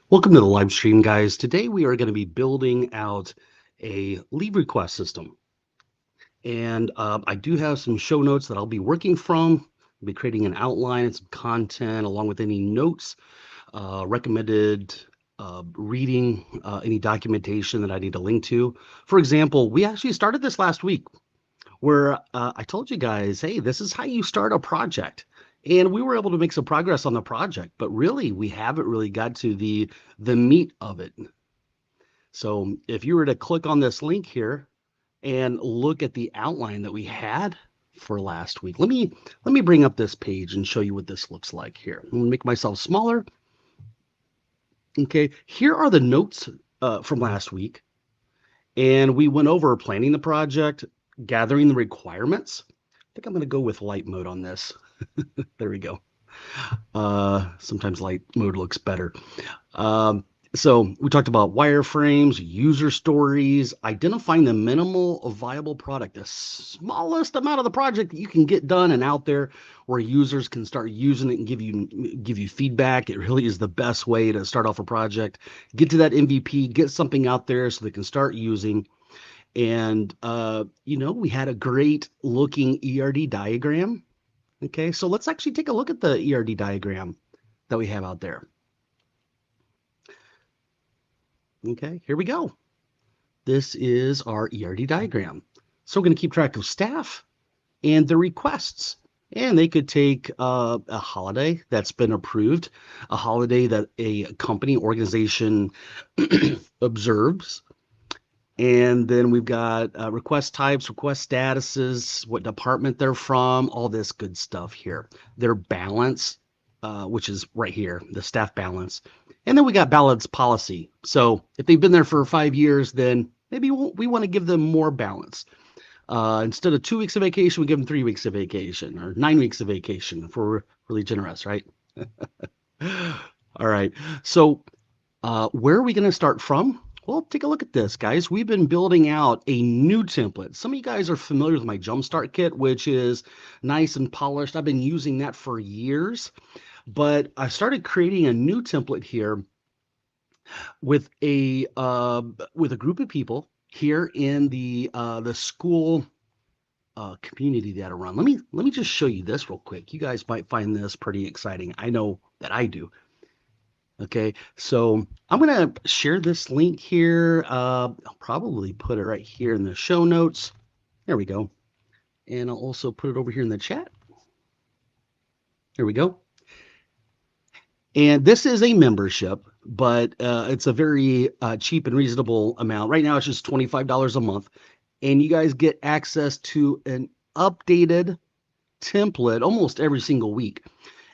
Welcome to the live stream, guys. Today we are going to be building out a leave request system. And I do have some show notes that I'll be working from. I'll be creating an outline and some content along with any notes, recommended reading, any documentation that I need to link to. For example, we actually started this last week where I told you guys, hey, this is how you start a project. And we were able to make some progress on the project, but really we haven't really got to the meat of it. So if you were to click on this link here and look at the outline that we had for last week, let me bring up this page and show you what this looks like here. I'm gonna make myself smaller. Okay, here are the notes from last week, and we went over planning the project, gathering the requirements. I think I'm gonna go with light mode on this. There we go. Sometimes light mode looks better. Um, so we talked about wireframes, user stories, identifying the minimal viable product, the smallest amount of the project that you can get done and out there where users can start using it and give you feedback. It really is the best way to start off a project. Get to that MVP, get something out there so they can start using. And we had a great looking ERD diagram. Okay, so let's actually take a look at the ERD diagram that we have out there. Okay, here we go. This is our ERD diagram. So we're going to keep track of staff and the requests. And they could take a holiday that's been approved, a holiday that a company organization observes. And then we've got request types, request statuses, what department they're from, all this good stuff here. Their balance, which is right here, the staff balance. And then we got balance policy. So if they've been there for 5 years, then maybe we want to give them more balance. Instead of 2 weeks of vacation, we give them 3 weeks of vacation or 9 weeks of vacation if we're really generous, right? All right. So where are we going to start from? Well, take a look at this, guys. We've been building out a new template. Some of you guys are familiar with my Jumpstart kit, which is nice and polished. I've been using that for years, but I started creating a new template here with a group of people here in the school community that I run. Let me just show you this real quick. You guys might find this pretty exciting. I know that I do. Okay, so I'm going to share this link here. I'll probably put it right here in the show notes. There we go. And I'll also put it over here in the chat. There we go. And this is a membership, but it's a very cheap and reasonable amount. Right now, it's just $25 a month. And you guys get access to an updated template almost every single week.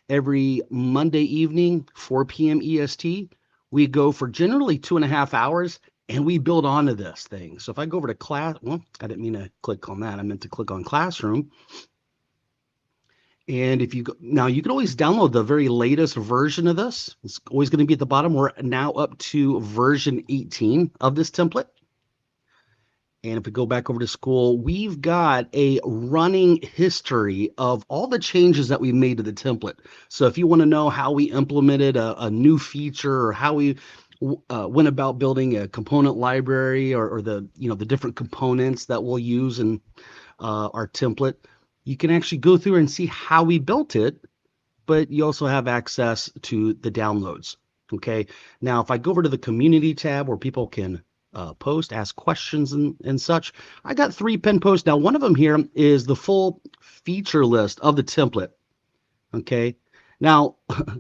Every Monday evening, 4 p.m. EST, we go for generally 2.5 hours and we build onto this thing. So if I go over to class, well, I didn't mean to click on that. I meant to click on classroom. And if you go, now you can always download the very latest version of this. It's always going to be at the bottom. We're now up to version 18 of this template. And if we go back over to school, we've got a running history of all the changes that we made to the template. So if you want to know how we implemented a new feature or how we went about building a component library or the different components that we'll use in our template, you can actually go through and see how we built it, but you also have access to the downloads. Okay. Now, if I go over to the community tab where people can post, ask questions and such. I got 3 pinned posts. Now, one of them here is the full feature list of the template. Okay. Now,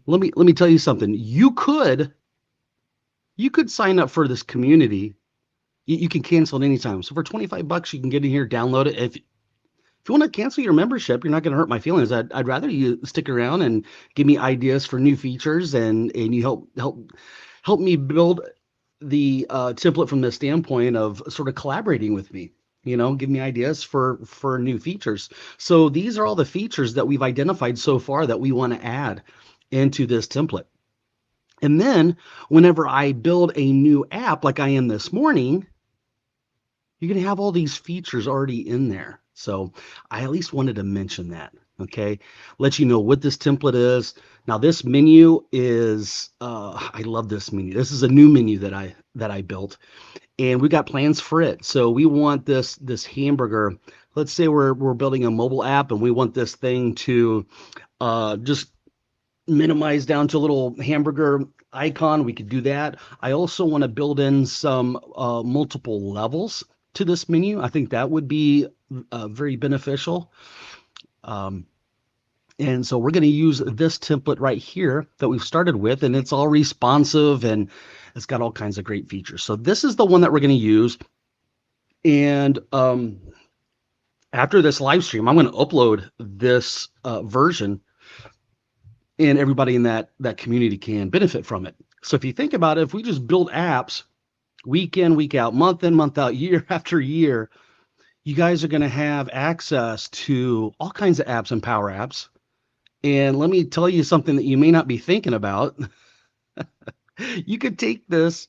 let me tell you something. You could sign up for this community. You can cancel at any time. So for $25, you can get in here, download it. If you want to cancel your membership, you're not going to hurt my feelings. I'd rather you stick around and give me ideas for new features and you help me build the template from the standpoint of sort of collaborating with me, give me ideas for new features. So these are all the features that we've identified so far that we want to add into this template. And then whenever I build a new app like I am this morning, you're going to have all these features already in there. So I at least wanted to mention that. Okay, let you know what this template is. Now this menu is I love this menu. This is a new menu that I built, and we got plans for it. So we want this hamburger. Let's say we're building a mobile app and we want this thing to just minimize down to a little hamburger icon. We could do that. I also want to build in some multiple levels to this menu. I think that would be very beneficial. Um, and so we're going to use this template right here that we've started with, and it's all responsive and it's got all kinds of great features. So this is the one that we're going to use. And after this live stream, I'm going to upload this version, and everybody in that community can benefit from it. So if you think about it, if we just build apps week in, week out, month in, month out, year after year, you guys are going to have access to all kinds of apps and Power Apps. And let me tell you something that you may not be thinking about. You could take this,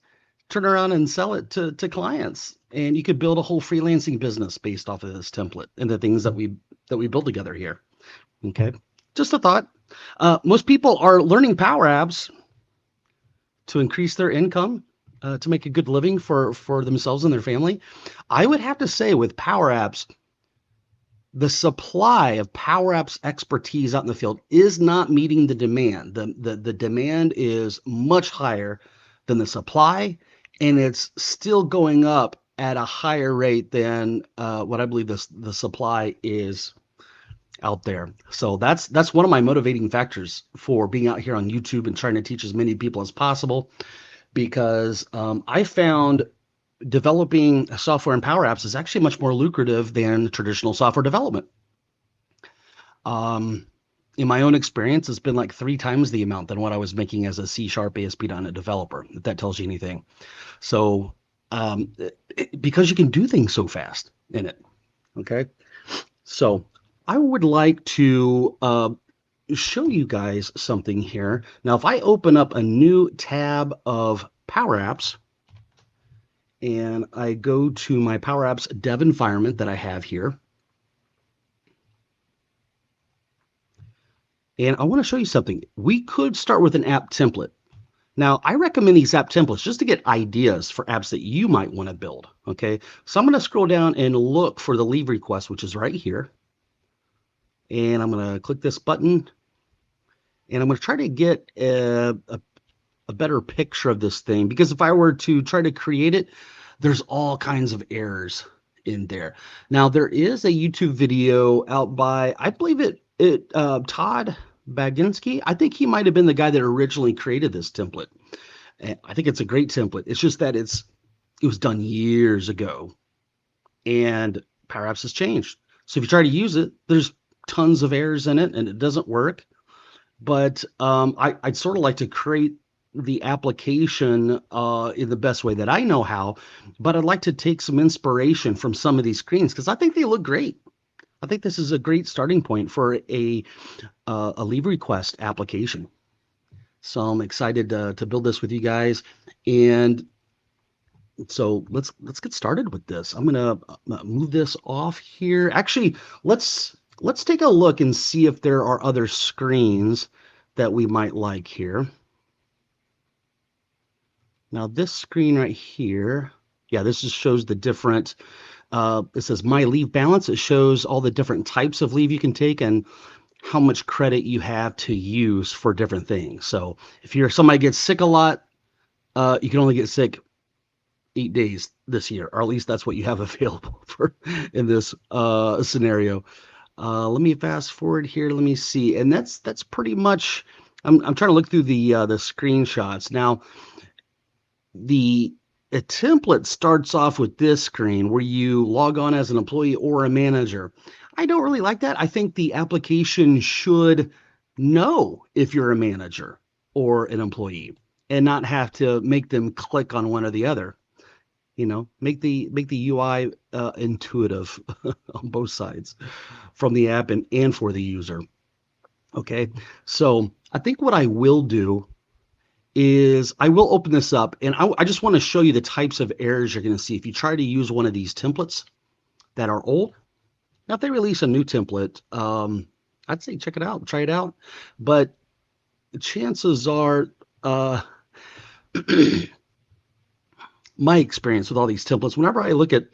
turn around and sell it to clients, and you could build a whole freelancing business based off of this template and the things that we build together here. Okay, just a thought. Most people are learning Power Apps to increase their income, to make a good living for themselves and their family. I would have to say with Power Apps, the supply of Power Apps expertise out in the field is not meeting the demand. The demand is much higher than the supply, and it's still going up at a higher rate than what I believe the supply is out there. So that's one of my motivating factors for being out here on YouTube and trying to teach as many people as possible, because I found developing software and Power Apps is actually much more lucrative than traditional software development. In my own experience, it's been like 3 times the amount than what I was making as a C# ASP.NET developer, if that tells you anything. So because you can do things so fast in it. Okay, so I would like to show you guys something here. Now, if I open up a new tab of Power Apps, and I go to my Power Apps dev environment that I have here, and I want to show you something. We could start with an app template. Now, I recommend these app templates just to get ideas for apps that you might want to build. Okay, so I'm going to scroll down and look for the leave request, which is right here. And I'm going to click this button, and I'm going to try to get a better picture of this thing, because if I were to try to create it, there's all kinds of errors in there. Now, there is a YouTube video out by, I believe Todd Baginski. I think he might have been the guy that originally created this template. And I think it's a great template. It's just that it was done years ago, and Power Apps has changed. So if you try to use it, there's tons of errors in it, and it doesn't work. But I'd sort of like to create the application in the best way that I know how, but I'd like to take some inspiration from some of these screens because I think they look great. I think this is a great starting point for a leave request application. So I'm excited to build this with you guys, and so let's get started with this. I'm gonna move this off here. Actually, let's take a look and see if there are other screens that we might like here. Now this screen right here, yeah, this just shows the different, it says my leave balance. It shows all the different types of leave you can take and how much credit you have to use for different things. So if you're somebody gets sick a lot, you can only get sick 8 days this year, or at least that's what you have available for in this scenario. Let me fast forward here. Let me see. And that's pretty much, I'm trying to look through the screenshots. Now, a template starts off with this screen where you log on as an employee or a manager. I don't really like that. I think the application should know if you're a manager or an employee and not have to make them click on one or the other. You know, make the UI intuitive on both sides, from the app and for the user. Okay, so I think what I will do is I will open this up, and I just want to show you the types of errors you're going to see if you try to use one of these templates that are old. Now, if they release a new template, I'd say check it out, try it out. But chances are, my experience with all these templates, whenever I look at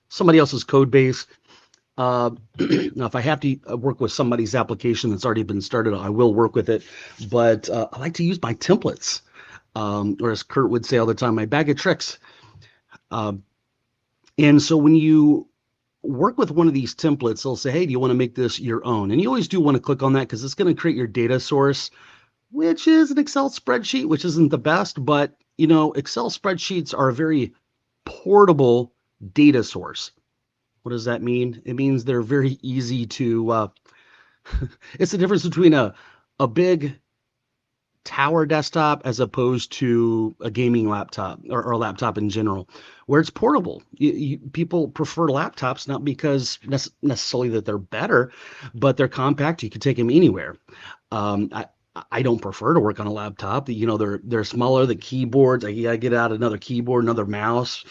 somebody else's code base, now if I have to work with somebody's application that's already been started, I will work with it. But I like to use my templates, or as Kurt would say all the time, my bag of tricks. And so when you work with one of these templates, they'll say, hey, do you want to make this your own? And you always do want to click on that because it's going to create your data source, which is an Excel spreadsheet, which isn't the best, but you know, Excel spreadsheets are a very portable data source. What does that mean? It means they're very easy to, it's the difference between a big tower desktop as opposed to a gaming laptop or a laptop in general, where it's portable. People prefer laptops not because necessarily that they're better, but they're compact. You can take them anywhere. I don't prefer to work on a laptop. You know, they're smaller. The keyboards, I gotta get out another keyboard, another mouse,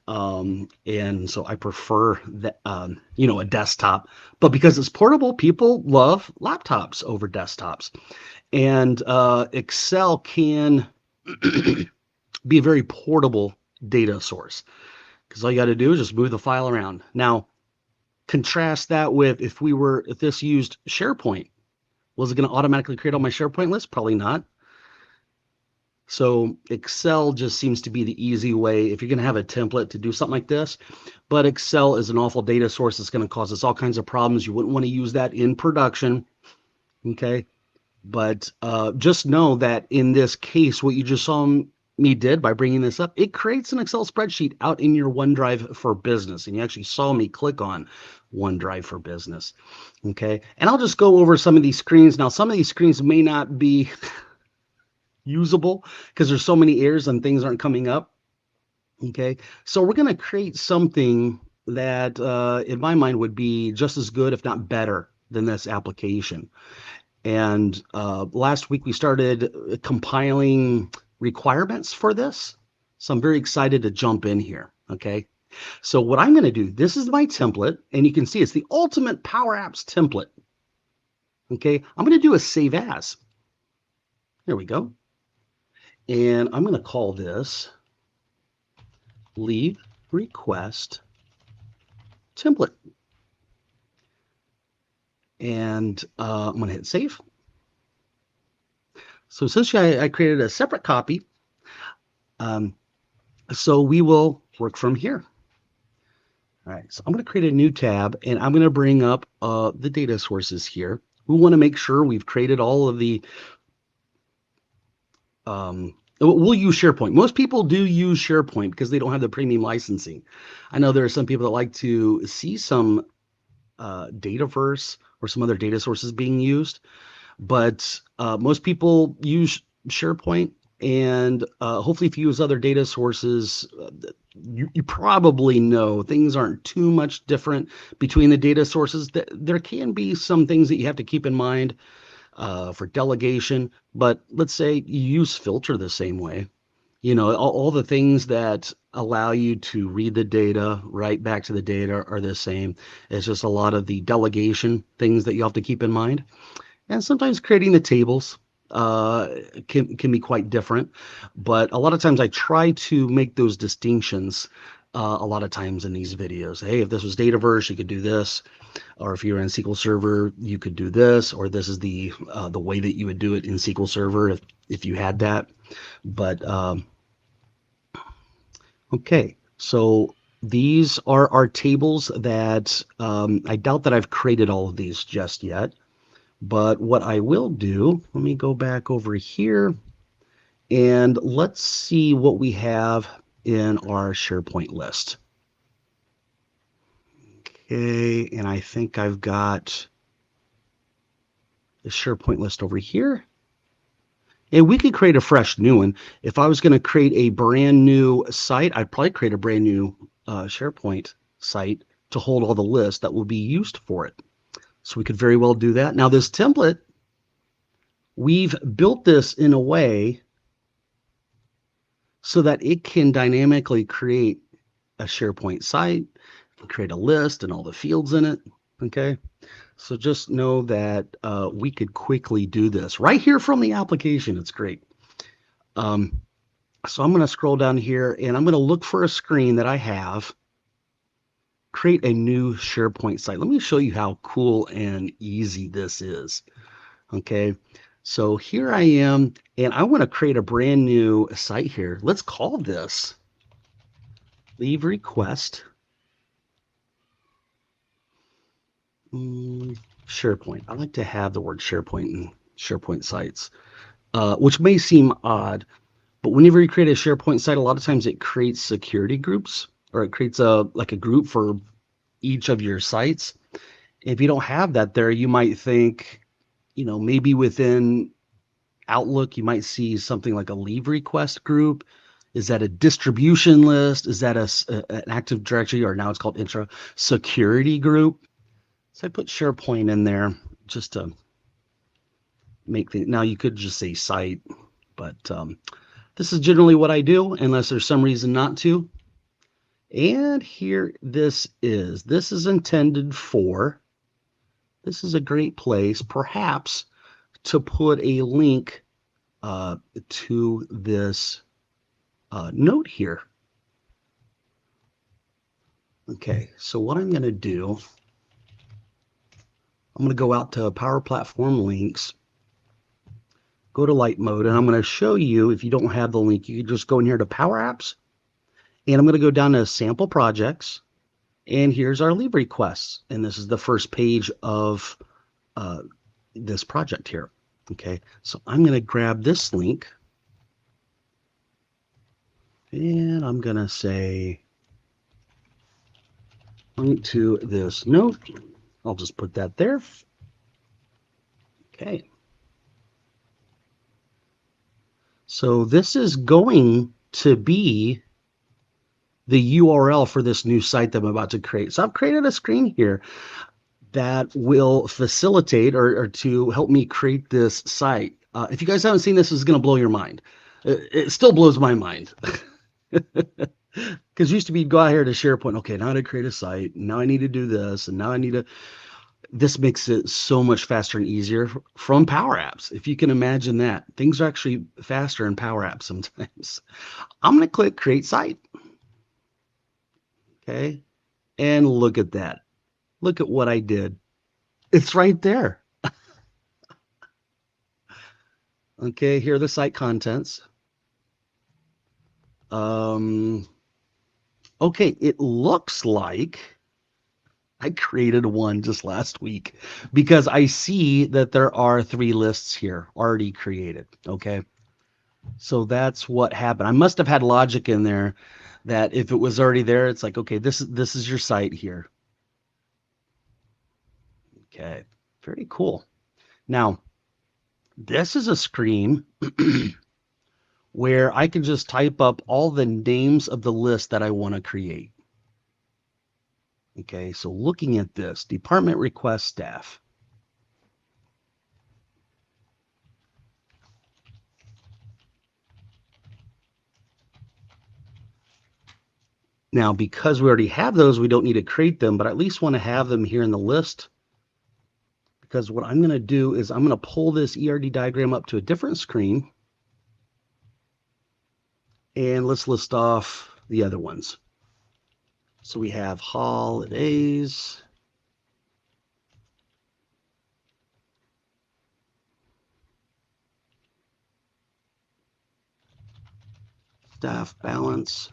and so I prefer that, you know, a desktop. But because it's portable, people love laptops over desktops. And Excel can be a very portable data source because all you got to do is just move the file around. Now, contrast that with if this used SharePoint, was it going to automatically create all my SharePoint list? Probably not. So Excel just seems to be the easy way if you're going to have a template to do something like this. But Excel is an awful data source that's going to cause us all kinds of problems. You wouldn't want to use that in production. Okay. But just know that in this case, what you just saw me did by bringing this up, it creates an Excel spreadsheet out in your OneDrive for Business. And you actually saw me click on OneDrive for Business. Okay. And I'll just go over some of these screens. Now, some of these screens may not be usable because there's so many errors and things aren't coming up. Okay. So we're going to create something that in my mind would be just as good, if not better, than this application. And last week we started compiling requirements for this. So I'm very excited to jump in here. Okay. So what I'm going to do, this is my template, and you can see it's the ultimate Power Apps template. Okay. I'm going to do a save as. There we go. And I'm going to call this leave request template. And I'm going to hit save. So essentially, I created a separate copy. So we will work from here. All right, so I'm going to create a new tab, and I'm going to bring up the data sources here. We want to make sure we've created all of the, we'll use SharePoint. Most people do use SharePoint because they don't have the premium licensing. I know there are some people that like to see some Dataverse or some other data sources being used, but most people use SharePoint. And hopefully if you use other data sources, you probably know things aren't too much different between the data sources. There can be some things that you have to keep in mind for delegation, but let's say you use filter the same way. You know, all the things that allow you to read the data, write back to the data are the same. It's just a lot of the delegation things that you have to keep in mind. And sometimes creating the tables can be quite different, but a lot of times I try to make those distinctions a lot of times in these videos. Hey, if this was Dataverse, you could do this, or if you're in SQL Server, you could do this, or this is the way that you would do it in SQL Server if you had that. But okay, so these are our tables that I doubt that I've created all of these just yet. But what I will do, let me go back over here and let's see what we have in our SharePoint list. Okay, and I think I've got the SharePoint list over here. And we could create a fresh new one. If I was going to create a brand new site, I'd probably create a brand new SharePoint site to hold all the lists that will be used for it. So we could very well do that. Now this template, we've built this in a way so that it can dynamically create a SharePoint site, create a list and all the fields in it. Okay. So just know that we could quickly do this right here from the application. It's great. So I'm going to scroll down here and I'm going to look for a screen that I have. Create a new SharePoint site. Let me show you how cool and easy this is. Okay, so here I am, and I want to create a brand new site here. Let's call this Leave Request SharePoint. I like to have the word SharePoint in SharePoint sites, which may seem odd, but whenever you create a SharePoint site, a lot of times it creates security groups, or it creates a group for each of your sites. If you don't have that there, you might think, maybe within Outlook, you might see something like a leave request group. Is that a distribution list? Is that an Active Directory, or now it's called Intra security group? So I put SharePoint in there just to make things. Now you could just say site, but this is generally what I do unless there's some reason not to. And here this is. This is intended for, this is a great place perhaps to put a link to this note here. Okay, so what I'm going to do, I'm going to go out to Power Platform Links, go to Light Mode, and I'm going to show you, if you don't have the link, you can just go in here to Power Apps, and I'm going to go down to Sample Projects, and here's our leave requests, and this is the first page of this project here. Okay, so I'm going to grab this link, and I'm going to say link to this note. I'll just put that there. Okay. So this is going to be the URL for this new site that I'm about to create. So I've created a screen here that will facilitate or to help me create this site. If you guys haven't seen this, it's going to blow your mind. It still blows my mind. Because used to be go out here to SharePoint. Okay, now to create a site. Now I need to do this, and now I need to. This makes it so much faster and easier from Power Apps. If you can imagine that, things are actually faster in Power Apps sometimes. I'm going to click Create Site. Okay, and look at that. Look at what I did. It's right there. Okay, here are the site contents. Okay, it looks like I created one just last week because I see that there are 3 lists here already created. Okay, so that's what happened. I must have had logic in there that if it was already there, it's like, okay, this is your site here. Okay, very cool. Now, this is a screen where I can just type up all the names of the list that I want to create. Okay, so looking at this, department request staff. Now, because we already have those, we don't need to create them, but I at least want to have them here in the list. Because what I'm going to do is I'm going to pull this ERD diagram up to a different screen. And let's list off the other ones. So we have holidays. Staff balance.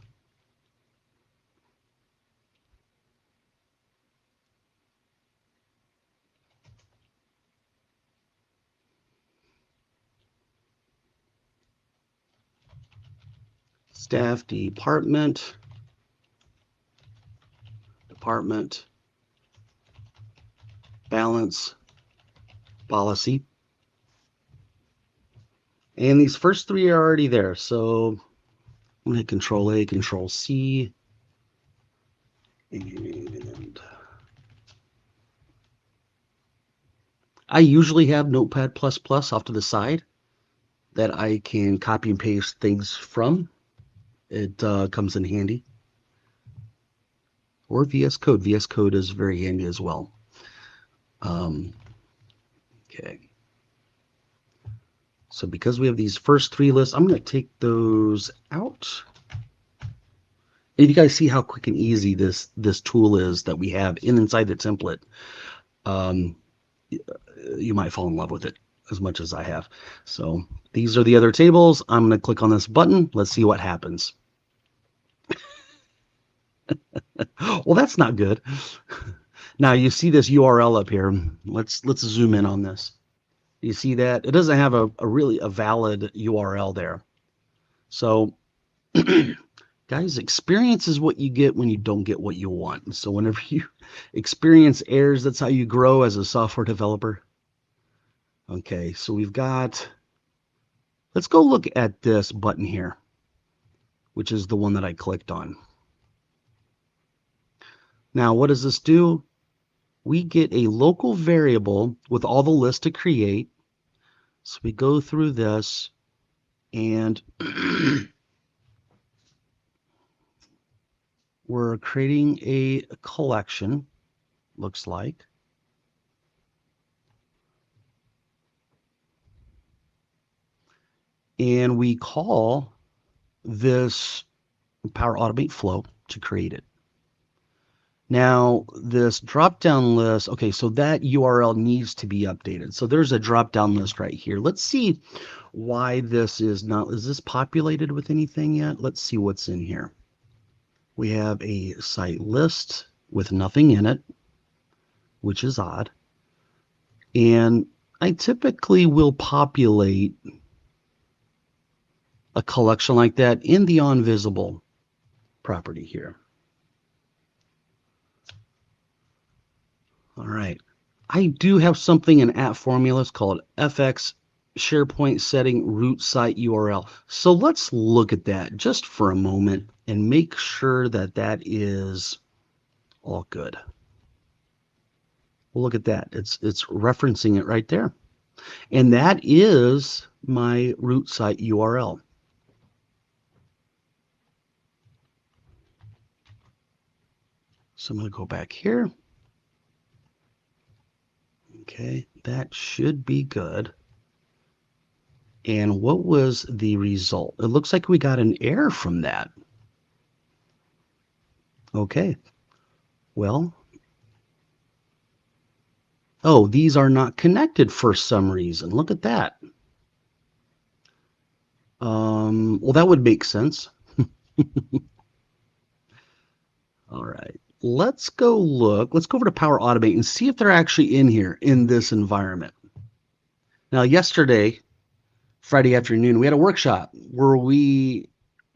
Staff department. Department. Balance. Policy. And these first 3 are already there. So I'm going to hit Control A, Control C. And I usually have Notepad++ off to the side that I can copy and paste things from. It comes in handy. Or VS Code. VS Code is very handy as well. Okay. So because we have these first three lists, I'm going to take those out. And you guys see how quick and easy this tool is that we have inside the template. You might fall in love with it as much as I have. So these are the other tables. I'm going to click on this button. Let's see what happens. Well, that's not good. Now you see this URL up here. Let's zoom in on this. You see that it doesn't have a really valid URL there. So guys, experience is what you get when you don't get what you want. So whenever you experience errors, that's how you grow as a software developer. Okay, so we've got, let's go look at this button here, which is the one that I clicked on. Now, what does this do? We get a local variable with all the lists to create. So we go through this and we're creating a collection, looks like. And we call this Power Automate Flow to create it. Now, this drop-down list, okay, so that URL needs to be updated. So there's a drop-down list right here. Let's see why this is not, is this populated with anything yet? Let's see what's in here. We have a site list with nothing in it, which is odd. And I typically will populate a collection like that in the onVisible property here. All right. I do have something in @formulas called FX SharePoint setting root site URL. So let's look at that just for a moment and make sure that that is all good. Well, look at that. It's referencing it right there. And that is my root site URL. So I'm going to go back here. Okay, that should be good. And what was the result? It looks like we got an error from that. Okay, well, oh, these are not connected for some reason. Look at that. Well, that would make sense. All right, let's go look. Let's go over to Power Automate and see if they're actually in here in this environment. Now, yesterday, Friday afternoon, we had a workshop where we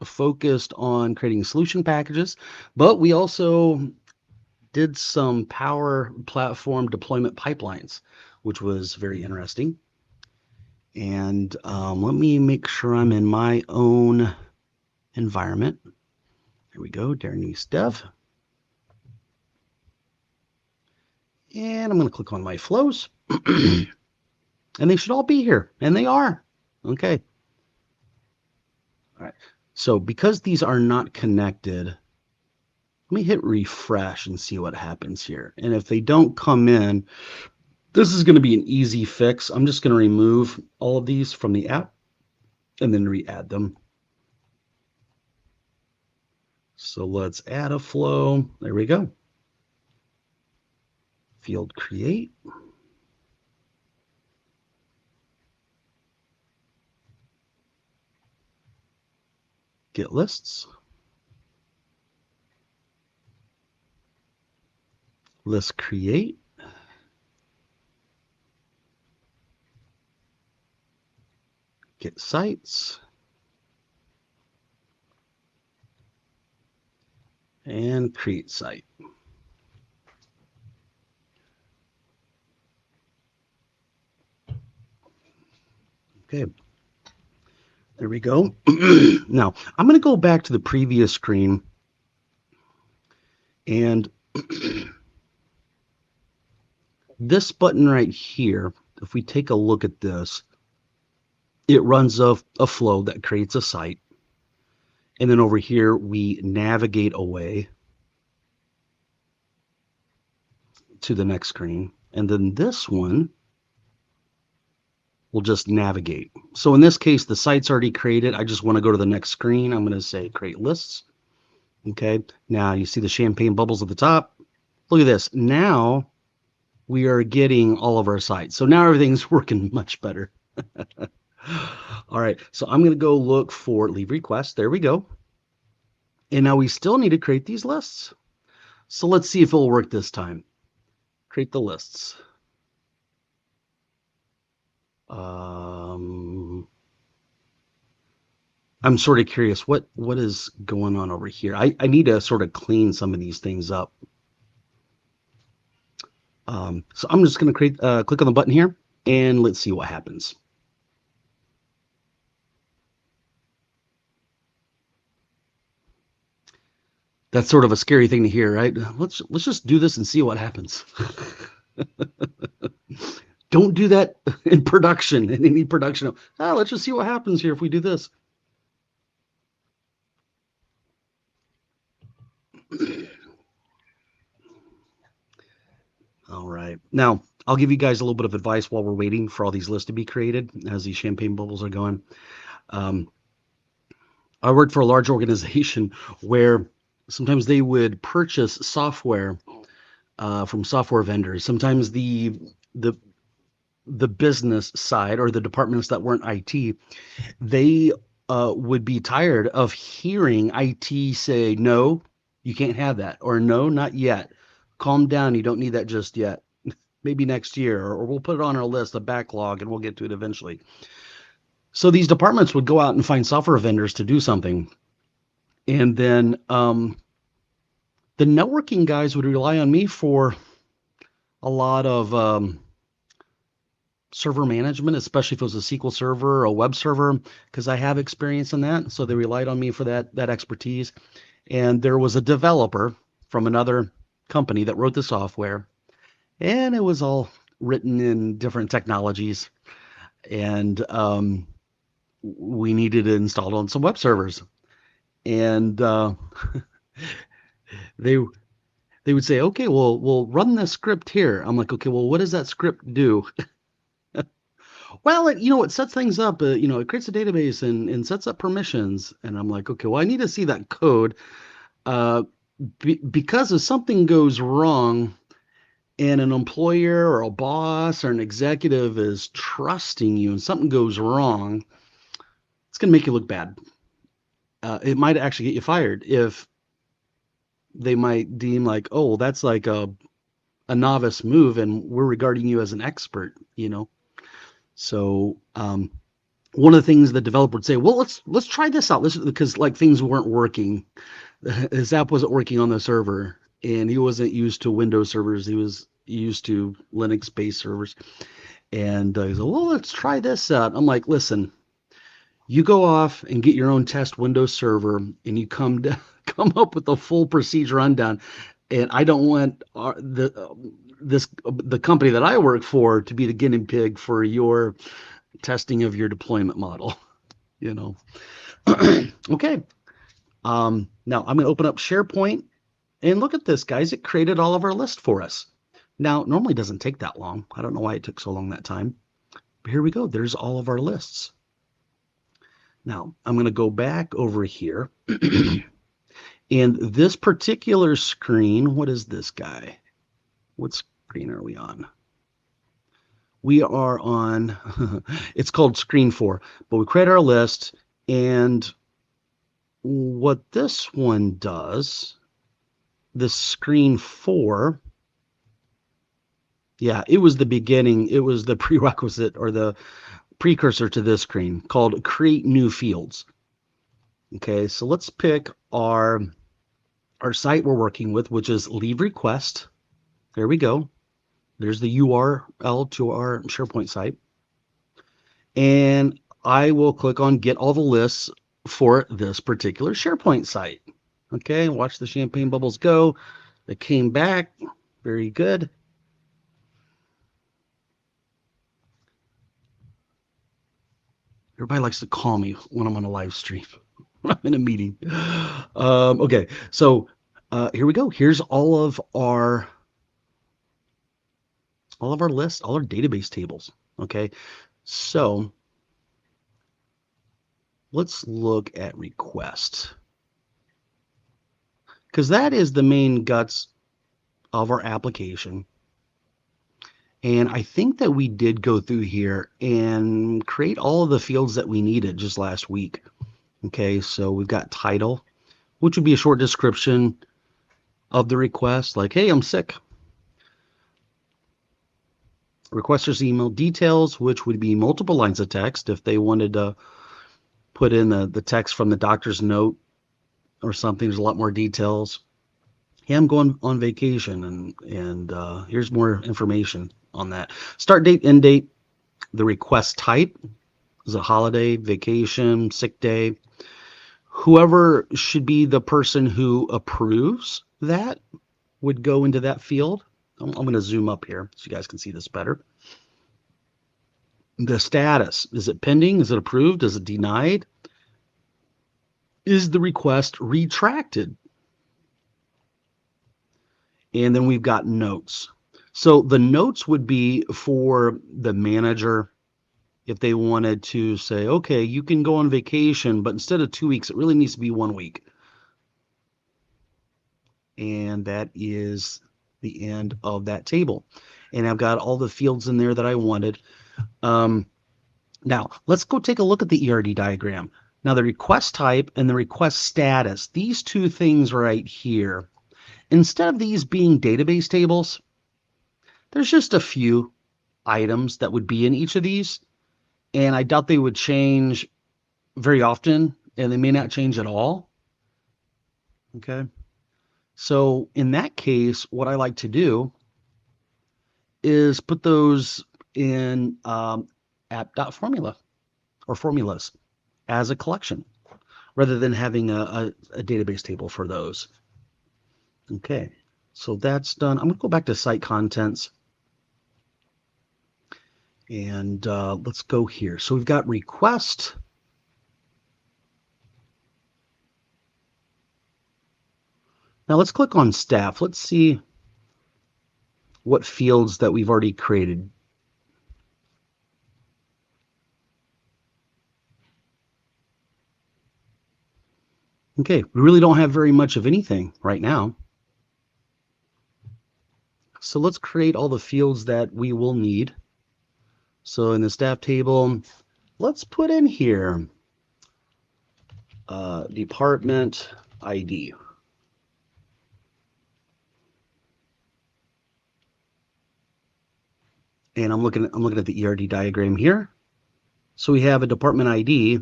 focused on creating solution packages, but we also did some Power Platform deployment pipelines, which was very interesting. And let me make sure I'm in my own environment. Here we go, Darren Dev. And I'm going to click on my flows. And they should all be here. And they are. Okay. All right. So because these are not connected, let me hit refresh and see what happens here. And if they don't come in, this is going to be an easy fix. I'm just going to remove all of these from the app and then re-add them. So let's add a flow. There we go. Field create. Get lists. List create. Get sites. And create site. Okay. There we go. Now, I'm going to go back to the previous screen and this button right here, if we take a look at this, it runs a flow that creates a site. And then over here, we navigate away to the next screen. And then this one will just navigate. So in this case, the site's already created. I just want to go to the next screen. I'm going to say create lists. Okay. Now you see the champagne bubbles at the top. Look at this. Now we are getting all of our sites. So now everything's working much better. All right. So I'm going to go look for leave request. There we go. And now we still need to create these lists. So let's see if it'll work this time. Create the lists. I'm sort of curious what is going on over here. I need to sort of clean some of these things up. So I'm just going to create click on the button here and let's see what happens. That's sort of a scary thing to hear, right? Let's just do this and see what happens. Don't do that in production, in any production. Let's just see what happens here if we do this. All right. Now, I'll give you guys a little bit of advice while we're waiting for all these lists to be created as these champagne bubbles are going. I worked for a large organization where sometimes they would purchase software from software vendors. Sometimes the business side or the departments that weren't IT, they would be tired of hearing IT say, no, you can't have that, or no, not yet. Calm down, you don't need that just yet. Maybe next year, or we'll put it on our list, a backlog, and we'll get to it eventually. So these departments would go out and find software vendors to do something. And then the networking guys would rely on me for a lot of server management, especially if it was a SQL server or a web server, because I have experience in that. So they relied on me for that expertise. And there was a developer from another company that wrote the software, and it was all written in different technologies. And we needed it installed on some web servers. And they would say, okay, well, we'll run this script here. I'm like, okay, well, what does that script do? Well, it sets things up. It creates a database and sets up permissions. And I'm like, okay, well, I need to see that code because if something goes wrong and an employer or a boss or an executive is trusting you and something goes wrong, it's going to make you look bad. It might actually get you fired if they might deem like, oh, that's like a novice move and we're regarding you as an expert, So one of the things the developer would say, well, let's try this out. Because like things weren't working. His app wasn't working on the server and he wasn't used to Windows servers. He was used to Linux-based servers. And he said, well, let's try this out. I'm like, listen, you go off and get your own test Windows server and you come up with a full procedure rundown. And I don't want the company that I work for to be the guinea pig for your testing of your deployment model, Okay. Now I'm going to open up SharePoint and look at this, guys. It created all of our list for us. Now, normally it doesn't take that long. I don't know why it took so long that time. But here we go. There's all of our lists. Now, I'm going to go back over here. And this particular screen, what is this guy? What screen are we on? We are on, it's called screen 4, but we create our list. And what this one does, this screen 4, yeah, it was the beginning. It was the prerequisite or the precursor to this screen called create new fields. Okay, so let's pick our site we're working with, which is leave request. There we go. There's the URL to our SharePoint site. And I will click on get all the lists for this particular SharePoint site. Okay, watch the champagne bubbles go. They came back. Very good. Everybody likes to call me when I'm on a live stream. I'm in a meeting. Okay, so here we go. Here's all of our all of our lists, all our database tables. Okay, so let's look at request, because that is the main guts of our application. And I think that we did go through here and create all of the fields that we needed just last week. Okay, so we've got title, which would be a short description of the request, like, hey, I'm sick. Requester's email details, which would be multiple lines of text if they wanted to put in the text from the doctor's note or something. There's a lot more details. Hey, I'm going on vacation, and here's more information on that. Start date, end date, the request type. Is it holiday, vacation, sick day? Whoever should be the person who approves that would go into that field. I'm going to zoom up here so you guys can see this better. The status, is it pending? Is it approved? Is it denied? Is the request retracted? And then we've got notes. So the notes would be for the manager if they wanted to say, okay, you can go on vacation, but instead of 2 weeks, it really needs to be 1 week. And that is the end of that table. And I've got all the fields in there that I wanted. Now, let's go take a look at the ERD diagram. Now, the request type and the request status, these two things right here, instead of these being database tables, there's just a few items that would be in each of these. And I doubt they would change very often, and they may not change at all. Okay. So in that case, what I like to do is put those in app.formula or formulas as a collection rather than having a database table for those. Okay, so that's done. I'm going to go back to site contents. And let's go here. So we've got request. Now let's click on staff. Let's see what fields that we've already created. Okay, we really don't have very much of anything right now. So let's create all the fields that we will need. So in the staff table, let's put in here department ID. And I'm looking at the ERD diagram here. So we have a department ID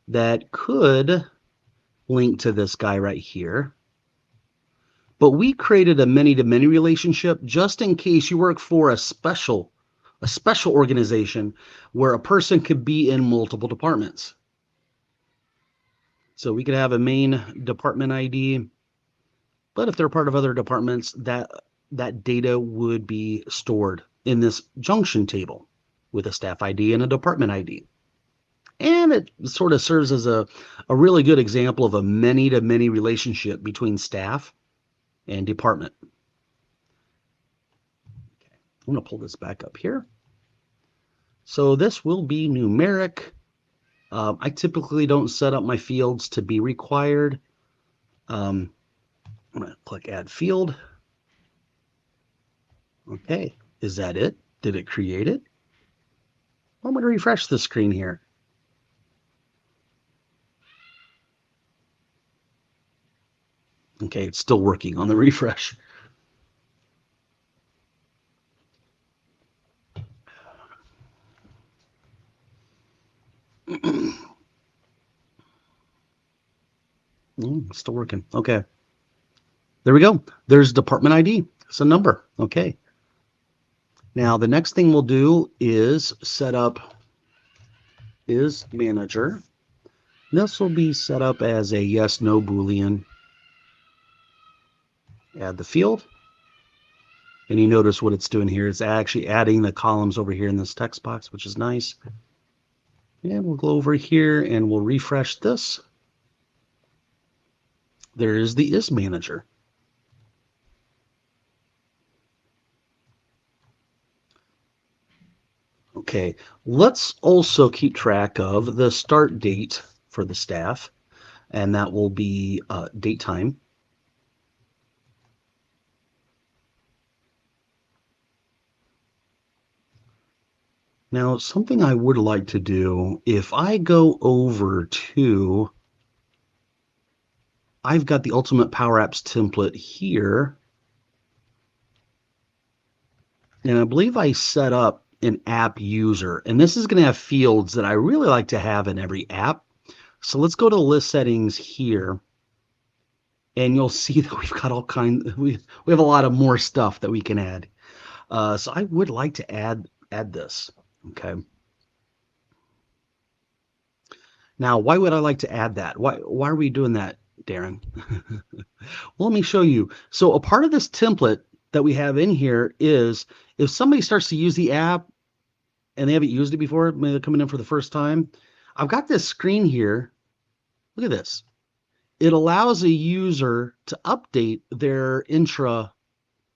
that could link to this guy right here. But we created a many-to-many relationship just in case you work for a special organization where a person could be in multiple departments. So we could have a main department ID, but if they're part of other departments, that data would be stored in this junction table with a staff ID and a department ID. And it sort of serves as a really good example of a many-to-many relationship between staff and department. Okay, I'm going to pull this back up here. So this will be numeric. I typically don't set up my fields to be required. I'm going to click Add Field. Okay, is that it? Did it create it? I'm going to refresh the screen here. Okay, it's still working on the refresh. Still working. Okay. There we go. There's department ID. It's a number. Okay. Now the next thing we'll do is set up is manager. This will be set up as a yes, no Boolean. Add the field. And you notice what it's doing here. It's actually adding the columns over here in this text box, which is nice. And we'll go over here and we'll refresh this. There is the is manager. Okay, let's also keep track of the start date for the staff, and that will be date time. Now, something I would like to do, if I go over to, I've got the Ultimate Power Apps template here, and I believe I set up an app user, and this is going to have fields that I really like to have in every app. So let's go to list settings here, and you'll see that we've got all kinds, we have a lot of more stuff that we can add. So I would like to add this. Okay. Now, why would I like to add that? Why are we doing that, Darren? Well, let me show you. So a part of this template that we have in here is if somebody starts to use the app and they haven't used it before, maybe they're coming in for the first time, I've got this screen here. Look at this. It allows a user to update their intra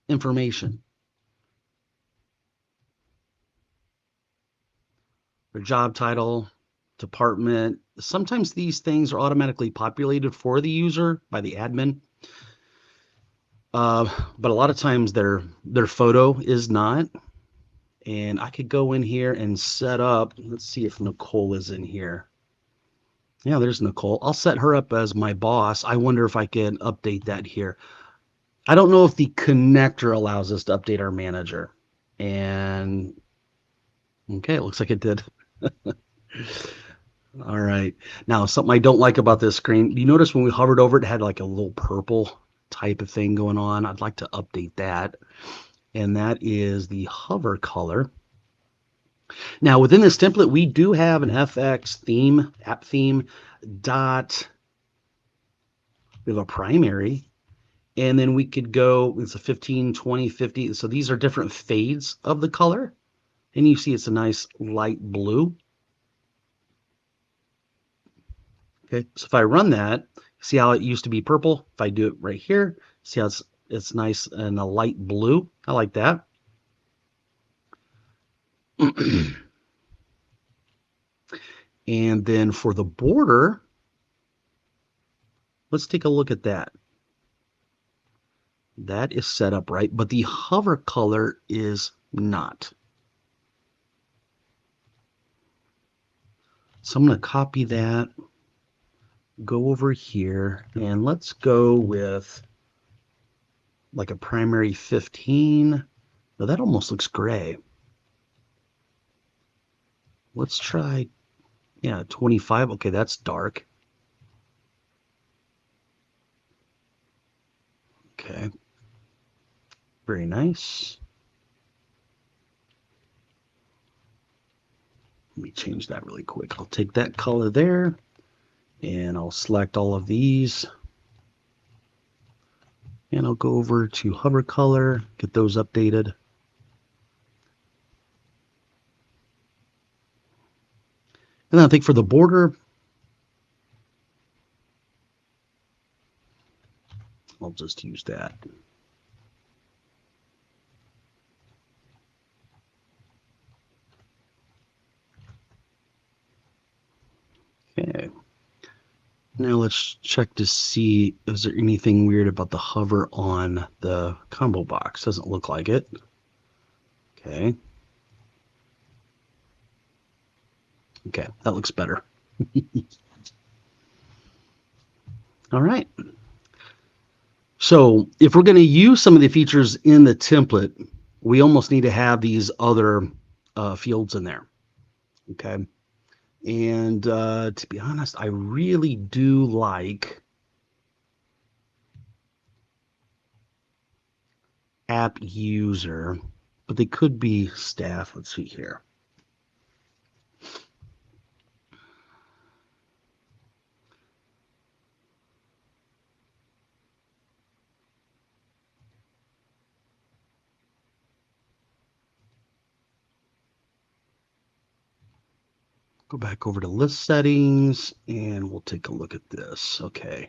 information, their job title, department. Sometimes these things are automatically populated for the user by the admin. But a lot of times their photo is not. And I could go in here and set up, let's see if Nicole is in here. Yeah, there's Nicole. I'll set her up as my boss. I wonder if I can update that here. I don't know if the connector allows us to update our manager. And okay, it looks like it did. All right. Now, something I don't like about this screen, you notice when we hovered over it, it had like a little purple type of thing going on. I'd like to update that. And that is the hover color. Now, within this template, we do have an FX theme, app theme, dot. We have a primary. And then we could go, it's a 15, 20, 50. So these are different fades of the color. And you see it's a nice light blue. Okay, so if I run that, see how it used to be purple? If I do it right here, see how it's nice and a light blue. I like that. And then for the border, let's take a look at that. That is set up right, but the hover color is not. So I'm going to copy that, go over here, and let's go with like a primary 15. Now that almost looks gray. Let's try, yeah, 25. Okay, that's dark. Okay. Very nice. Let me change that really quick. I'll take that color there and I'll select all of these. And I'll go over to hover color, get those updated. And then I think for the border, I'll just use that. Okay. Now let's check to see, is there anything weird about the hover on the combo box? Doesn't look like it. Okay. Okay, that looks better. All right. So if we're going to use some of the features in the template, we almost need to have these other fields in there. Okay. And to be honest, I really do like app user, but they could be staff. Let's see here. Go back over to list settings and we'll take a look at this. Okay.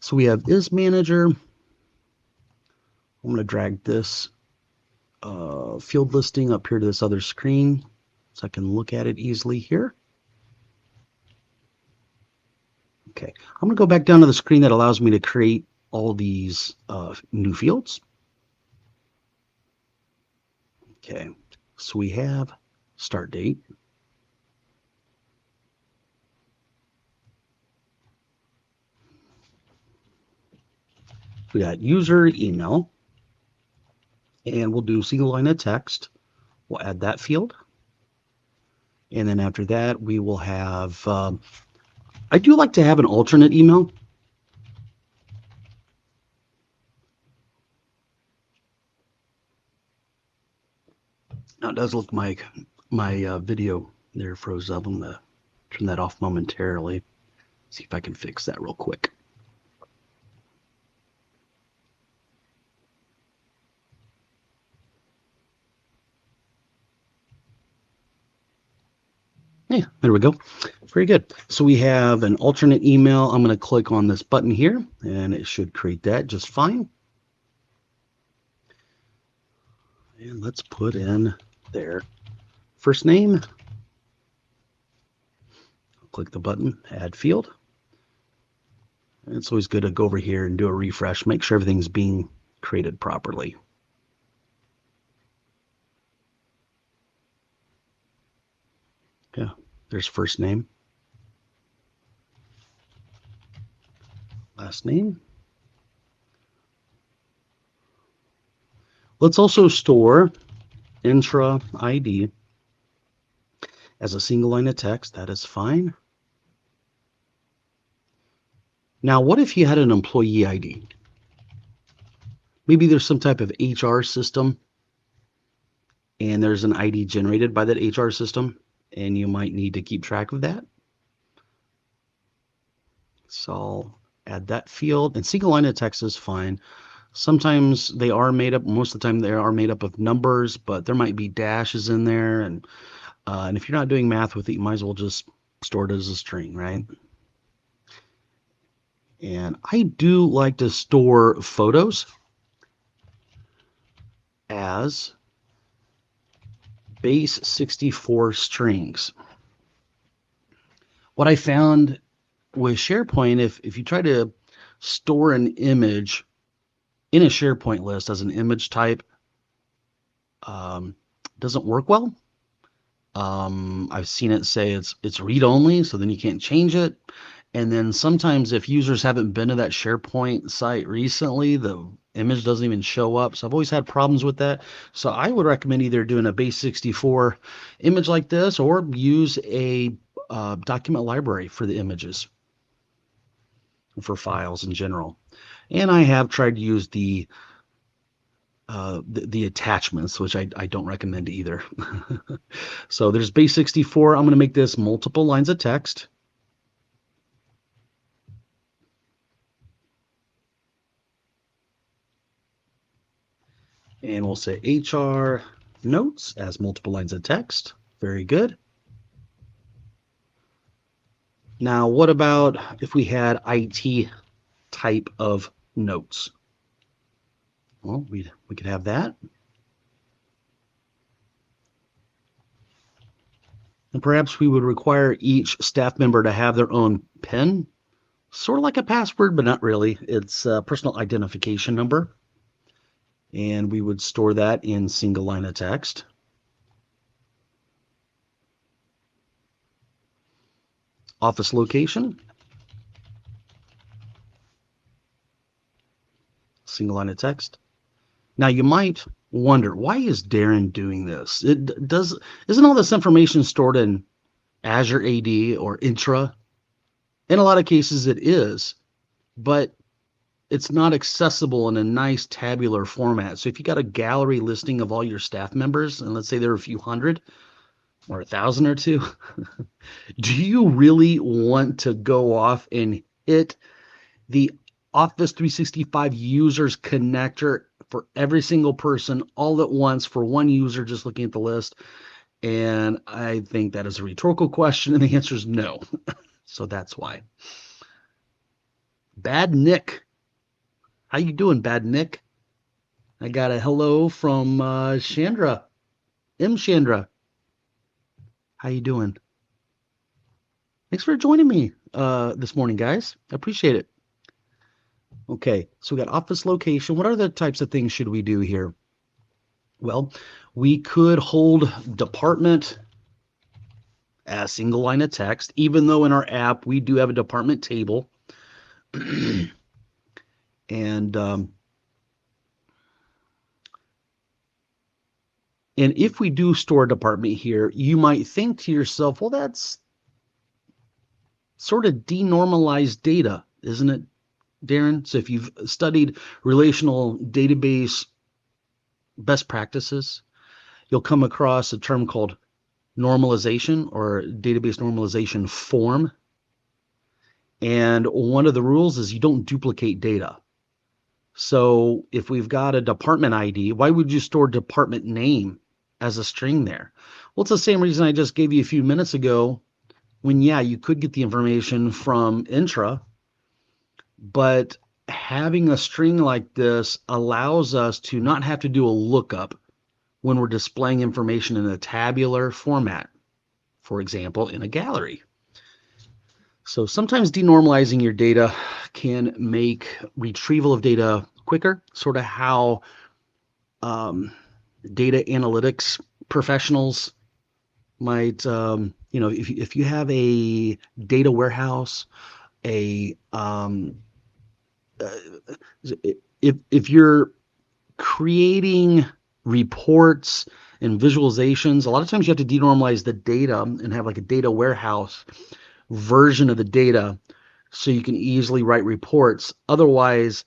So we have is manager. I'm going to drag this field listing up here to this other screen so I can look at it easily here. Okay, I'm going to go back down to the screen that allows me to create all these new fields. Okay, so we have start date. We got user email, and we'll do single line of text. We'll add that field. And then after that, we will have, I do like to have an alternate email. Now it does look like my video there froze up. I'm going to turn that off momentarily. See if I can fix that real quick. Yeah, there we go. Very good. So we have an alternate email. I'm going to click on this button here, and it should create that just fine. And let's put in their first name. Click the button, add field. And it's always good to go over here and do a refresh, make sure everything's being created properly. Yeah, there's first name, last name. Let's also store intra ID as a single line of text. That is fine. Now, what if you had an employee ID? Maybe there's some type of HR system and there's an ID generated by that HR system, and you might need to keep track of that. So I'll add that field, and single line of text is fine. Sometimes they are made up, most of the time they are made up of numbers, but there might be dashes in there, and if you're not doing math with it, you might as well just store it as a string, right? And I do like to store photos as base 64 strings. What I found with SharePoint, if you try to store an image in a SharePoint list as an image type, doesn't work well. I've seen it say it's read only, so then you can't change it. And then sometimes if users haven't been to that SharePoint site recently, the image doesn't even show up. So I've always had problems with that. So I would recommend either doing a base 64 image like this, or use a document library for the images, for files in general. And I have tried to use the attachments, which I don't recommend either. So there's base 64. I'm going to make this multiple lines of text. And we'll say HR notes as multiple lines of text. Very good. Now, what about if we had IT type of notes? Well, we could have that. And perhaps we would require each staff member to have their own PIN, sort of like a password, but not really. It's a personal identification number. And we would store that in single line of text. Office location, single line of text. Now you might wonder, why is Darren doing this? Isn't all this information stored in Azure AD or Intra? In a lot of cases it is, but it's not accessible in a nice tabular format. So if you got a gallery listing of all your staff members, and let's say there are a few hundred or 1,000 or two, do you really want to go off and hit the Office 365 users connector for every single person all at once for one user just looking at the list? And I think that is a rhetorical question, and the answer is no. So that's why. Bad Nick. How you doing, Bad Nick? I got a hello from Chandra. Chandra. How you doing? Thanks for joining me this morning, guys. I appreciate it. Okay, so we got office location. What other types of things should we do here? Well, we could hold department as single line of text, even though in our app we do have a department table. And if we do store a department here, you might think to yourself, well, that's sort of denormalized data, isn't it, Darren? So if you've studied relational database best practices, you'll come across a term called normalization or database normalization form. And one of the rules is you don't duplicate data. So if we've got a department ID, why would you store department name as a string there? Well, it's the same reason I just gave you a few minutes ago when, yeah, you could get the information from Intra, but having a string like this allows us to not have to do a lookup when we're displaying information in a tabular format, for example, in a gallery. So sometimes denormalizing your data can make retrieval of data quicker, sort of how data analytics professionals might, if you have a data warehouse, a if you're creating reports and visualizations, a lot of times you have to denormalize the data and have like a data warehouse version of the data so you can easily write reports. Otherwise,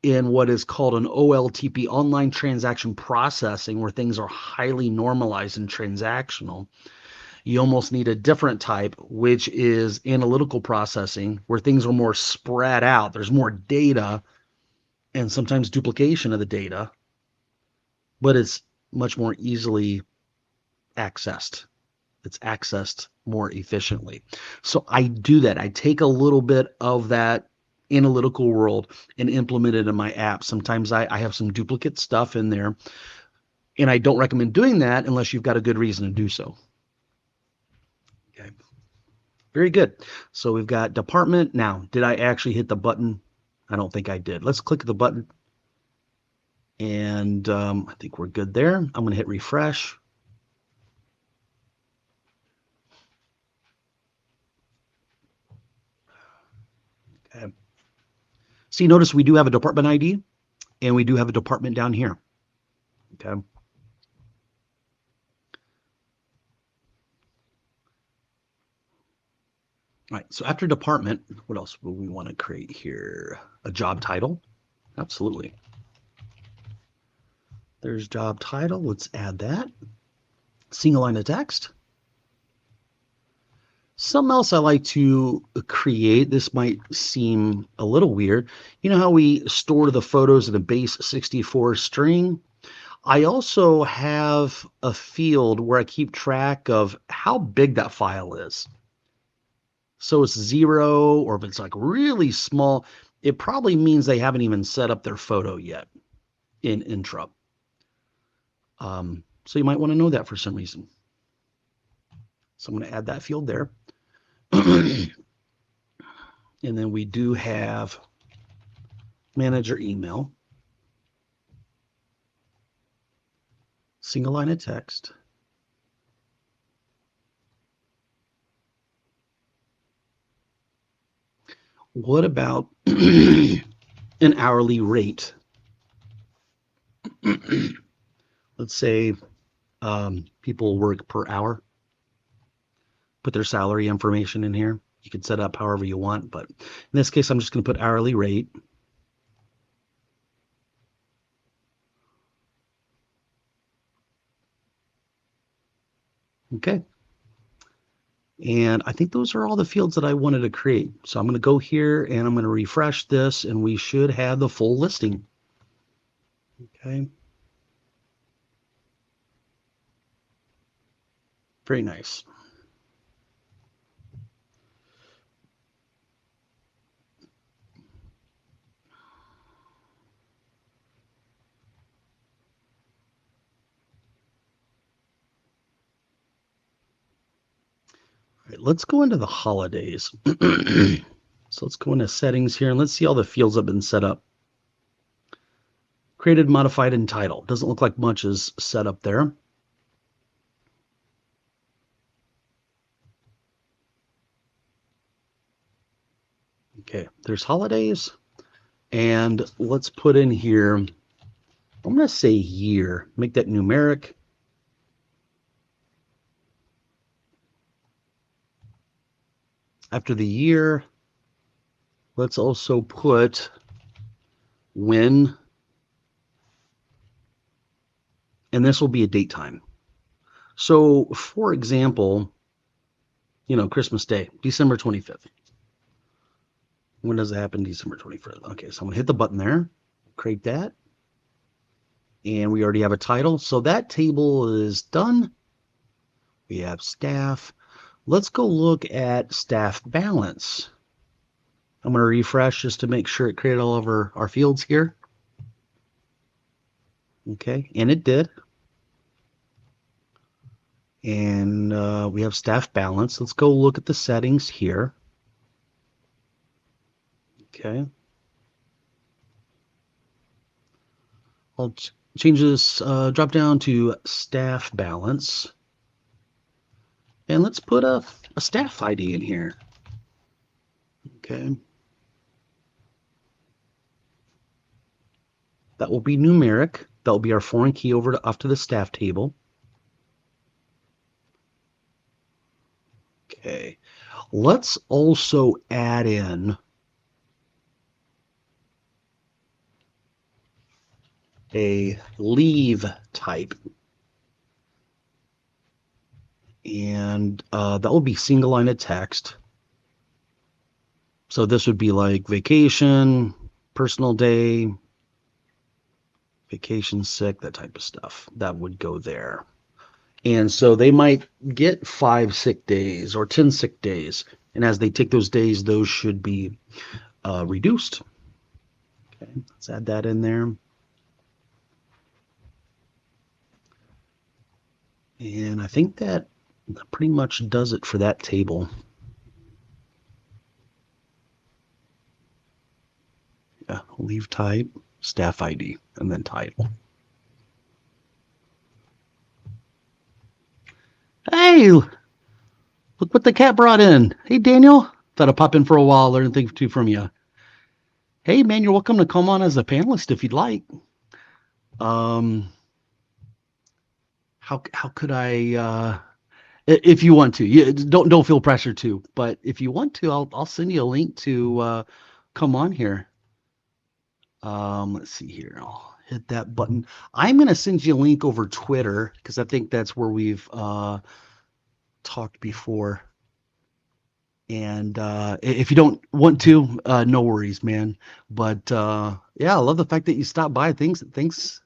in what is called an OLTP, online transaction processing, where things are highly normalized and transactional, you almost need a different type, which is analytical processing, where things are more spread out. There's more data and sometimes duplication of the data, but it's much more easily accessed. It's accessed more efficiently. So I do that. I take a little bit of that analytical world and implement it in my app. Sometimes I have some duplicate stuff in there, and I don't recommend doing that unless you've got a good reason to do so. Okay. Very good. So we've got department. Now, did I actually hit the button? I don't think I did. Let's click the button. And I think we're good there. I'm going to hit refresh. Okay. So you notice we do have a department ID and we do have a department down here. Okay. All right. So after department, what else will we want to create here? A job title. Absolutely. There's job title. Let's add that. Single line of text. Something else I like to create, this might seem a little weird. You know how we store the photos in a base 64 string? I also have a field where I keep track of how big that file is. So it's 0, or if it's like really small, it probably means they haven't even set up their photo yet in Intra. So you might want to know that for some reason. So I'm going to add that field there. And then we do have manager email, single line of text. What about an hourly rate? Let's say people work per hour. Put their salary information in here. You can set up however you want, but in this case, I'm just going to put hourly rate. Okay. And I think those are all the fields that I wanted to create. So I'm going to go here and I'm going to refresh this, and we should have the full listing. Okay. Very nice. right, let's go into the holidays. So let's go into settings here and let's see all the fields have been set up. Created, modified, and title. Doesn't look like much is set up there. Okay, there's holidays. And let's put in here, I'm going to say year. Make that numeric. After the year, let's also put when. And this will be a date time. So, for example, Christmas Day, December 25th. When does it happen? December 25th. Okay, so I'm going to hit the button there, create that. And we already have a title. So that table is done. We have staff. Let's go look at staff balance. I'm going to refresh just to make sure it created all of our fields here. Okay, and it did. And we have staff balance. Let's go look at the settings here. Okay. I'll change this, drop down to staff balance. And let's put a staff ID in here. Okay. That will be numeric. That will be our foreign key off to the staff table. Okay. Let's also add in a leave type. And that will be single line of text. So this would be like vacation, personal day, vacation sick, that type of stuff. That would go there. And so they might get 5 sick days or 10 sick days. And as they take those days, those should be reduced. Okay, let's add that in there. And I think that pretty much does it for that table. Yeah, leave type, staff ID, and then title. Hey, look what the cat brought in. Hey, Daniel. Thought I'd pop in for a while, learn a thing or two from you. Hey, man, you're welcome to come on as a panelist if you'd like. How could I? If you want to, don't feel pressure to. But if you want to, I'll send you a link to come on here. Let's see here. I'll hit that button. I'm gonna send you a link over Twitter because I think that's where we've talked before. And if you don't want to, no worries, man. But yeah, I love the fact that you stopped by. Thanks.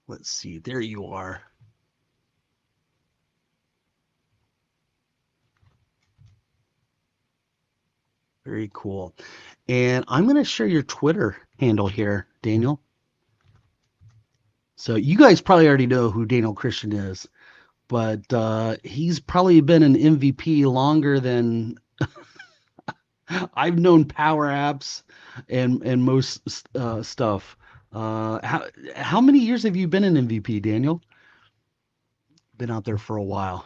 Let's see. There you are. Very cool. And I'm going to share your Twitter handle here, Daniel. So you guys probably already know who Daniel Christian is, but he's probably been an MVP longer than I've known Power Apps and most stuff. How many years have you been an MVP, Daniel? Been out there for a while.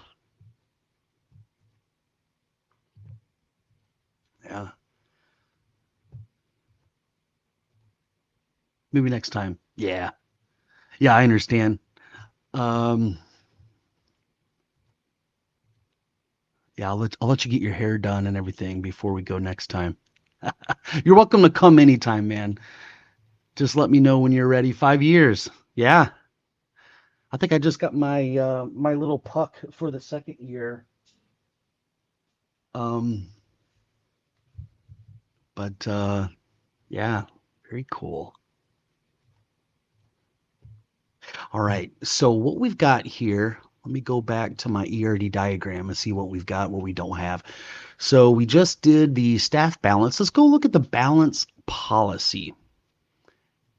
Yeah. Maybe next time. Yeah. Yeah, I understand. Um, yeah, I'll let you get your hair done and everything before we go next time. You're welcome to come anytime, man. Just let me know when you're ready. 5 years. Yeah. I think I just got my my little puck for the second year. Um, but yeah, very cool. All right. So what we've got here, let me go back to my ERD diagram and see what we've got, what we don't have. So we just did the staff balance. Let's go look at the balance policy.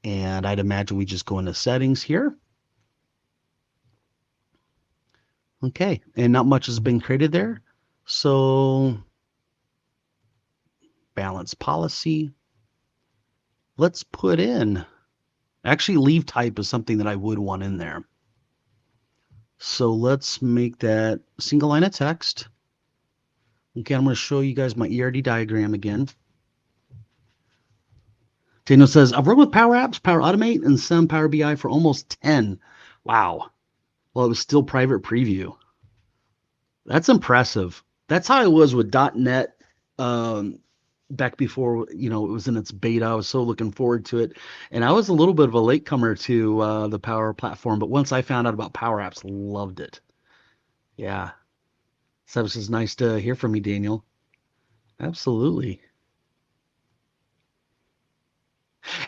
And I'd imagine we just go into settings here. Okay, and not much has been created there. So balance policy. Let's put in, actually leave type is something that I would want in there. So let's make that single line of text. Okay, I'm going to show you guys my ERD diagram again. Daniel says, I've worked with Power Apps, Power Automate, and some Power BI for almost 10. Wow. Well, it was still private preview. That's impressive. That's how I was with .NET back before, it was in its beta. I was so looking forward to it. And I was a little bit of a latecomer to the Power Platform, but once I found out about Power Apps, loved it. Yeah. So this is nice to hear from you, Daniel. Absolutely.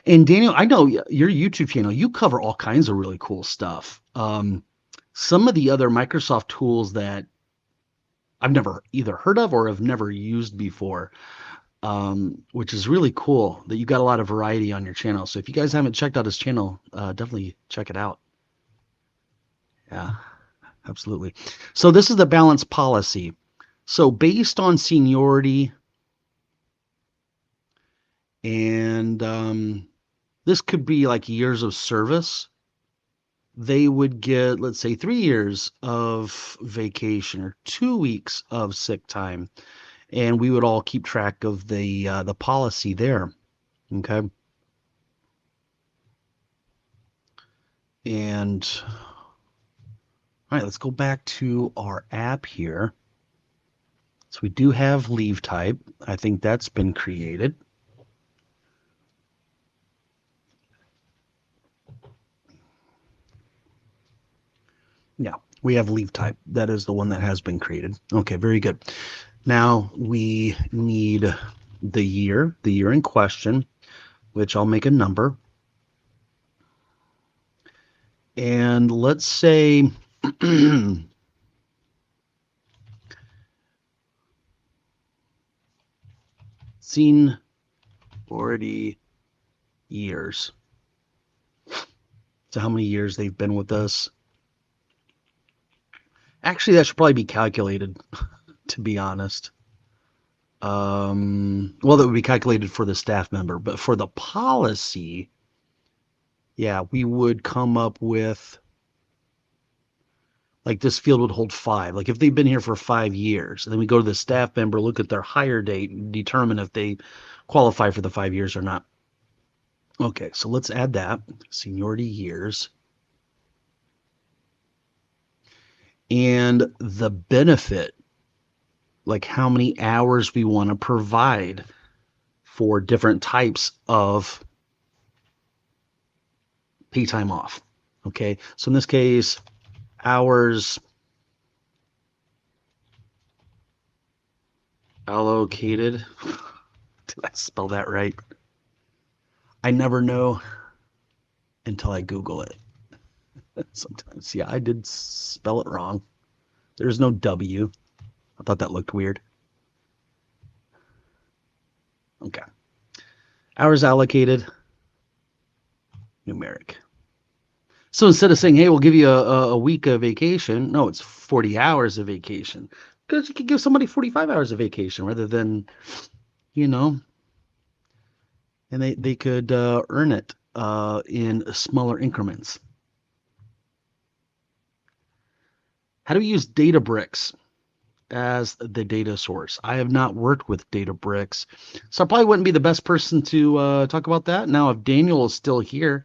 And Daniel, I know your YouTube channel, you cover all kinds of really cool stuff. Some of the other Microsoft tools that I've never either heard of or have never used before, which is really cool that you got a lot of variety on your channel. So if you guys haven't checked out his channel, definitely check it out. Yeah, absolutely. So this is the balance policy. So based on seniority, and this could be like years of service, they would get, let's say, 3 years of vacation or 2 weeks of sick time, and we would all keep track of the policy there. Okay. And all right, let's go back to our app here. So we do have leave type. I think that's been created. Yeah, we have leave type. That is the one that has been created. Okay, very good. Now we need the year in question, which I'll make a number. And let's say seen already years. So how many years they've been with us? Actually, that should probably be calculated, to be honest. Well, that would be calculated for the staff member, but for the policy, yeah, we would come up with, like, this field would hold 5. Like if they've been here for 5 years, and then we go to the staff member, look at their hire date, and determine if they qualify for the 5 years or not. Okay, so let's add that seniority years. And the benefit, like how many hours we want to provide for different types of pay time off. Okay, so in this case, hours allocated. Did I spell that right? I never know until I Google it. Sometimes, yeah, I did spell it wrong. There's no W. I thought that looked weird. Okay. Hours allocated, numeric. So instead of saying, hey, we'll give you a week of vacation, no, it's 40 hours of vacation. Because you could give somebody 45 hours of vacation rather than, and they could earn it in smaller increments. How do we use Databricks as the data source? I have not worked with Databricks, so I probably wouldn't be the best person to talk about that. Now, if Daniel is still here,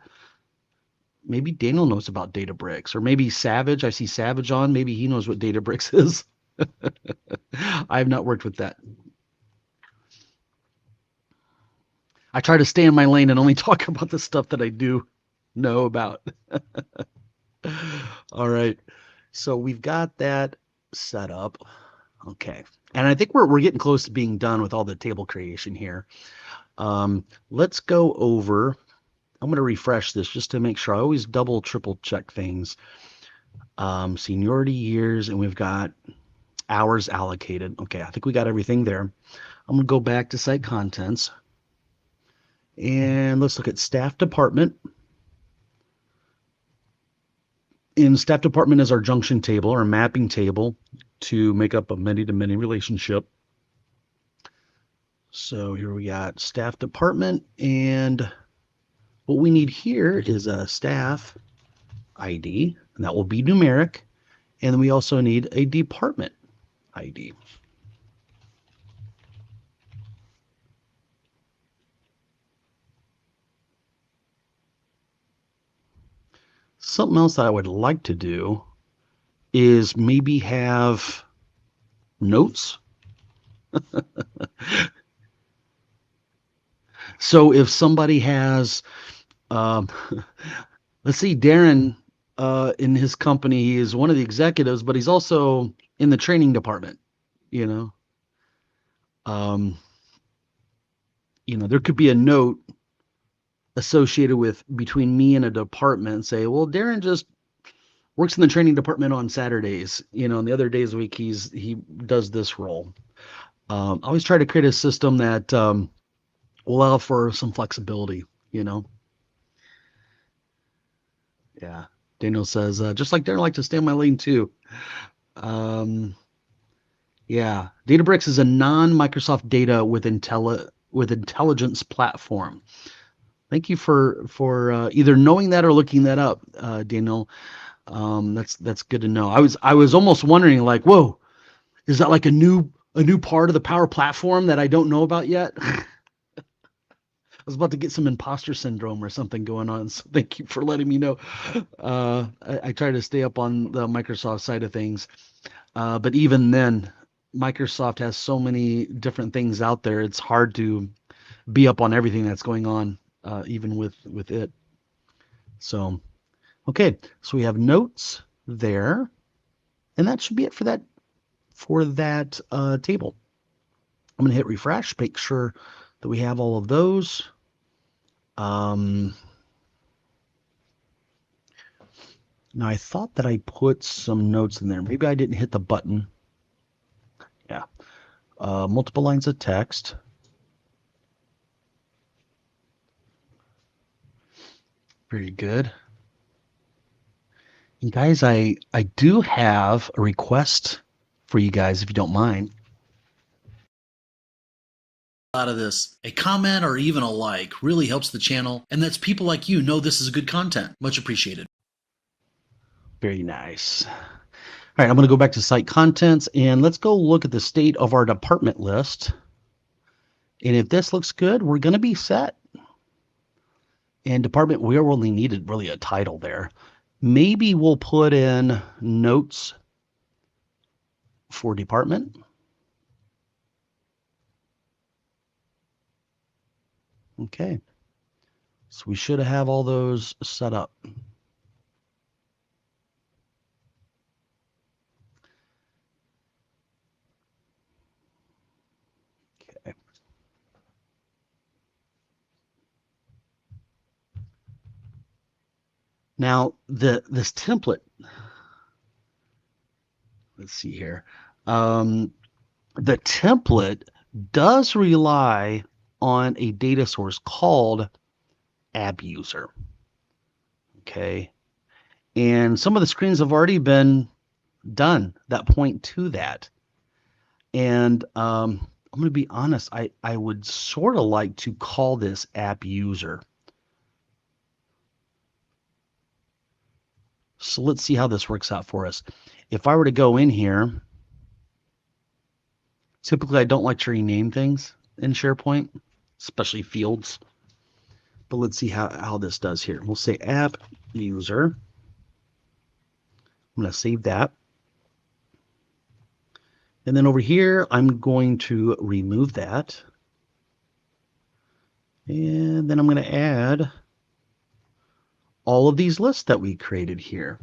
maybe Daniel knows about Databricks, or maybe Savage. I see Savage on. Maybe he knows what Databricks is. I have not worked with that. I try to stay in my lane and only talk about the stuff that I do know about. All right. So we've got that set up. Okay. And I think we're getting close to being done with all the table creation here. Let's go over. I'm going to refresh this just to make sure. I always double, triple check things. Seniority years, and we've got hours allocated. Okay, I think we got everything there. I'm going to go back to site contents. And let's look at staff department. in staff department is our junction table, our mapping table to make up a many-to-many relationship. So here we got staff department, and what we need here is a staff ID, and that will be numeric. And then we also need a department ID. Something else that I would like to do is maybe have notes. So if somebody has, um, let's see, Darren, in his company, he is one of the executives, but he's also in the training department, you know. Um, there could be a note associated with between me and a department and say, well, Darren just works in the training department on Saturdays, and the other days a week he does this role. I always try to create a system that will allow for some flexibility, Yeah. Daniel says, just like Darren, I like to stay in my lane too. Um, yeah. Databricks is a non-Microsoft data with intelligence platform. Thank you for either knowing that or looking that up, Daniel. That's good to know. I was almost wondering, like, whoa, is that like a new part of the Power Platform that I don't know about yet? I was about to get some imposter syndrome or something going on. So thank you for letting me know. I try to stay up on the Microsoft side of things, but even then, Microsoft has so many different things out there. It's hard to be up on everything that's going on, even with it. So, okay, so we have notes there, and that should be it for that table. I'm going to hit refresh, make sure that we have all of those. Now I thought that I put some notes in there. Maybe I didn't hit the button. Yeah. Multiple lines of text. Very good. And guys, I do have a request for you guys, if you don't mind. Out of this, a comment or even a like really helps the channel, and lets people like you know this is good content. Much appreciated. Very nice. All right, I'm going to go back to site contents, and let's go look at the state of our department list. And if this looks good, we're going to be set. And department, we only needed really a title there. Maybe we'll put in notes for department. Okay. So we should have all those set up. Okay. Now this template, let's see here. The template does rely on a data source called AppUser. Okay. And some of the screens have already been done that point to that. And I'm going to be honest, I would sort of like to call this AppUser. So let's see how this works out for us. If I were to go in here, typically I don't like to rename things in SharePoint, especially fields. But let's see how this does here. We'll say app user. I'm going to save that. And then over here, I'm going to remove that. And then I'm going to add all of these lists that we created here.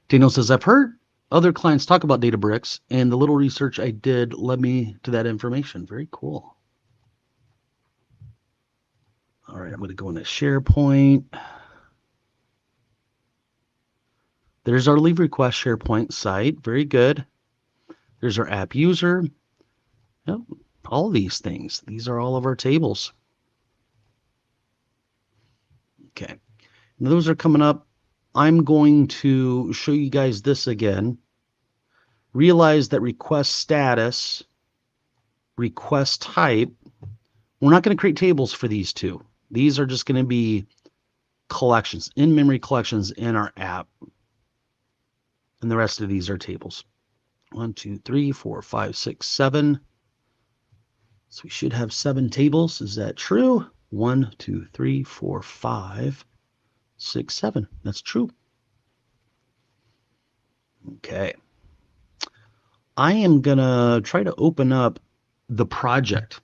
Daniel says, I've heard other clients talk about Databricks, and the little research I did led me to that information. Very cool. All right, I'm going to go into SharePoint. There's our leave request SharePoint site. Very good. There's our app user. Yep, all these things. These are all of our tables. Okay. Those are coming up. I'm going to show you guys this again. Realize that request status, request type, we're not going to create tables for these two. These are just going to be collections, in-memory collections in our app. And the rest of these are tables. 1, 2, 3, 4, 5, 6, 7. So we should have 7 tables. Is that true? 1, 2, 3, 4, 5, 6, 7. That's true. Okay. I am going to try to open up the project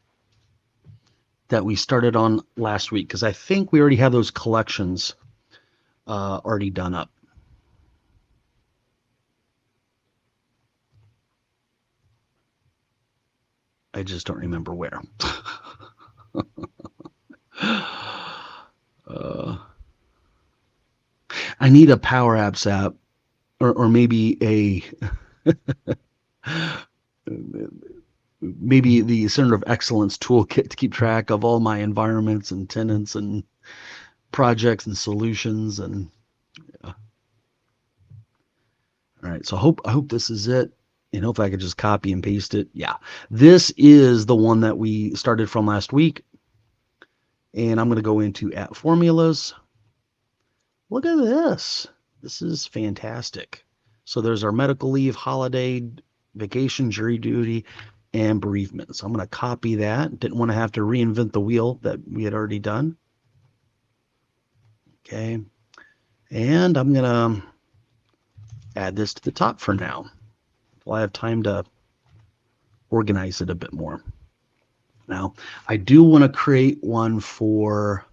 that we started on last week, because I think we already have those collections already done up. I just don't remember where. I need a Power Apps app, or maybe a maybe the Center of Excellence toolkit to keep track of all my environments and tenants and projects and solutions. And all right, so I hope this is it. And hope I could just copy and paste it. Yeah, this is the one that we started from last week. And I'm going to go into app formulas. Look at this. This is fantastic. So there's our medical leave, holiday, vacation, jury duty, and bereavement. So I'm going to copy that. Didn't want to have to reinvent the wheel that we had already done. Okay. And I'm going to add this to the top for now. Well, I have time to organize it a bit more. Now, I do want to create one for,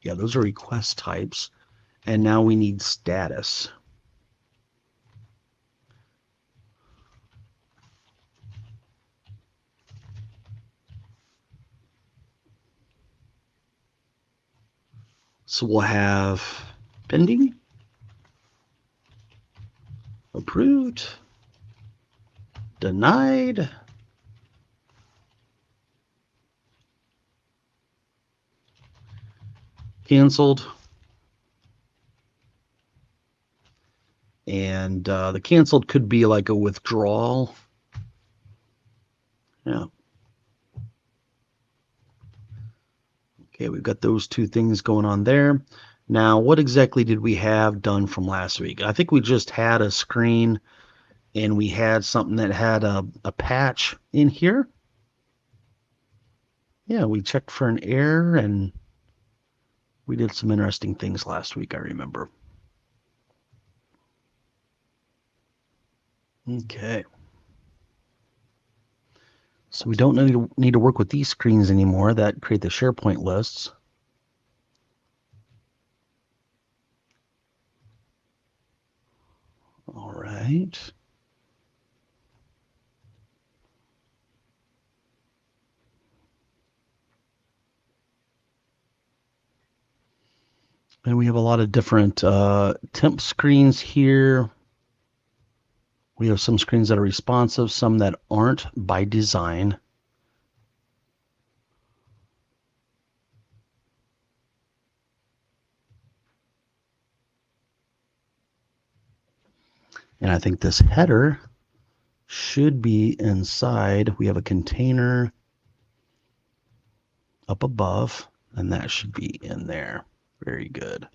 yeah, those are request types. And now we need status. So we'll have pending, approved, denied, canceled, and the canceled could be like a withdrawal. Yeah. Okay, we've got those two things going on there. Now, what exactly did we have done from last week? I think we just had a screen and we had something that had a patch in here. Yeah, we checked for an error and we did some interesting things last week, I remember. Okay. So we don't need to work with these screens anymore that create the SharePoint lists. All right. And we have a lot of different temp screens here. We have some screens that are responsive, some that aren't by design. And I think this header should be inside. We have a container up above, and that should be in there. Very good.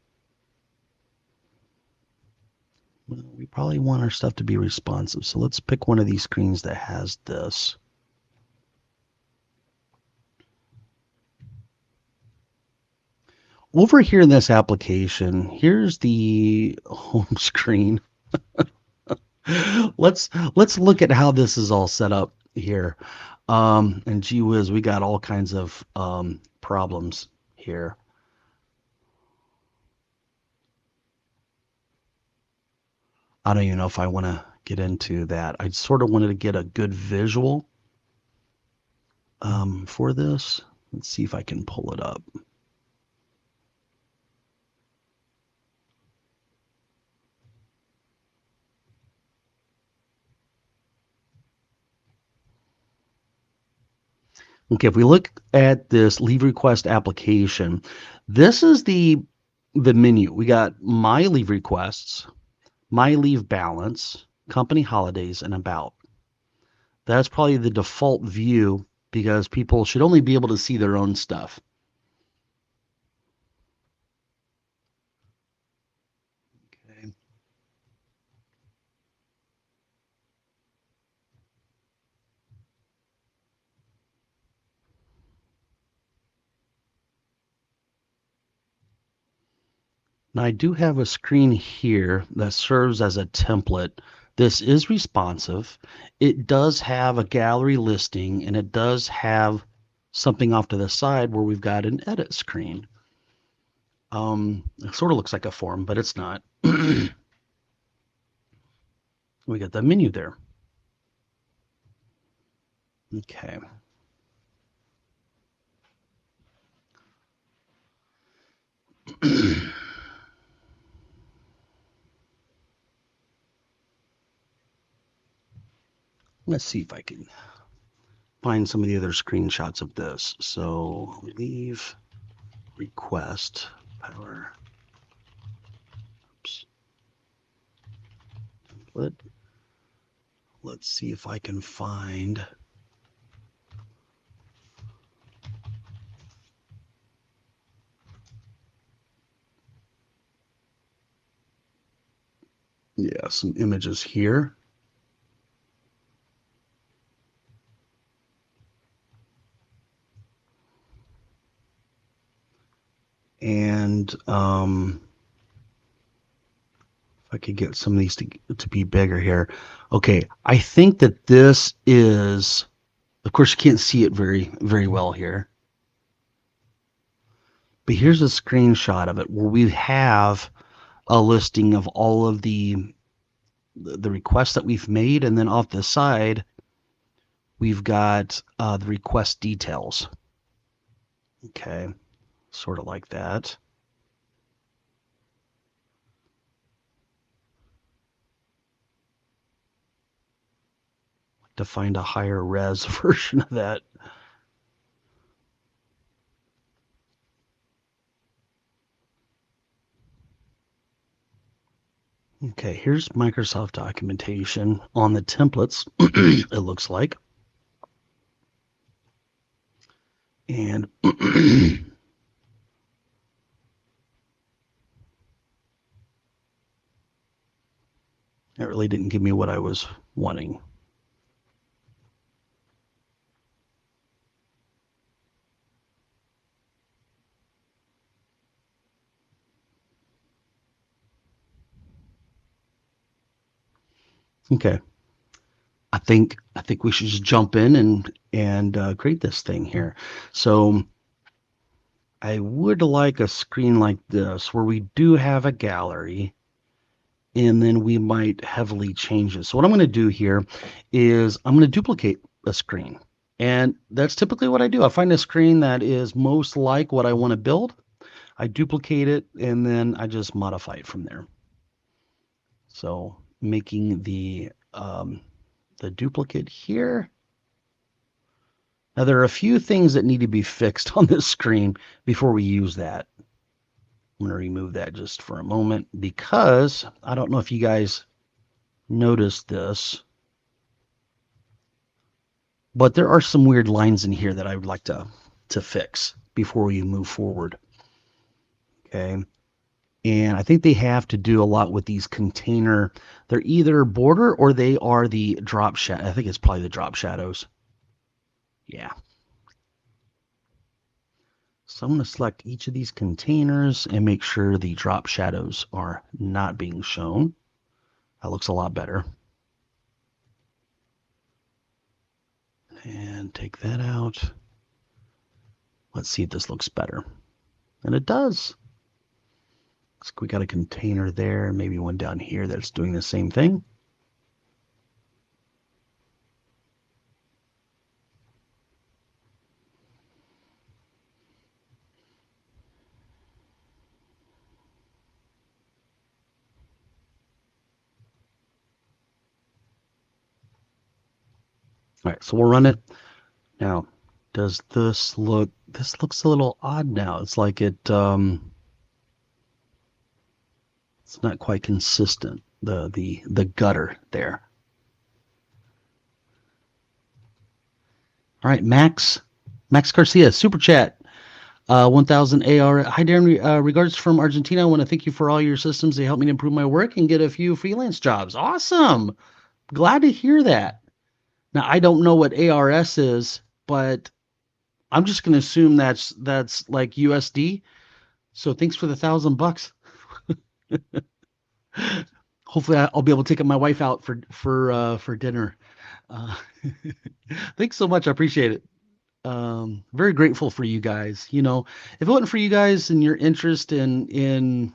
Well, we probably want our stuff to be responsive. So let's pick one of these screens that has this. Over here in this application, here's the home screen. Let's look at how this is all set up here. And gee whiz, we got all kinds of problems here. I don't even know if I want to get into that. I sort of wanted to get a good visual for this. Let's see if I can pull it up. Okay, if we look at this leave request application, this is the the menu. We got my leave requests, my leave balance, company holidays, and about. That's probably the default view because people should only be able to see their own stuff. Okay. Now I do have a screen here that serves as a template. This is responsive. It does have a gallery listing and it does have something off to the side where we've got an edit screen. It sort of looks like a form, but it's not. We got the menu there. Okay. Let's see if I can find some of the other screenshots of this. So leave request power. Oops. Let's see if I can find. Yeah, some images here. And if I could get some of these to be bigger here. Okay, I think that this is, of course, you can't see it very well here. But here's a screenshot of it where we have a listing of all of the requests that we've made, and then off the side we've got the request details. Okay, sort of like that. To find a higher res version of that. Okay, here's Microsoft documentation on the templates, it looks like. And it really didn't give me what I was wanting. Okay. I think we should just jump in and create this thing here. So I would like a screen like this where we do have a gallery and then we might heavily change it. So what I'm going to do here is I'm going to duplicate a screen. And that's typically what I do. I find a screen that is most like what I want to build. I duplicate it and then I just modify it from there. So making the duplicate here. Now there are a few things that need to be fixed on this screen before we use that. I'm going to remove that just for a moment because I don't know if you guys noticed this, but there are some weird lines in here that I would like to fix before we move forward. Okay. And I think they have to do a lot with these container. They're either border or they are the drop shadow. I think it's probably the drop shadows. Yeah. So I'm going to select each of these containers and make sure the drop shadows are not being shown. That looks a lot better. And take that out. Let's see if this looks better. And it does. Looks like we got a container there, maybe one down here that's doing the same thing. All right, so we'll run it. Now, does this looks a little odd now. It's like it, It's not quite consistent, the gutter there. All right, Max Garcia, super chat. 1000 AR. Hi, Darren. Regards from Argentina. I want to thank you for all your systems. They help me to improve my work and get a few freelance jobs. Awesome. Glad to hear that. Now, I don't know what ARS is, but I'm just going to assume that's like USD. So thanks for the $1,000. Hopefully, I'll be able to take my wife out for dinner. Uh, thanks so much. I appreciate it. Very grateful for you guys. You know, if it wasn't for you guys and your interest in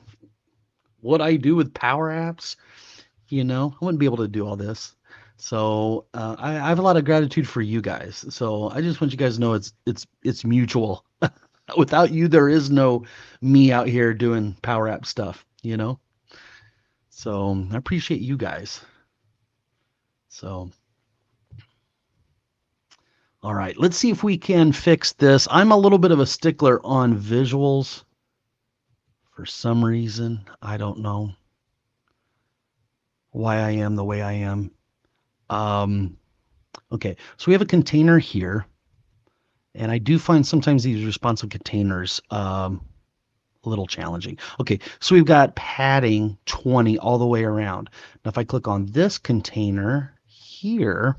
what I do with Power Apps, you know, I wouldn't be able to do all this. So I have a lot of gratitude for you guys. So I just want you guys to know it's mutual. Without you, there is no me out here doing Power App stuff, you know? So I appreciate you guys. So, all right, let's see if we can fix this. I'm a little bit of a stickler on visuals for some reason. I don't know why I am the way I am. Okay, so we have a container here, and I do find sometimes these responsive containers a little challenging. Okay, so we've got padding 20 all the way around. Now, if I click on this container here,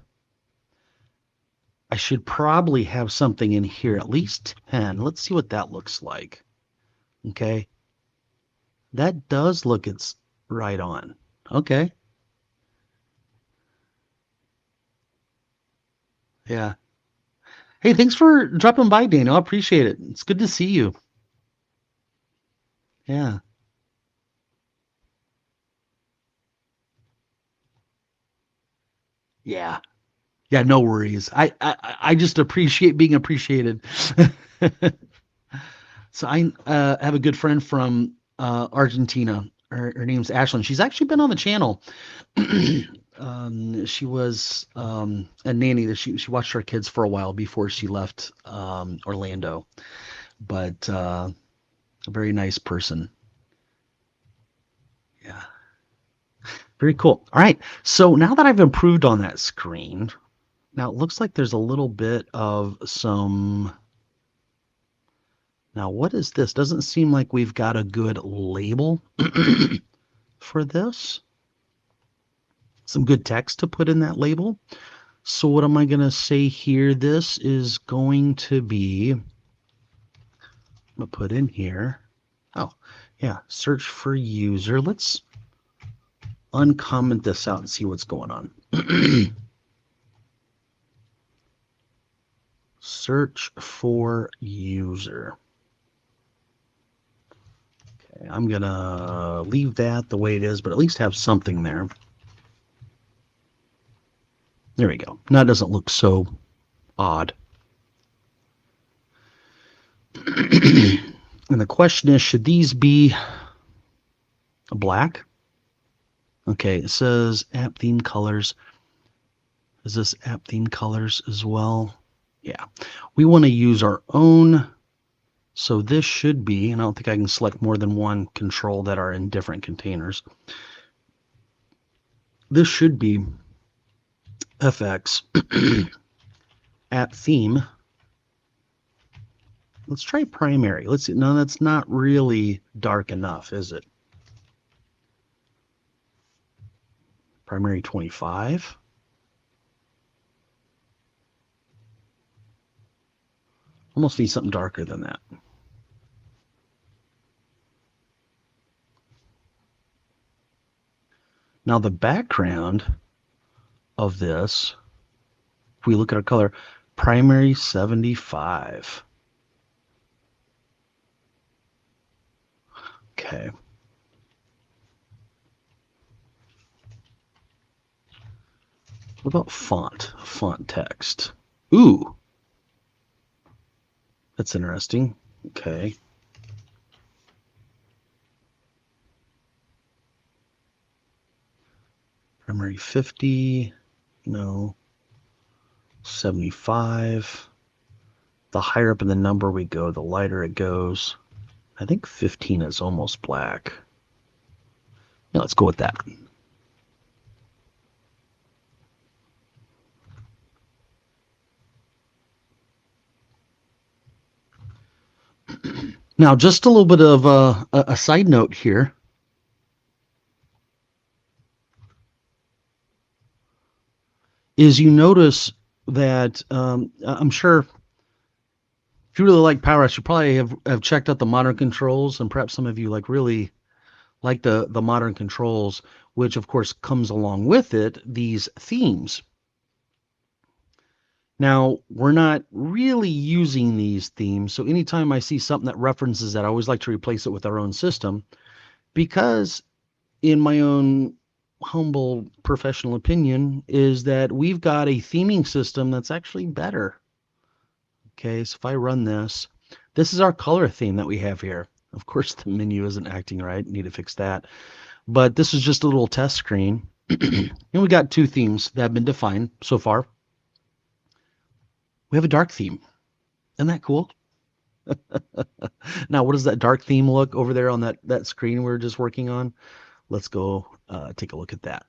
I should probably have something in here, at least 10. Let's see what that looks like. Okay, that does look it's right on. Okay. Yeah. Hey, thanks for dropping by, Daniel. I appreciate it. It's good to see you. Yeah. Yeah. Yeah, no worries. I just appreciate being appreciated. So I have a good friend from Argentina. Her name's Ashlyn. She's actually been on the channel. She was a nanny that she watched our kids for a while before she left Orlando. But a very nice person. Yeah. Very cool. All right. So now that I've improved on that screen, now it looks like there's a little bit of some. Now, what is this? Doesn't seem like we've got a good label for this. Some good text to put in that label. So what am I going to say here? This is going to be, I'm going to put in here. Oh, yeah. Search for user. Let's uncomment this out and see what's going on. Search for user. Okay, I'm going to leave that the way it is, but at least have something there. There we go. Now it doesn't look so odd. And the question is, should these be black? Okay, it says app theme colors. Is this app theme colors as well? Yeah, we want to use our own. So this should be, and I don't think I can select more than one control that are in different containers. This should be FX app theme. Let's try primary. Let's see. No, that's not really dark enough, is it? Primary 25. Almost need something darker than that. Now the background of this, if we look at our color, primary 75. Okay. What about font? Font text. Ooh. That's interesting. Okay. Primary 50. No. 75. The higher up in the number we go, the lighter it goes. I think 15 is almost black. Yeah, let's go with that. Now, just a little bit of a side note here is you notice that I'm sure if you really like Power Apps, you probably have checked out the modern controls, and perhaps some of you like really like the modern controls, which of course comes along with it, these themes. Now, we're not really using these themes, so anytime I see something that references that, I always like to replace it with our own system because in my own humble professional opinion is that we've got a theming system that's actually better. Okay, so if I run this, this is our color theme that we have here. Of course, the menu isn't acting right. Need to fix that. But this is just a little test screen. And we got two themes that have been defined so far. We have a dark theme. Isn't that cool? Now, what does that dark theme look over there on that screen we were just working on? Let's go take a look at that.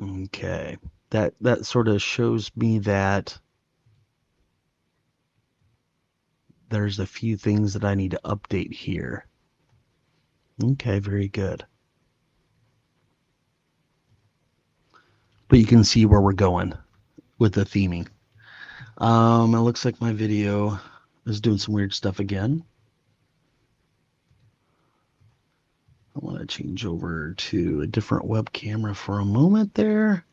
Okay, that sort of shows me that there's a few things that I need to update here. Okay, very good. But you can see where we're going with the theming. It looks like my video is doing some weird stuff again. I want to change over to a different web camera for a moment there,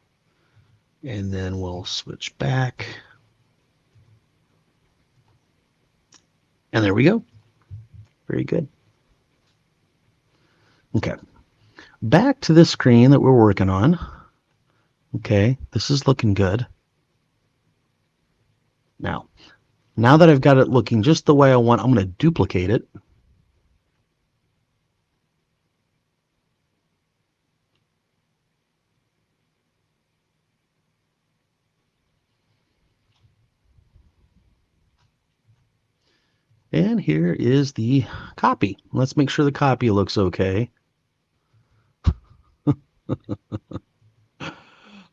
and then we'll switch back. And there we go. Very good. Okay. Back to the screen that we're working on. Okay, this is looking good. Now that I've got it looking just the way I want, I'm going to duplicate it. And here is the copy. Let's make sure the copy looks okay.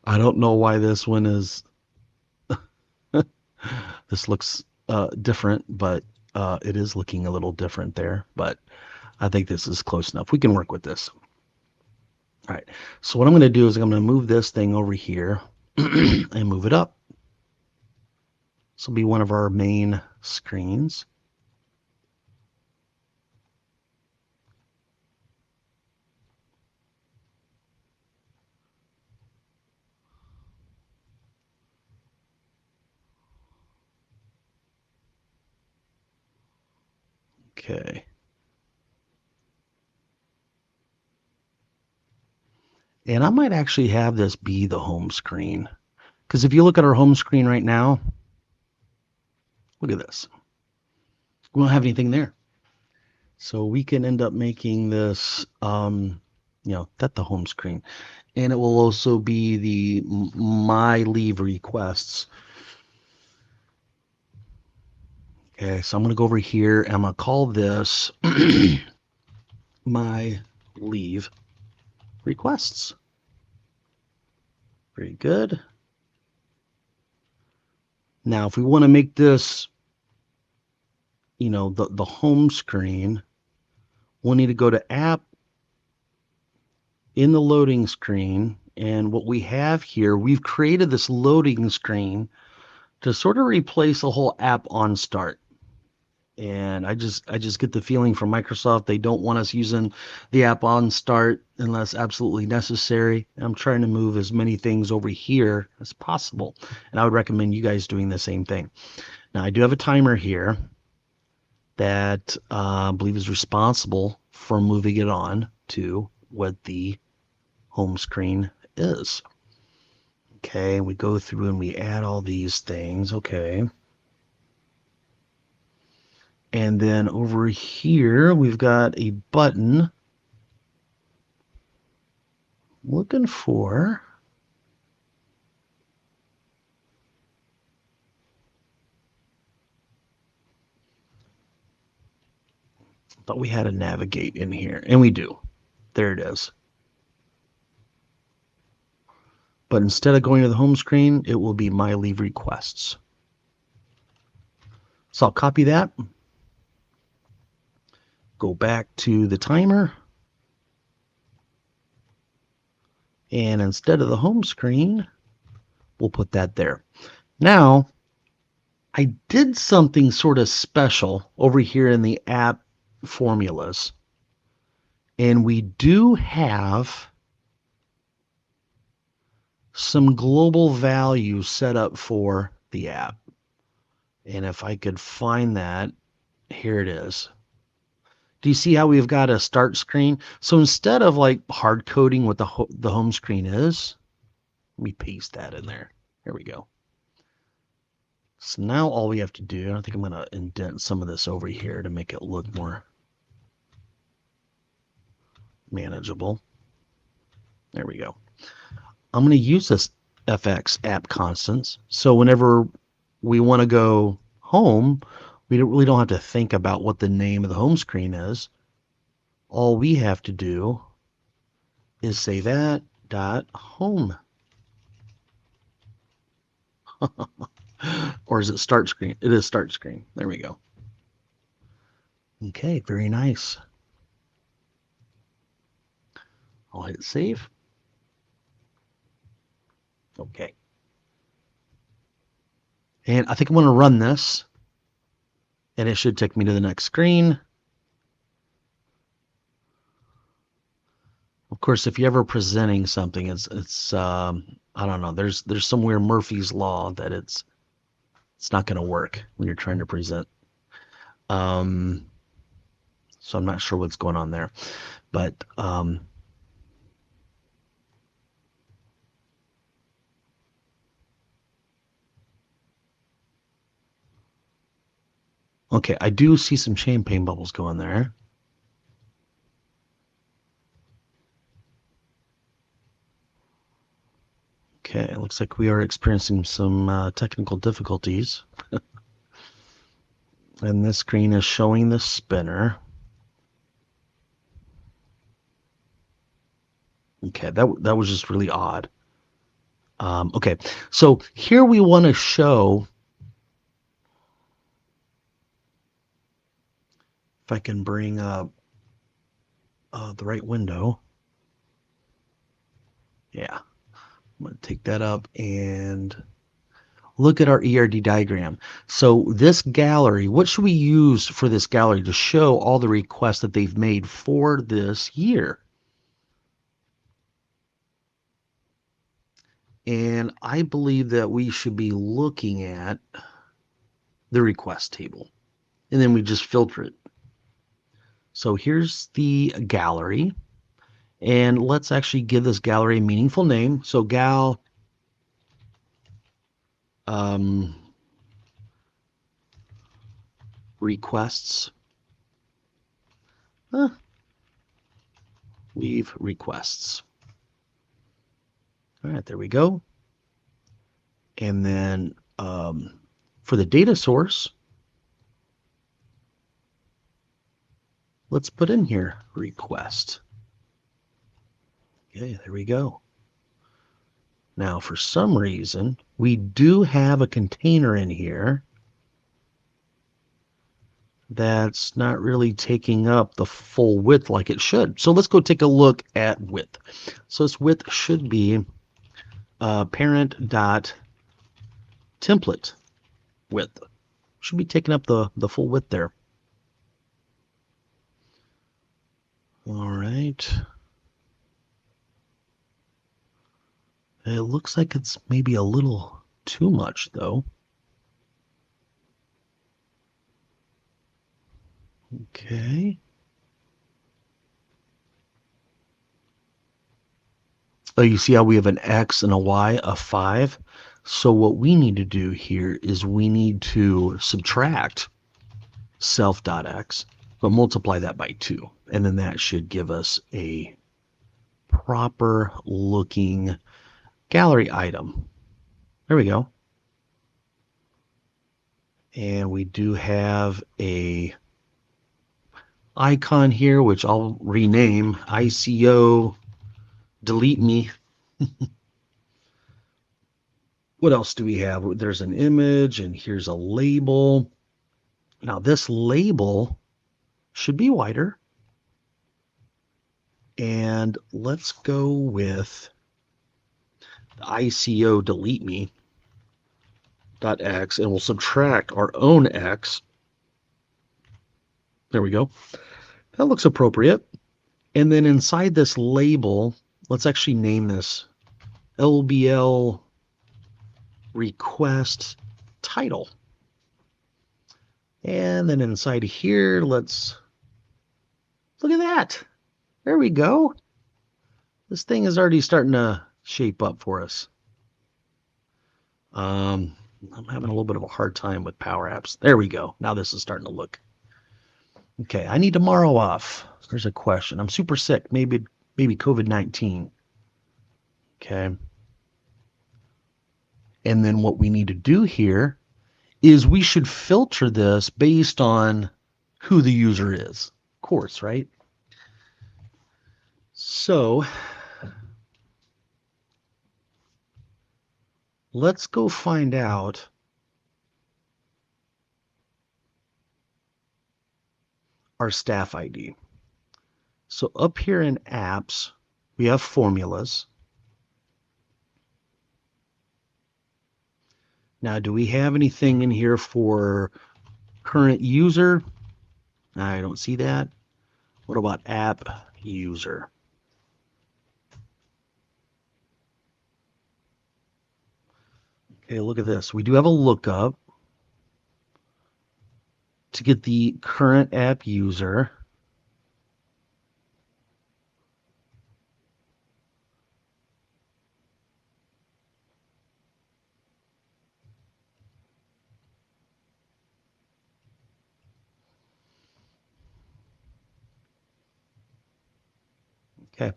I don't know why this one is, this looks different, but it is looking a little different there, but I think this is close enough. We can work with this. All right, so what I'm going to do is I'm going to move this thing over here and move it up. This will be one of our main screens. Okay. And I might actually have this be the home screen. Because if you look at our home screen right now, look at this. We don't have anything there. So we can end up making this, that the home screen. And it will also be the my leave requests. Okay, so I'm going to go over here and I'm going to call this my leave requests. Very good. Now, if we want to make this, the home screen, we'll need to go to app in the loading screen. And what we have here, we've created this loading screen to sort of replace the whole app on start. And I just get the feeling from Microsoft they don't want us using the app on start unless absolutely necessary. I'm trying to move as many things over here as possible, and I would recommend you guys doing the same thing. Now I do have a timer here that I believe is responsible for moving it on to what the home screen is. Okay, we go through and we add all these things. Okay. And then over here, we've got a button looking for Thought we had a navigate in here, and we do. There it is. But instead of going to the home screen, it will be My Leave Requests. So I'll copy that, go back to the timer, and instead of the home screen, we'll put that there. Now, I did something sort of special over here in the app formulas, and we do have some global values set up for the app. And if I could find that, here it is. Do you see how we've got a start screen? So instead of like hard coding what the home screen is, let me paste that in there. Here we go. So now all we have to do, I think I'm going to indent some of this over here to make it look more manageable. There we go. I'm going to use this FX app constants. So whenever we want to go home, we really don't have to think about what the name of the home screen is. All we have to do is say that dot home. Or is it start screen? It is start screen. There we go. Okay, very nice. I'll hit save. Okay. And I think I'm going to run this, and it should take me to the next screen. Of course, if you're ever presenting something, it's I don't know. There's somewhere Murphy's Law that it's not going to work when you're trying to present. So I'm not sure what's going on there, but okay, I do see some champagne bubbles going there. Okay, it looks like we are experiencing some technical difficulties. And this screen is showing the spinner. Okay, that was just really odd. Okay, so here we want to show, if I can bring up the right window. Yeah, I'm going to take that up and look at our ERD diagram. So this gallery, what should we use for this gallery to show all the requests that they've made for this year? And I believe that we should be looking at the request table, and then we just filter it. So here's the gallery, and let's actually give this gallery a meaningful name. So gal requests, leave requests. All right, there we go. And then for the data source, let's put in here request. Okay, there we go. Now, for some reason, we do have a container in here that's not really taking up the full width like it should. So let's go take a look at width. So this width should be parent.template width. Should be taking up the full width there. All right. It looks like it's maybe a little too much, though. Okay. Oh, you see how we have an X and a Y, a 5? So what we need to do here is we need to subtract self.x, but multiply that by 2. And then that should give us a proper looking gallery item. There we go. And we do have a icon here, which I'll rename ICO delete me. What else do we have? There's an image and here's a label. Now this label should be wider. And let's go with the ICO delete me dot X, and we'll subtract our own X. There we go. That looks appropriate. And then inside this label, let's actually name this LBL request title. And then inside here, let's look at that. There we go. This thing is already starting to shape up for us. I'm having a little bit of a hard time with Power Apps. There we go. Now this is starting to look. Okay, I need tomorrow off. There's a question. I'm super sick. Maybe COVID-19. Okay. And then what we need to do here is we should filter this based on who the user is. Of course, right? So let's go find out our staff ID. So up here in apps, we have formulas. Now, do we have anything in here for current user? I don't see that. What about app user? Okay, look at this. We do have a lookup to get the current app user. Okay,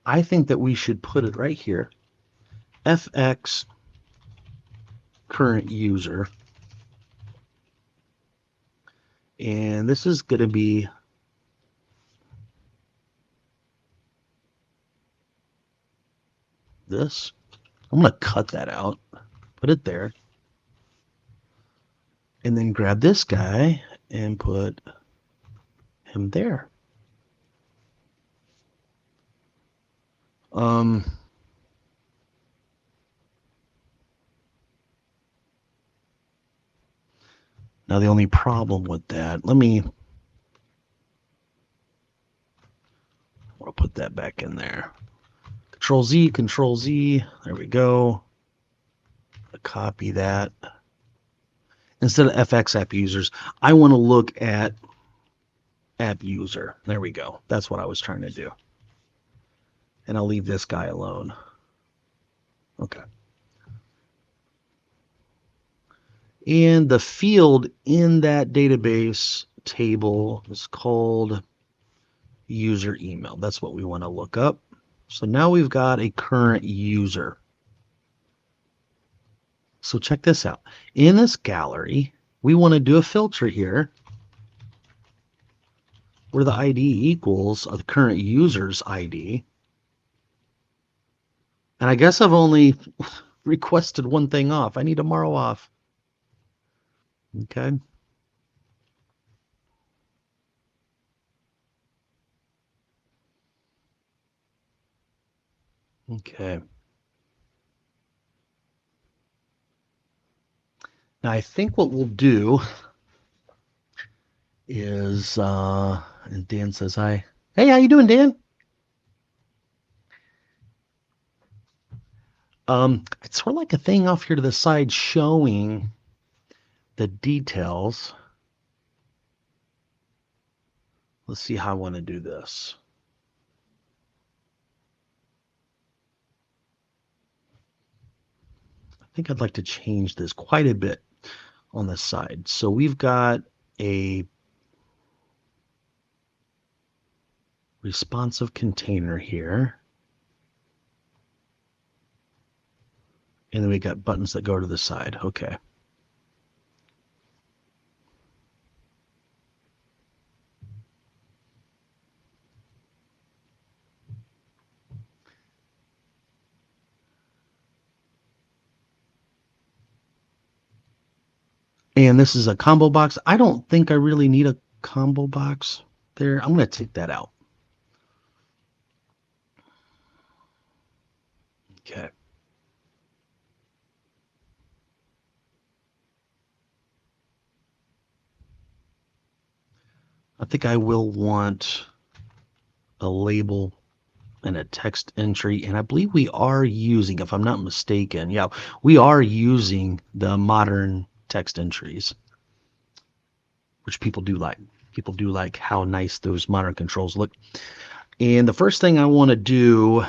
I think that we should put it right here. FX current user. And this is going to be this. I'm going to cut that out, put it there, and then grab this guy and put him there. Now the only problem with that, I'll put that back in there. Control Z, there we go. Copy that. Instead of FX app users, I want to look at app user. There we go. That's what I was trying to do. And I'll leave this guy alone. Okay. And the field in that database table is called user email. That's what we want to look up. So now we've got a current user. So check this out. In this gallery, we want to do a filter here where the ID equals the current user's ID. And I guess I've only requested one thing off. I need tomorrow off. Okay. Okay. Now I think what we'll do is, and Dan says hi. Hey, how you doing, Dan? It's sort of like a thing off here to the side showing the details. Let's see how I want to do this. I think I'd like to change this quite a bit on this side. So we've got a responsive container here. And then we got buttons that go to the side. Okay. And this is a combo box. I don't think I really need a combo box there. I'm going to take that out. Okay. I think I will want a label and a text entry. And I believe we are using, if I'm not mistaken, yeah, we are using the modern text entries, which people do like. People do like how nice those modern controls look. And the first thing I want to do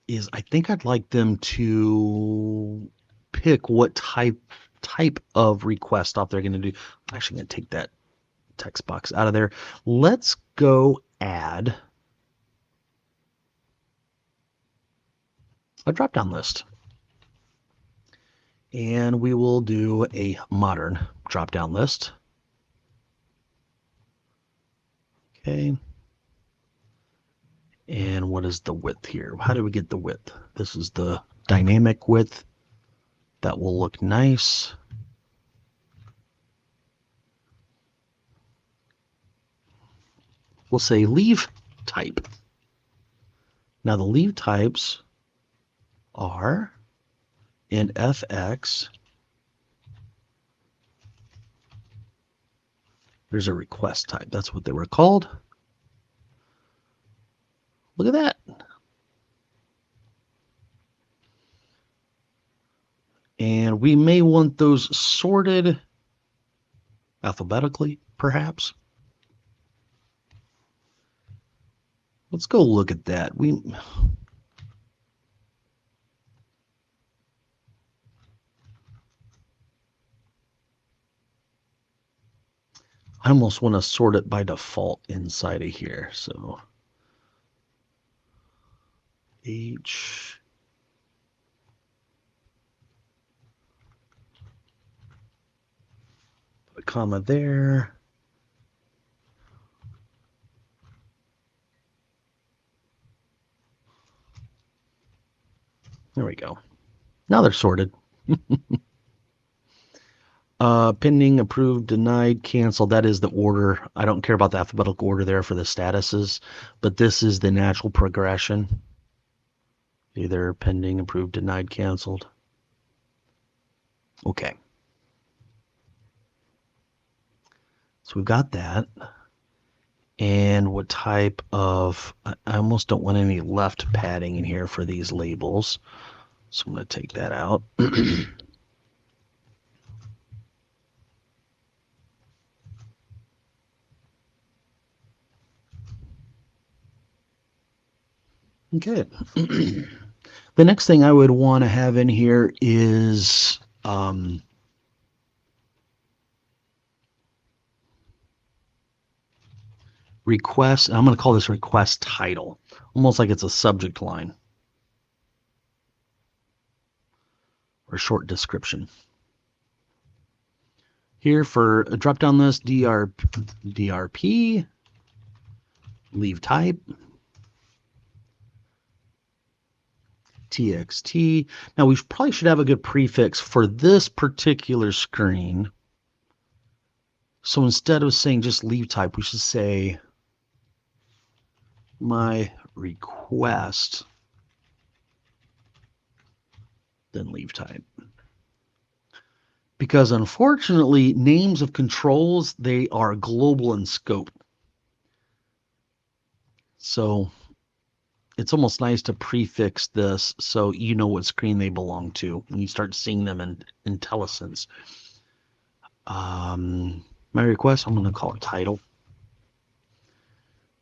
is I think I'd like them to pick what type of request off they're going to do. I'm actually going to take that text box out of there. Let's go add a drop-down list. And we will do a modern drop-down list. Okay. And what is the width here? How do we get the width? This is the dynamic width. That will look nice. We'll say leave type. Now the leave types are in FX. There's a request type. That's what they were called. Look at that. And we may want those sorted alphabetically, perhaps. Let's go look at that. I almost want to sort it by default inside of here. So H, put a comma there. There we go. Now they're sorted. Pending, approved, denied, canceled. That is the order. I don't care about the alphabetical order there for the statuses, but this is the natural progression. Either pending, approved, denied, canceled. Okay. So we've got that. And what type of, I almost don't want any left padding in here for these labels. So I'm going to take that out. Okay. The next thing I would want to have in here is request. I'm going to call this request title, almost like it's a subject line or short description. Here for a drop-down list, DRP, leave type, TXT. Now we probably should have a good prefix for this particular screen. So instead of saying just leave type, we should say my request, then leave type. Because unfortunately, names of controls, they are global in scope. So it's almost nice to prefix this so you know what screen they belong to when you start seeing them in IntelliSense. My request, I'm going to call it title.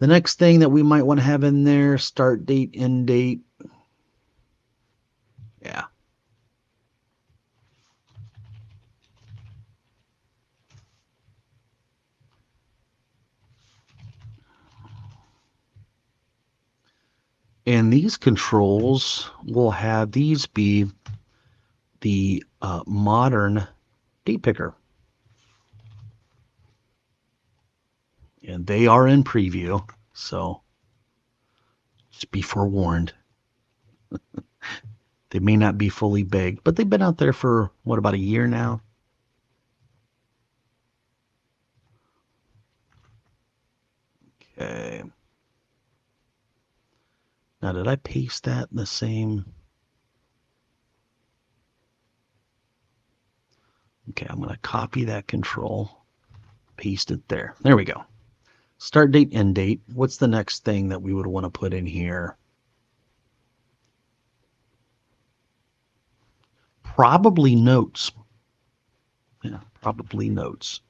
The next thing that we might want to have in there, start date, end date. Yeah. And these controls will have these be the modern date picker. And they are in preview, so just be forewarned. They may not be fully baked, but they've been out there for, what, about a year now? Okay. Now, did I paste that in the same? Okay, I'm going to copy that control, paste it there. There we go. Start date, end date. What's the next thing that we would want to put in here? Probably notes. Yeah, probably notes.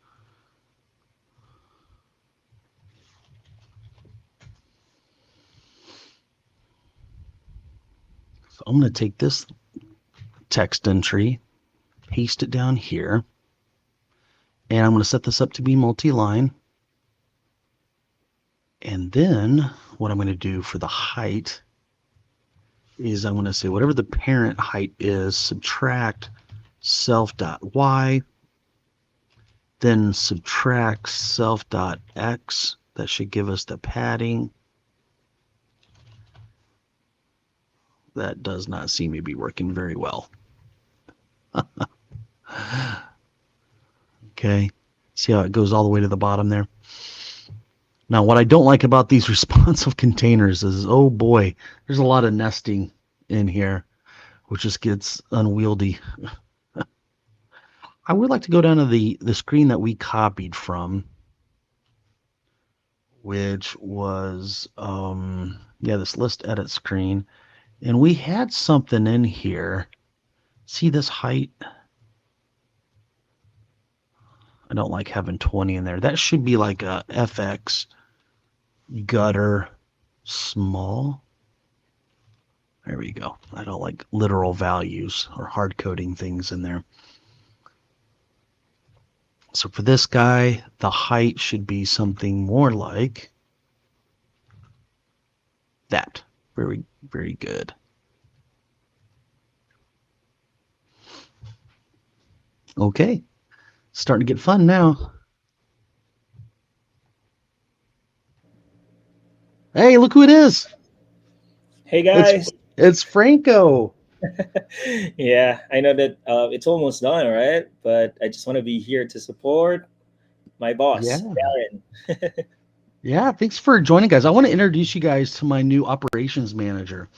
So I'm going to take this text entry, paste it down here, and I'm going to set this up to be multi-line. And then what I'm going to do for the height is I'm going to say whatever the parent height is, subtract self.y, then subtract self.x. That should give us the padding. That does not seem to be working very well. Okay, see how it goes all the way to the bottom there? Now, what I don't like about these responsive containers is, oh boy, there's a lot of nesting in here, which just gets unwieldy. I would like to go down to the screen that we copied from, which was, this list edit screen. And we had something in here. See this height? I don't like having 20 in there. That should be like a FX gutter small. There we go. I don't like literal values or hard coding things in there. So for this guy, the height should be something more like that. Very, very good. Okay. Starting to get fun now. Hey, look who it is. Hey guys. It's Franco. Yeah, I know that it's almost done, right? But I just want to be here to support my boss, Yeah. Darren. Yeah, thanks for joining, guys. I want to introduce you guys to my new operations manager.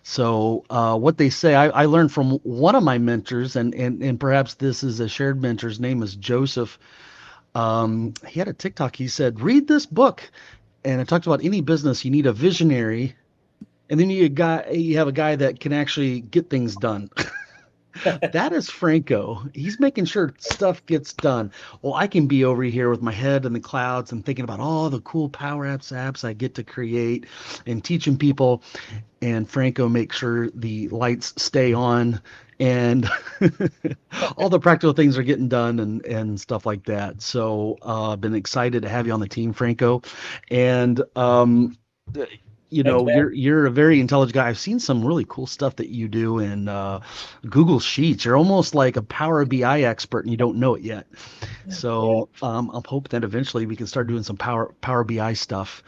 So what they say, I learned from one of my mentors, and perhaps this is a shared mentor's name is Joseph. He had a TikTok. He said, read this book. And it talked about any business, you need a visionary, and then you have a guy that can actually get things done. That is Franco. He's making sure stuff gets done. Well, I can be over here with my head in the clouds and thinking about all the cool Power Apps I get to create and teaching people. And Franco makes sure the lights stay on and all the practical things are getting done and stuff like that. So I've been excited to have you on the team, Franco. And Thanks, man. you're a very intelligent guy. I've seen some really cool stuff that you do in Google Sheets. You're almost like a Power BI expert and you don't know it yet. Yeah, So I'm hoping that eventually we can start doing some Power BI stuff.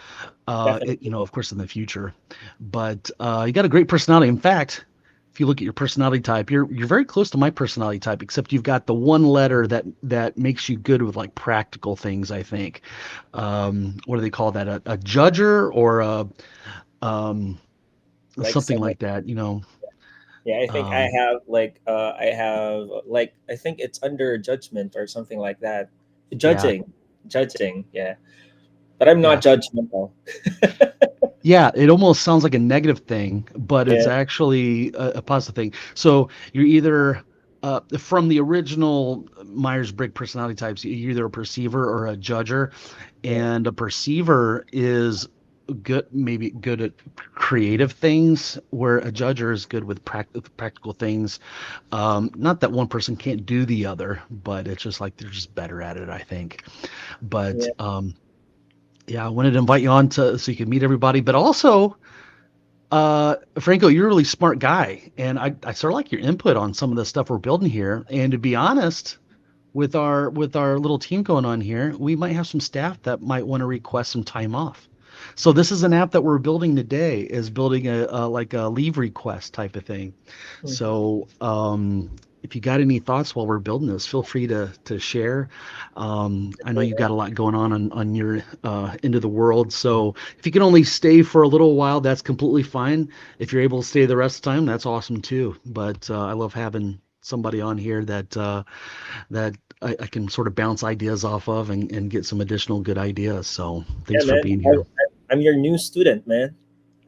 definitely. Of course, in the future. But you got a great personality. In fact, if you look at your personality type, you're very close to my personality type, except you've got the one letter that makes you good with like practical things, I think. What do they call that? A judger or a um, Like something someone. like that, you know. Yeah, I think Um, I have like I think it's under judgment or something like that. yeah, Judging. Yeah, but I'm not yeah, judgmental. yeah. It almost sounds like a negative thing, but it's Yeah. actually a positive thing. So you're either from the original Myers-Briggs personality types, you're either a perceiver or a judger, Yeah. and a perceiver is good, maybe good at creative things, where a judger is good with practical things. Not that one person can't do the other, but it's just like they're just better at it, I think. But Yeah. yeah, I wanted to invite you on so you can meet everybody, but also, Franco, you're a really smart guy, and I sort of like your input on some of the stuff we're building here. And to be honest, with our little team going on here, we might have some staff that might want to request some time off. So this is an app that we're building today, is building a like a leave request type of thing. Mhm. So if you got any thoughts while we're building this, feel free to share. I know you've got a lot going on your end of the world. So if you can only stay for a little while, that's completely fine. If you're able to stay the rest of the time, that's awesome too. But I love having somebody on here that I can sort of bounce ideas off of and get some additional good ideas. So Yeah, thanks for man. being here. I'm your new student, man.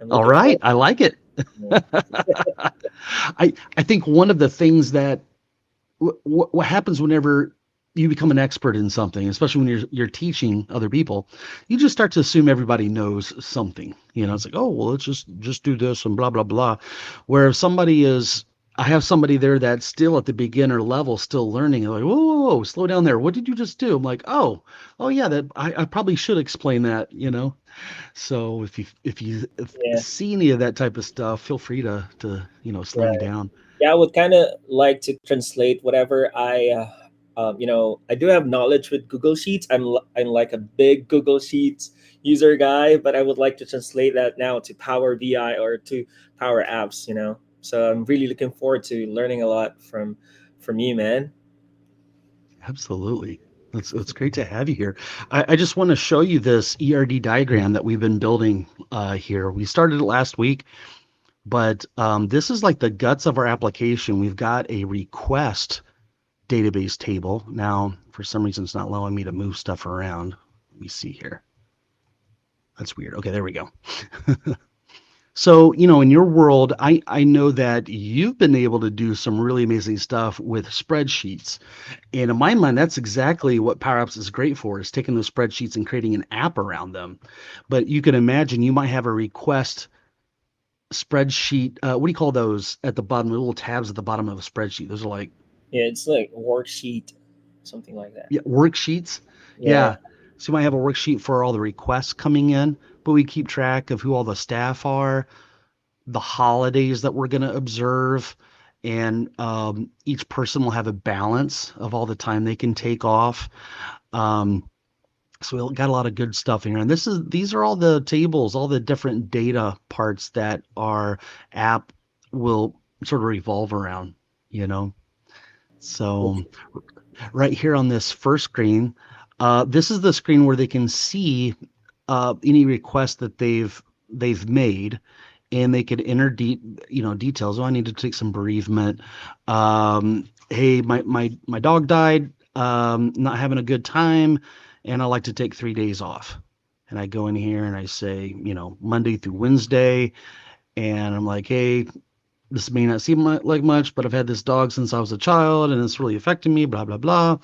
I'm All looking right, forward. I like it. To I think one of the things that what happens whenever you become an expert in something, especially when you're teaching other people, you just start to assume everybody knows something. It's like, oh well, let's just do this and blah blah blah. Where if somebody is, I have somebody there that's still at the beginner level, still learning. They're like, whoa, whoa, whoa, slow down there. What did you just do? I'm like, oh yeah, that I probably should explain that. So if yeah, see any of that type of stuff, feel free to slow me right. down. Yeah, I would kind of like to translate whatever I do have knowledge with Google Sheets. I'm like a big Google Sheets user guy, but I would like to translate that now to Power BI or to Power Apps. So I'm really looking forward to learning a lot from you, man. Absolutely. It's great to have you here. I just want to show you this ERD diagram that we've been building here. We started it last week, but this is like the guts of our application. We've got a request database table. Now, for some reason, it's not allowing me to move stuff around. Let me see here. That's weird. Okay, there we go. So, in your world, I know that you've been able to do some really amazing stuff with spreadsheets. And in my mind, that's exactly what Power Apps is great for, is taking those spreadsheets and creating an app around them. But you can imagine you might have a request spreadsheet. What do you call those at the bottom, the little tabs at the bottom of a spreadsheet? Those are like, Yeah, it's like worksheet, something like that. yeah, worksheets. Yeah, Yeah. So you might have a worksheet for all the requests coming in, but we keep track of who all the staff are, the holidays that we're going to observe, and each person will have a balance of all the time they can take off. Um, so we got a lot of good stuff in here, and these are all the tables, all the different data parts that our app will sort of revolve around. You know, so right here on this first screen, this is the screen where they can see any requests that they've made, and they could enter details. Oh, I need to take some bereavement. Hey, my dog died. Not having a good time, and I like to take 3 days off. And I go in here and I say, Monday through Wednesday, and I'm like, hey, this may not seem like much, but I've had this dog since I was a child, and it's really affecting me. Blah blah blah.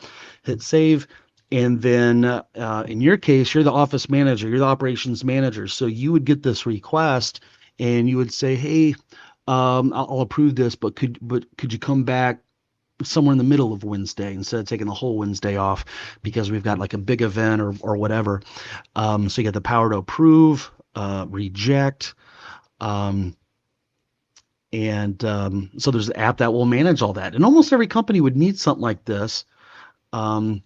Hit save. And then in your case, you're the office manager, you're the operations manager. So you would get this request and you would say, hey, I'll approve this, but could you come back somewhere in the middle of Wednesday instead of taking the whole Wednesday off because we've got like a big event or whatever. So you got the power to approve, reject. Um, and so there's an app that will manage all that. And almost every company would need something like this. Um,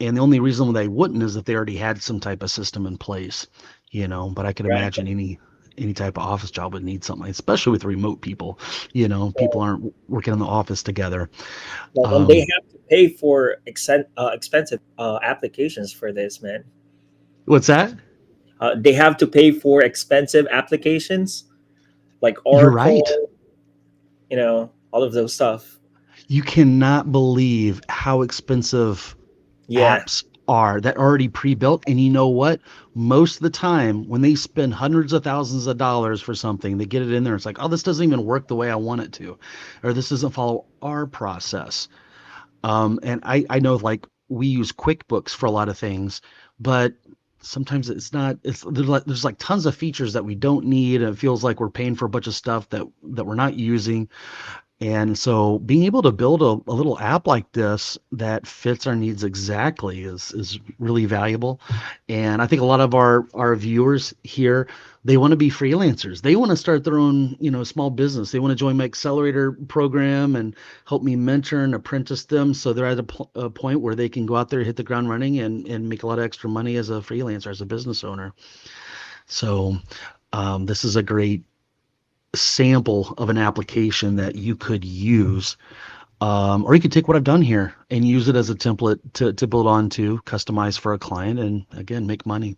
and the only reason they wouldn't is if they already had some type of system in place. But I could right. imagine any type of office job would need something, especially with remote people. People aren't working in the office together. Like, and they Um, have to pay for expensive applications for this, man. what's that? They have to pay for expensive applications like You're right. Oracle, all of those stuff. You cannot believe how expensive Yeah, apps are that are already pre-built. And you know what? Most of the time, when they spend hundreds of thousands of dollars for something, they get it in there. It's like, oh, this doesn't even work the way I want it to, or this doesn't follow our process. And I know like we use QuickBooks for a lot of things, but sometimes it's not. There's like tons of features that we don't need, and it feels like we're paying for a bunch of stuff that we're not using. And so being able to build a little app like this that fits our needs exactly is really valuable. And I think a lot of our viewers here, they want to be freelancers. They want to start their own, small business. They want to join my accelerator program and help me mentor and apprentice them so they're at a point where they can go out there, hit the ground running and make a lot of extra money as a freelancer, as a business owner. So this is a great sample of an application that you could use. Or you could take what I've done here and use it as a template to build onto, customize for a client, and again, make money.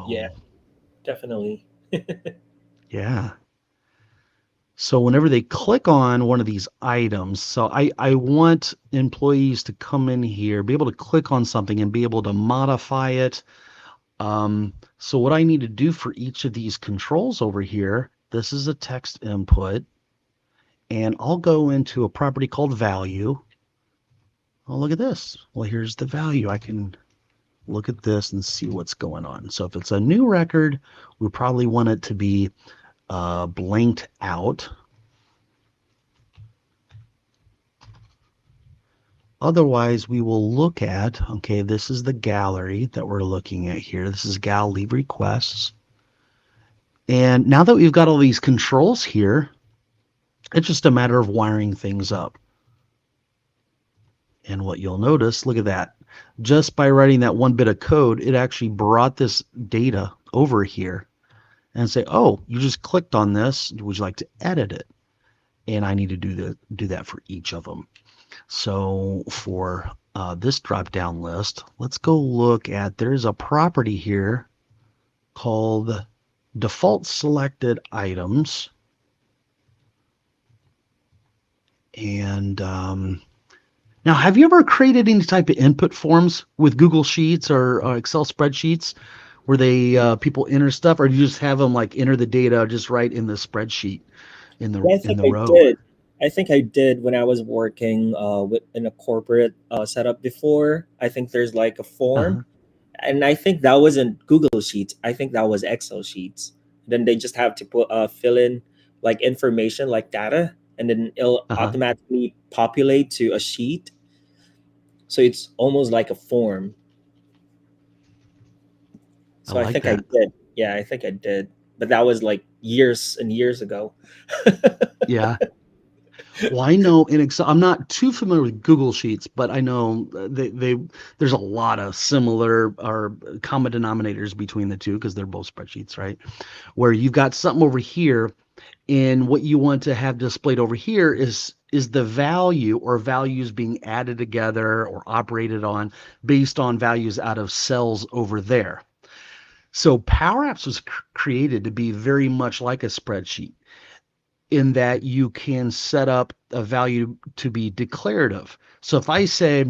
Yeah, So, definitely. yeah. So whenever they click on one of these items, so I want employees to come in here, be able to click on something and be able to modify it. So what I need to do for each of these controls over here, this is a text input, and I'll go into a property called value. Oh, look at this. Well, here's the value. I can look at this and see what's going on. So if it's a new record, we probably want it to be blanked out. Otherwise, we will look at, okay, this is the gallery that we're looking at here. This is gal leave requests. And now that we've got all these controls here, it's just a matter of wiring things up. And what you'll notice, look at that. Just by writing that one bit of code, it actually brought this data over here and say, oh, you just clicked on this. Would you like to edit it? And I need to do that for each of them. So for this drop-down list, let's go look at, there's a property here called default selected items. And now, have you ever created any type of input forms with Google Sheets or Excel spreadsheets where they people enter stuff, or do you just have them like enter the data just right in the spreadsheet in Yeah, I in think the I row? did. I think I did when I was working in a corporate setup before. I think there's like a form, Uh-huh. and I think that wasn't Google Sheets. I think that was Excel Sheets. Then they just have to fill in like information, like data, and then it'll Uh-huh. automatically populate to a sheet. So it's almost like a form. I So I like think I that. did. Yeah, I think I did. But that was like years and years ago. Yeah. Well, I know in Excel, I'm not too familiar with Google Sheets, but I know there's a lot of similar or common denominators between the two because they're both spreadsheets, right? Where you've got something over here, and what you want to have displayed over here is the value or values being added together or operated on based on values out of cells over there. So Power Apps was created to be very much like a spreadsheet in that you can set up a value to be declarative. So if I say,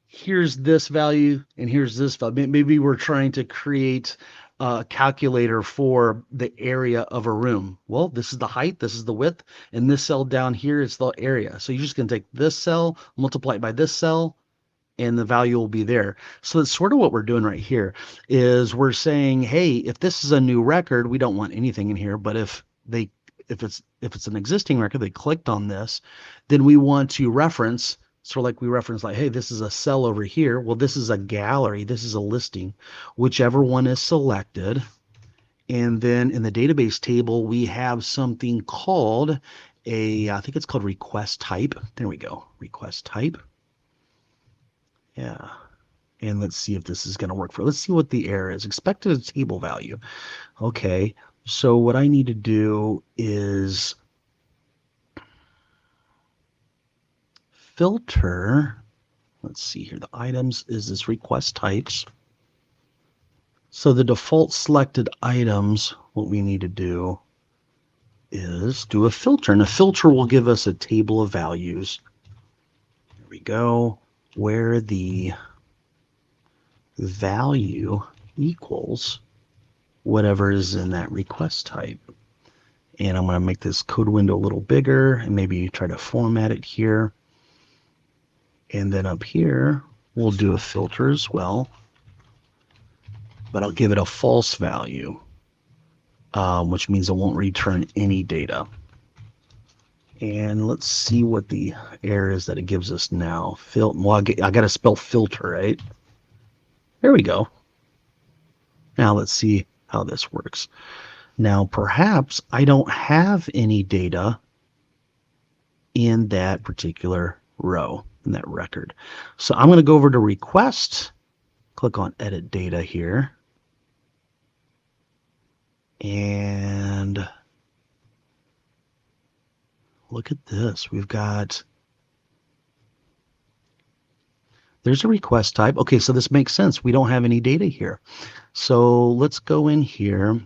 here's this value and here's this value, maybe we're trying to create a calculator for the area of a room. Well, this is the height, this is the width, and this cell down here is the area. So you're just going to take this cell, multiply it by this cell, and the value will be there. So that's sort of what we're doing right here is we're saying, hey, if this is a new record, we don't want anything in here, but if it's an existing record, they clicked on this, then we want to reference, sort of like we reference like, hey, this is a cell over here. Well, this is a gallery, this is a listing, whichever one is selected. And then in the database table, we have something called I think it's called request type. There we go, request type. Yeah. And let's see if this is going to work let's see what the error is. Expected table value. Okay. So what I need to do is filter. Let's see here. The items is this request types. So the default selected items, what we need to do is do a filter. And a filter will give us a table of values. There we go. Where the value equals whatever is in that request type. And I'm going to make this code window a little bigger and maybe try to format it here. And then up here, we'll do a filter as well, but I'll give it a false value, which means it won't return any data. And let's see what the error is that it gives us now. Well, I got to spell filter, right? There we go. Now let's see how this works. Now, perhaps I don't have any data in that particular row, in that record. So I'm going to go over to request, click on edit data here. And look at this. We've got, there's a request type. Okay, so this makes sense. We don't have any data here. So let's go in here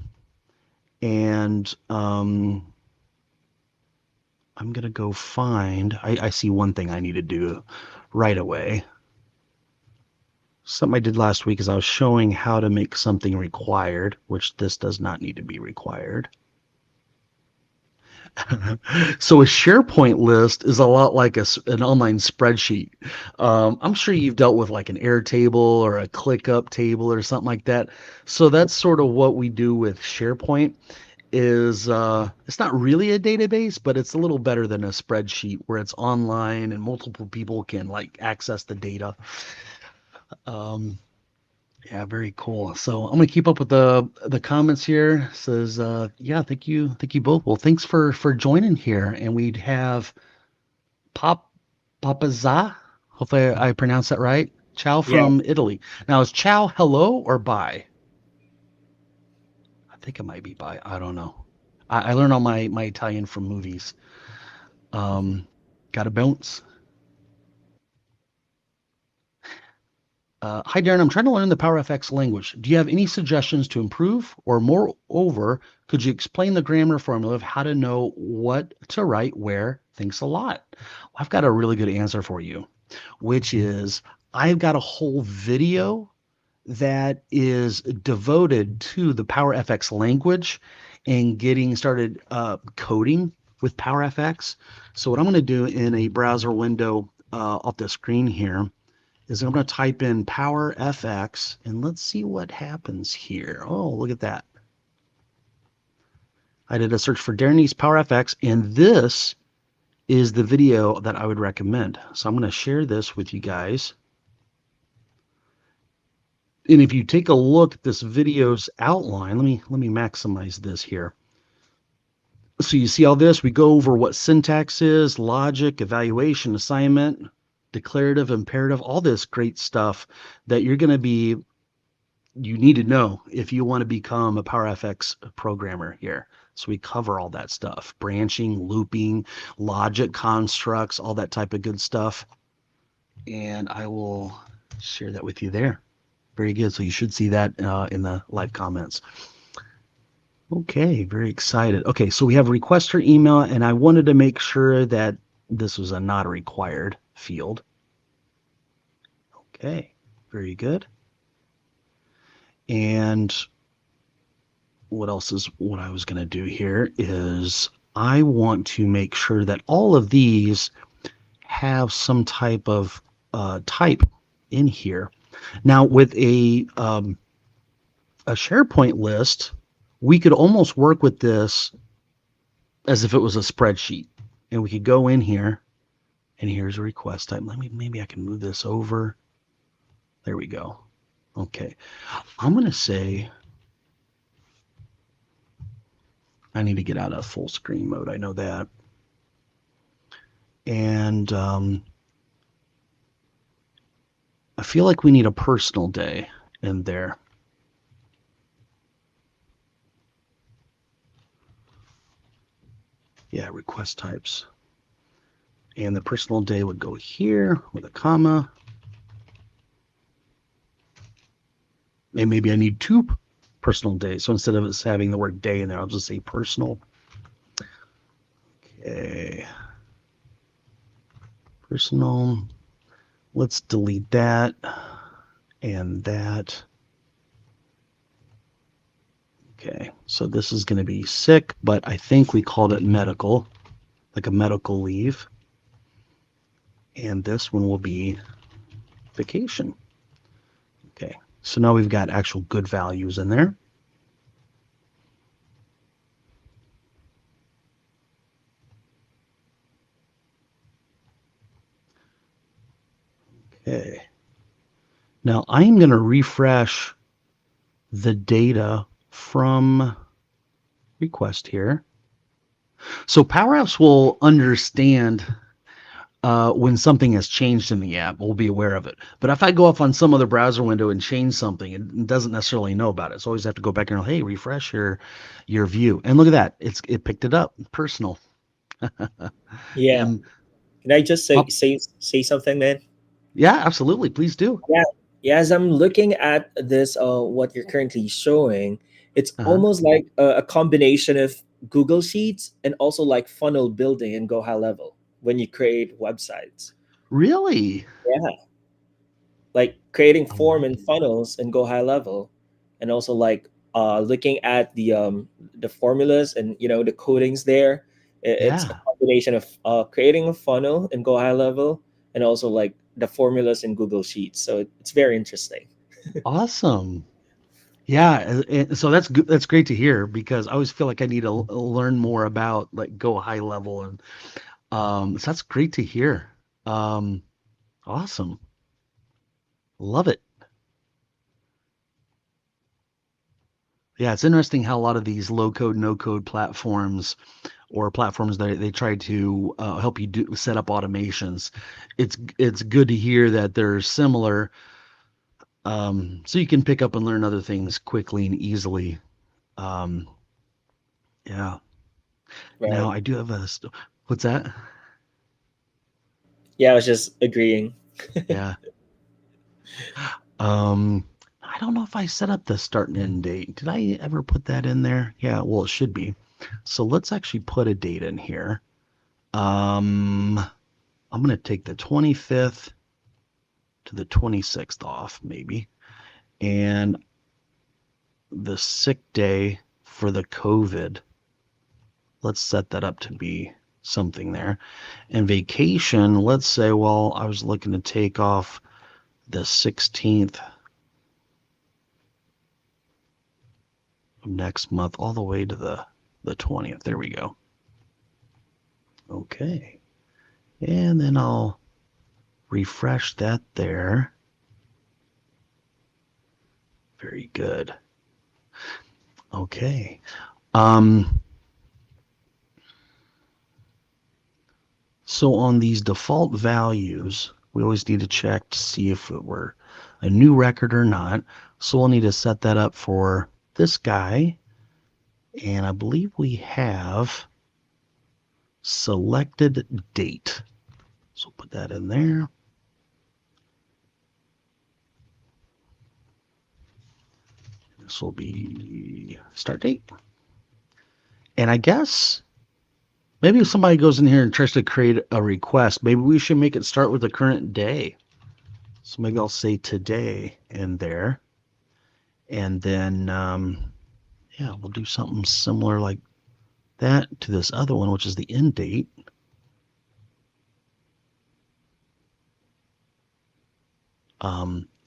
and I'm going to go find, I see one thing I need to do right away. Something I did last week is I was showing how to make something required, which this does not need to be required. So a SharePoint list is a lot like an online spreadsheet. I'm sure you've dealt with like an Airtable or a ClickUp table or something like that. So that's sort of what we do with SharePoint. Is it's not really a database, but it's a little better than a spreadsheet where it's online and multiple people can like access the data. Yeah, very cool. So I'm gonna keep up with the comments here. It says, yeah, thank you both. Well, thanks for joining here. And we'd have Papaza. Hopefully I pronounced that right. Ciao Yeah. from Italy. Now is ciao hello or bye? I think it might be bye. I don't know. I learned all my Italian from movies. Gotta bounce. Hi, Darren. I'm trying to learn the PowerFX language. Do you have any suggestions to improve? Or moreover, could you explain the grammar formula of how to know what to write where? Thanks a lot. Well, I've got a really good answer for you, which is I've got a whole video that is devoted to the PowerFX language and getting started coding with PowerFX. So what I'm going to do in a browser window off the screen here is I'm going to type in PowerFX and let's see what happens here. Oh, look at that. I did a search for Darren East PowerFX, and this is the video that I would recommend. So I'm going to share this with you guys. And if you take a look at this video's outline, let me maximize this here. So you see all this, we go over what syntax is, logic, evaluation, assignment, declarative, imperative, all this great stuff that you need to know if you want to become a PowerFX programmer here. So we cover all that stuff, branching, looping, logic constructs, all that type of good stuff. And I will share that with you there. Very good. So you should see that in the live comments. Okay, very excited. Okay, so we have requester email, and I wanted to make sure that this was a not required field. Okay, very good. And what else is what I was going to do here is I want to make sure that all of these have some type of type in here. Now with a SharePoint list, we could almost work with this as if it was a spreadsheet, and we could go in here and here's a request type. Maybe I can move this over. There we go. Okay, I'm going to say I need to get out of full screen mode. I know that. And I feel like we need a personal day in there. Yeah, request types. And the personal day would go here with a comma. And maybe I need two personal days. So instead of us having the word day in there, I'll just say personal. Okay. Personal. Let's delete that and that. Okay, so this is going to be sick, but I think we called it medical, like a medical leave. And this one will be vacation. Okay, so now we've got actual good values in there. Okay. Now I'm going to refresh the data from request here. So Power Apps will understand when something has changed in the app, we'll be aware of it. But if I go off on some other browser window and change something, it doesn't necessarily know about it. So I always have to go back and hey, refresh your view. And look at that, it picked it up, personal. Yeah. And Can I just say pop, say something, man? yeah, absolutely, please do. Yeah. Yeah, as I'm looking at this, what you're currently showing, it's Uh-huh. almost like a combination of Google Sheets and also like funnel building and Go High Level when you create websites. Really? Yeah, like creating Oh, form and funnels and Go High Level, and also like looking at the formulas and the codings there. It's a yeah, combination of creating a funnel and Go High Level, and also like the formulas in Google Sheets. So it's very interesting. awesome. Yeah, so that's good. That's great to hear because I always feel like I need to learn more about like go high level and so that's great to hear. Um, awesome. Love it. Yeah, it's interesting how a lot of these low code, no code platforms or platforms that they try to help you do set up automations. It's good to hear that they're similar, so you can pick up and learn other things quickly and easily. Um, yeah. Now Right. I do have what's that? Yeah, I was just agreeing. Yeah. Um, I don't know if I set up the start and end date. Did I ever put that in there? Yeah, well, it should be. So let's actually put a date in here. Um, I'm going to take the 25th to the 26th off, maybe. And the sick day for the COVID, let's set that up to be something there. And vacation, let's say, well, I was looking to take off the 16th of next month all the way to the 20th. There we go. Okay. And then I'll refresh that there. Very good. Okay. Um, so on these default values, we always need to check to see if it were a new record or not. So we'll need to set that up for this guy. And I believe we have selected date. So put that in there. This will be start date. And I guess maybe if somebody goes in here and tries to create a request, maybe we should make it start with the current day. So maybe I'll say today in there. And then, yeah, we'll do something similar like that to this other one, which is the end date.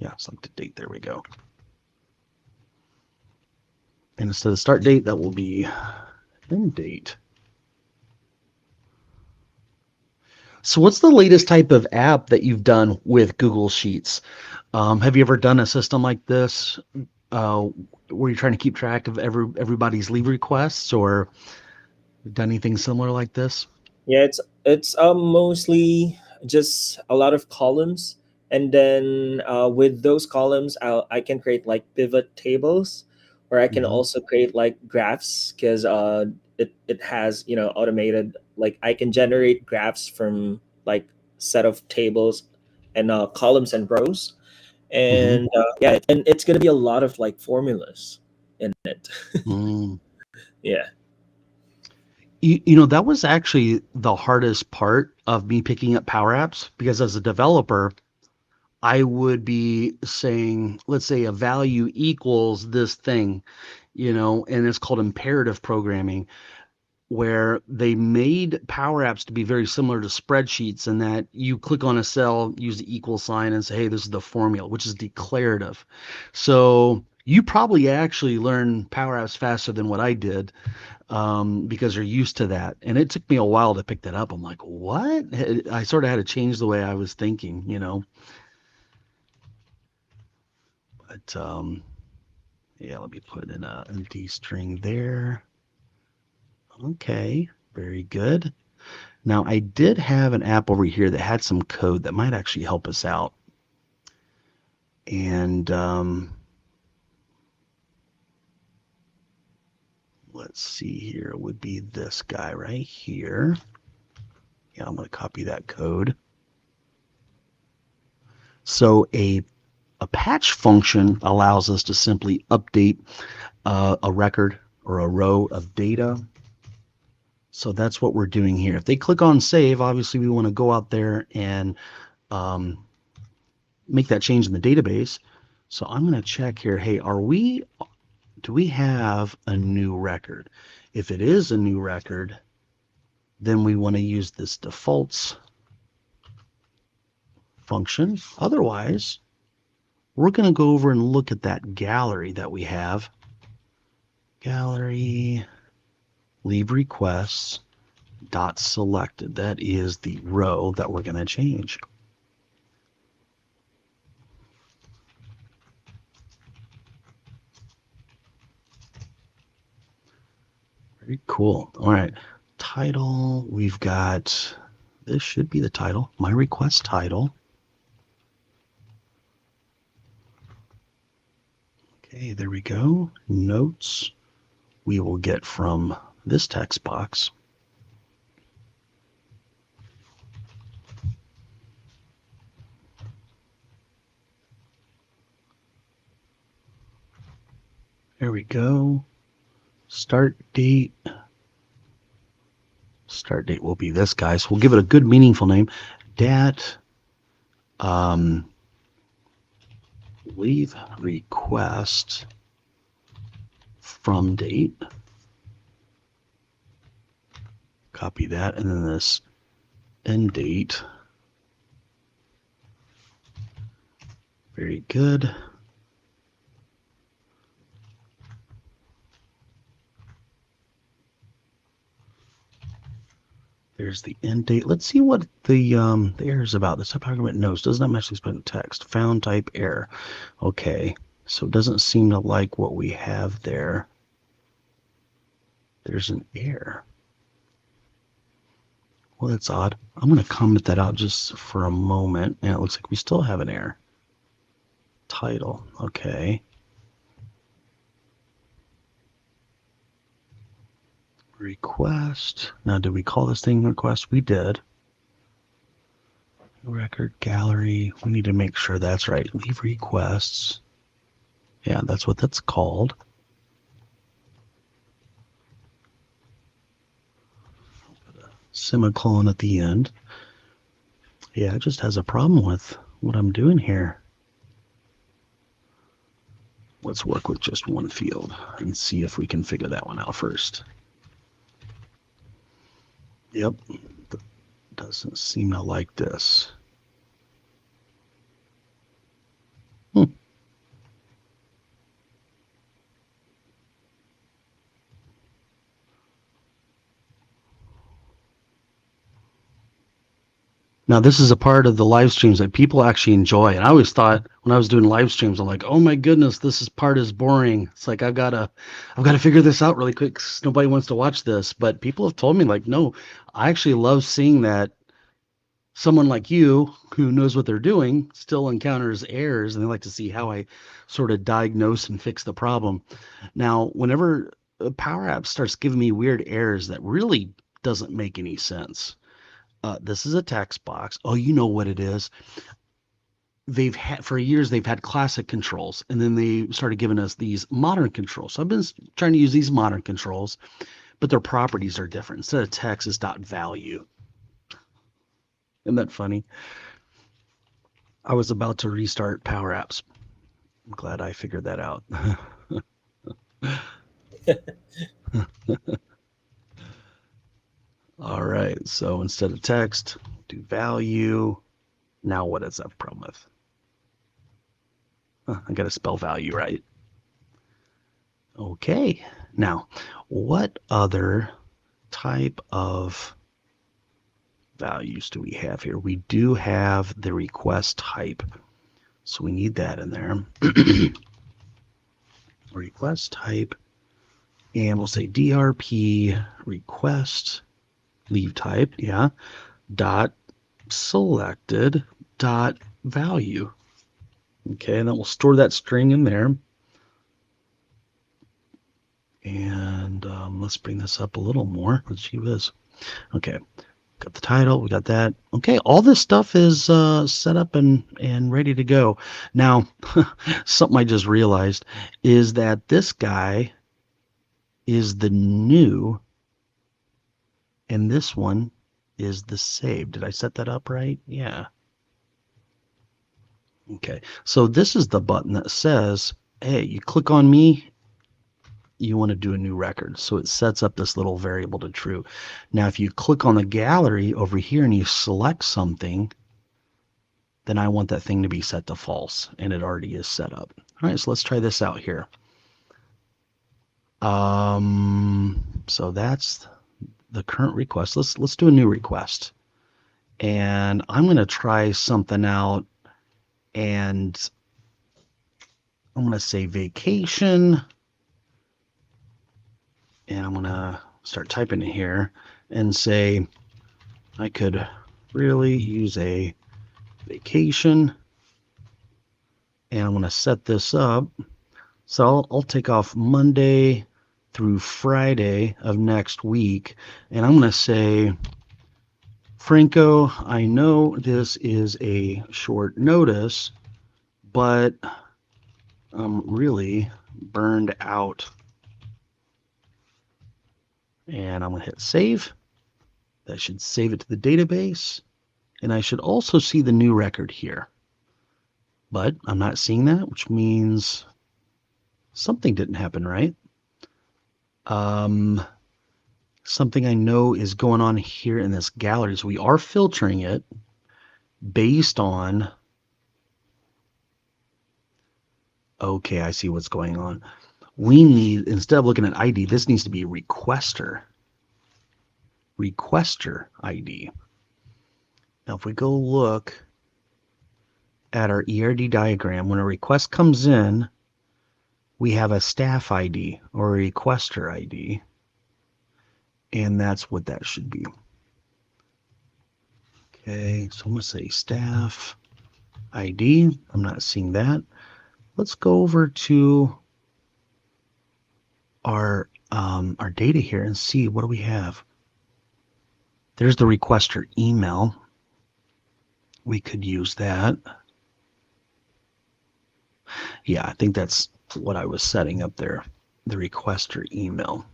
Yeah, select the date. There we go. And instead of start date, that will be end date. So, what's the latest type of app that you've done with Google Sheets? Have you ever done a system like this uh, where you're trying to keep track of everybody's leave requests, or done anything similar like this? Yeah, it's mostly just a lot of columns, and then with those columns, I can create like pivot tables, or I can Hmm. also create like graphs because it has automated, like I can generate graphs from like set of tables and columns and rows, Hmm. and yeah, and it's gonna be a lot of like formulas in it. Mm. Yeah. You know, that was actually the hardest part of me picking up Power Apps because as a developer, I would be saying, let's say a value equals this thing, and it's called imperative programming, where they made Power Apps to be very similar to spreadsheets in that you click on a cell, use the equal sign, and say, hey, this is the formula, which is declarative. So you probably actually learn Power Apps faster than what I did because you're used to that. And it took me a while to pick that up. I'm like, what? I sort of had to change the way I was thinking. But yeah, let me put in a empty string there. Okay, very good. Now, I did have an app over here that had some code that might actually help us out. And let's see here, it would be this guy right here. Yeah, I'm going to copy that code. So a patch function allows us to simply update a record or a row of data. So that's what we're doing here. If they click on save, obviously we want to go out there and make that change in the database. So I'm going to check here. Hey, do we have a new record? If it is a new record, then we want to use this defaults function. Otherwise, we're going to go over and look at that gallery that we have. Gallery, leave requests, dot selected. That is the row that we're going to change. Very cool. All right. Title, we've got, this should be the title, my request title. Okay, there we go. Notes we will get from this text box. There we go. Start date. Start date will be this guy. So we'll give it a good meaningful name. Dat leave request from date. Copy that, and then this end date. Very good. There's the end date. Let's see what the error is about. This type argument knows does not match the expected text. Found type error. Okay, so it doesn't seem to like what we have there. There's an error. Well, that's odd. I'm going to comment that out just for a moment, and it looks like we still have an error. Title. Okay. Request. Now, did we call this thing request? We did. Record gallery. We need to make sure that's right. Leave requests. Yeah, that's what that's called. Put a semicolon at the end. Yeah, it just has a problem with what I'm doing here. Let's work with just one field and see if we can figure that one out first. Yep, doesn't seem to like this. Now, this is a part of the live streams that people actually enjoy. And I always thought when I was doing live streams, I'm like, oh my goodness, this part is boring. It's like I've got to figure this out really quick because nobody wants to watch this. But people have told me, like, no, I actually love seeing that someone like you who knows what they're doing still encounters errors, and they like to see how I sort of diagnose and fix the problem. Now, whenever Power Apps starts giving me weird errors that really doesn't make any sense. This is a text box. Oh, you know what it is. They've had for years, they've had classic controls, and then they started giving us these modern controls. So I've been trying to use these modern controls, but their properties are different. Instead of text, it's .value. Isn't that funny? I was about to restart Power Apps. I'm glad I figured that out. All right, so instead of text, do value. Now what is that problem with? I got to spell value right. Okay, now what other type of values do we have here? We do have the request type, so we need that in there. Request type, and we'll say DRP request leave type, yeah, dot selected dot value. Okay, and then we'll store that string in there. And let's bring this up a little more. Let's see this. Okay, got the title, we got that. Okay, all this stuff is set up and ready to go. Now, something I just realized is that this guy is the new, and this one is the save. Did I set that up right? Yeah. Okay, so this is the button that says, hey, you click on me, you want to do a new record. So it sets up this little variable to true. Now, if you click on the gallery over here and you select something, then I want that thing to be set to false, and it already is set up. All right, so let's try this out here. So that's the current request. Let's do a new request. And I'm going to try something out, and I'm going to say vacation. And I'm going to start typing in here and say I could really use a vacation. And I'm going to set this up. So I'll take off Monday through Friday of next week. And I'm going to say, Franco, I know this is a short notice, but I'm really burned out. And I'm going to hit save. That should save it to the database. And I should also see the new record here. But I'm not seeing that, which means something didn't happen right. Something I know is going on here in this gallery. So we are filtering it based on... Okay, I see what's going on. We need, instead of looking at ID, this needs to be requester. Requester ID. Now, if we go look at our ERD diagram, when a request comes in, we have a staff ID or a requester ID. And that's what that should be. Okay, so I'm going to say staff ID. I'm not seeing that. Let's go over to our data here and see what do we have. There's the requester email. We could use that. Yeah, I think that's what I was setting up there, the requester email.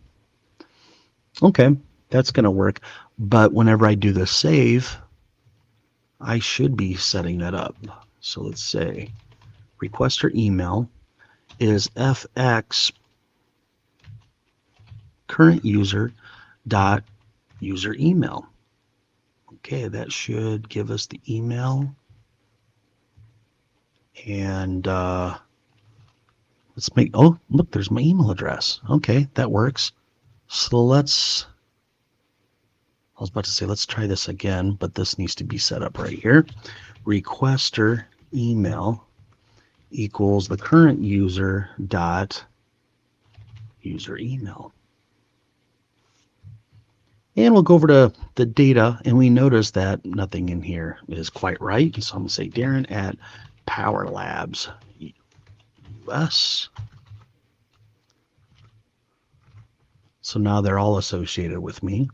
Okay, that's going to work. But whenever I do the save, I should be setting that up. So let's say requester email is fx current user dot user email. Okay, that should give us the email. And let's make, oh, look, there's my email address. Okay, that works. So let's, I was about to say, let's try this again, but this needs to be set up right here. Requester email equals the current user dot user email. And we'll go over to the data, and we notice that nothing in here is quite right. So I'm going to say Darren at Power Labs US. So now they're all associated with me.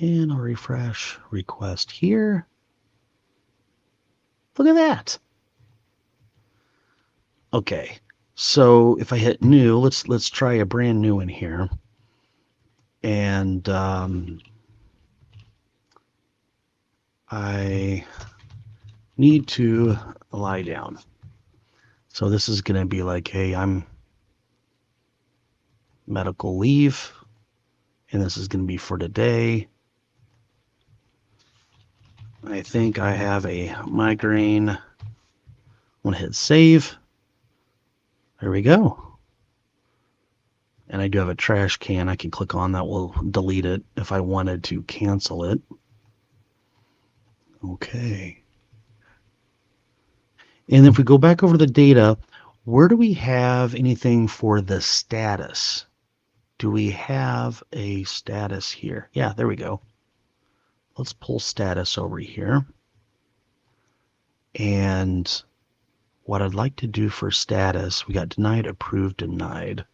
And I'll refresh request here. Look at that. Okay, so if I hit new, let's try a brand new one here. And I need to lie down. So this is going to be like, hey, I'm medical leave, and this is going to be for today. I think I have a migraine. I'm going to hit save. There we go. And I do have a trash can I can click on that will delete it if I wanted to cancel it. Okay. And if we go back over the data, where do we have anything for the status? do we have a status here? Yeah, there we go. Let's pull status over here. And what I'd like to do for status, we got denied, approved, denied.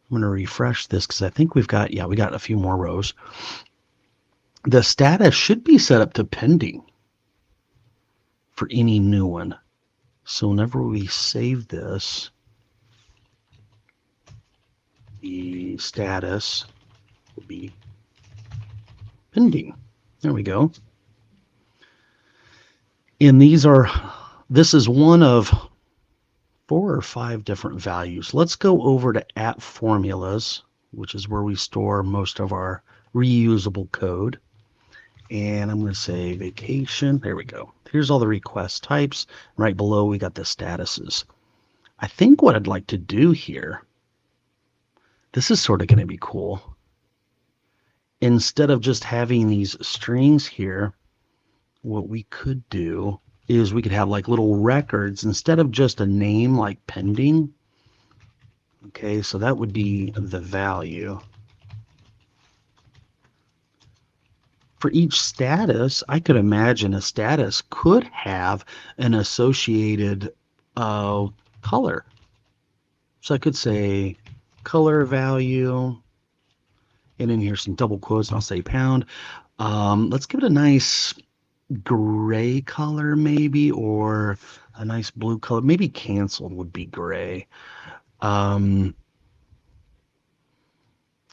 I'm going to refresh this because I think we got a few more rows. The status should be set up to pending for any new one. So whenever we save this, the status will be pending. There we go. And this is one of 4 or 5 different values. Let's go over to app formulas, which is where we store most of our reusable code. And I'm going to say vacation. There we go. Here's all the request types. Right below, we got the statuses. I think what I'd like to do here, this is sort of going to be cool. Instead of just having these strings here, what we could do is we could have like little records instead of just a name like pending. Okay, so that would be the value. For each status, I could imagine a status could have an associated color. So I could say color value, and in here some double quotes, and I'll say pound. Let's give it a nice gray color maybe, or a nice blue color. Maybe canceled would be gray.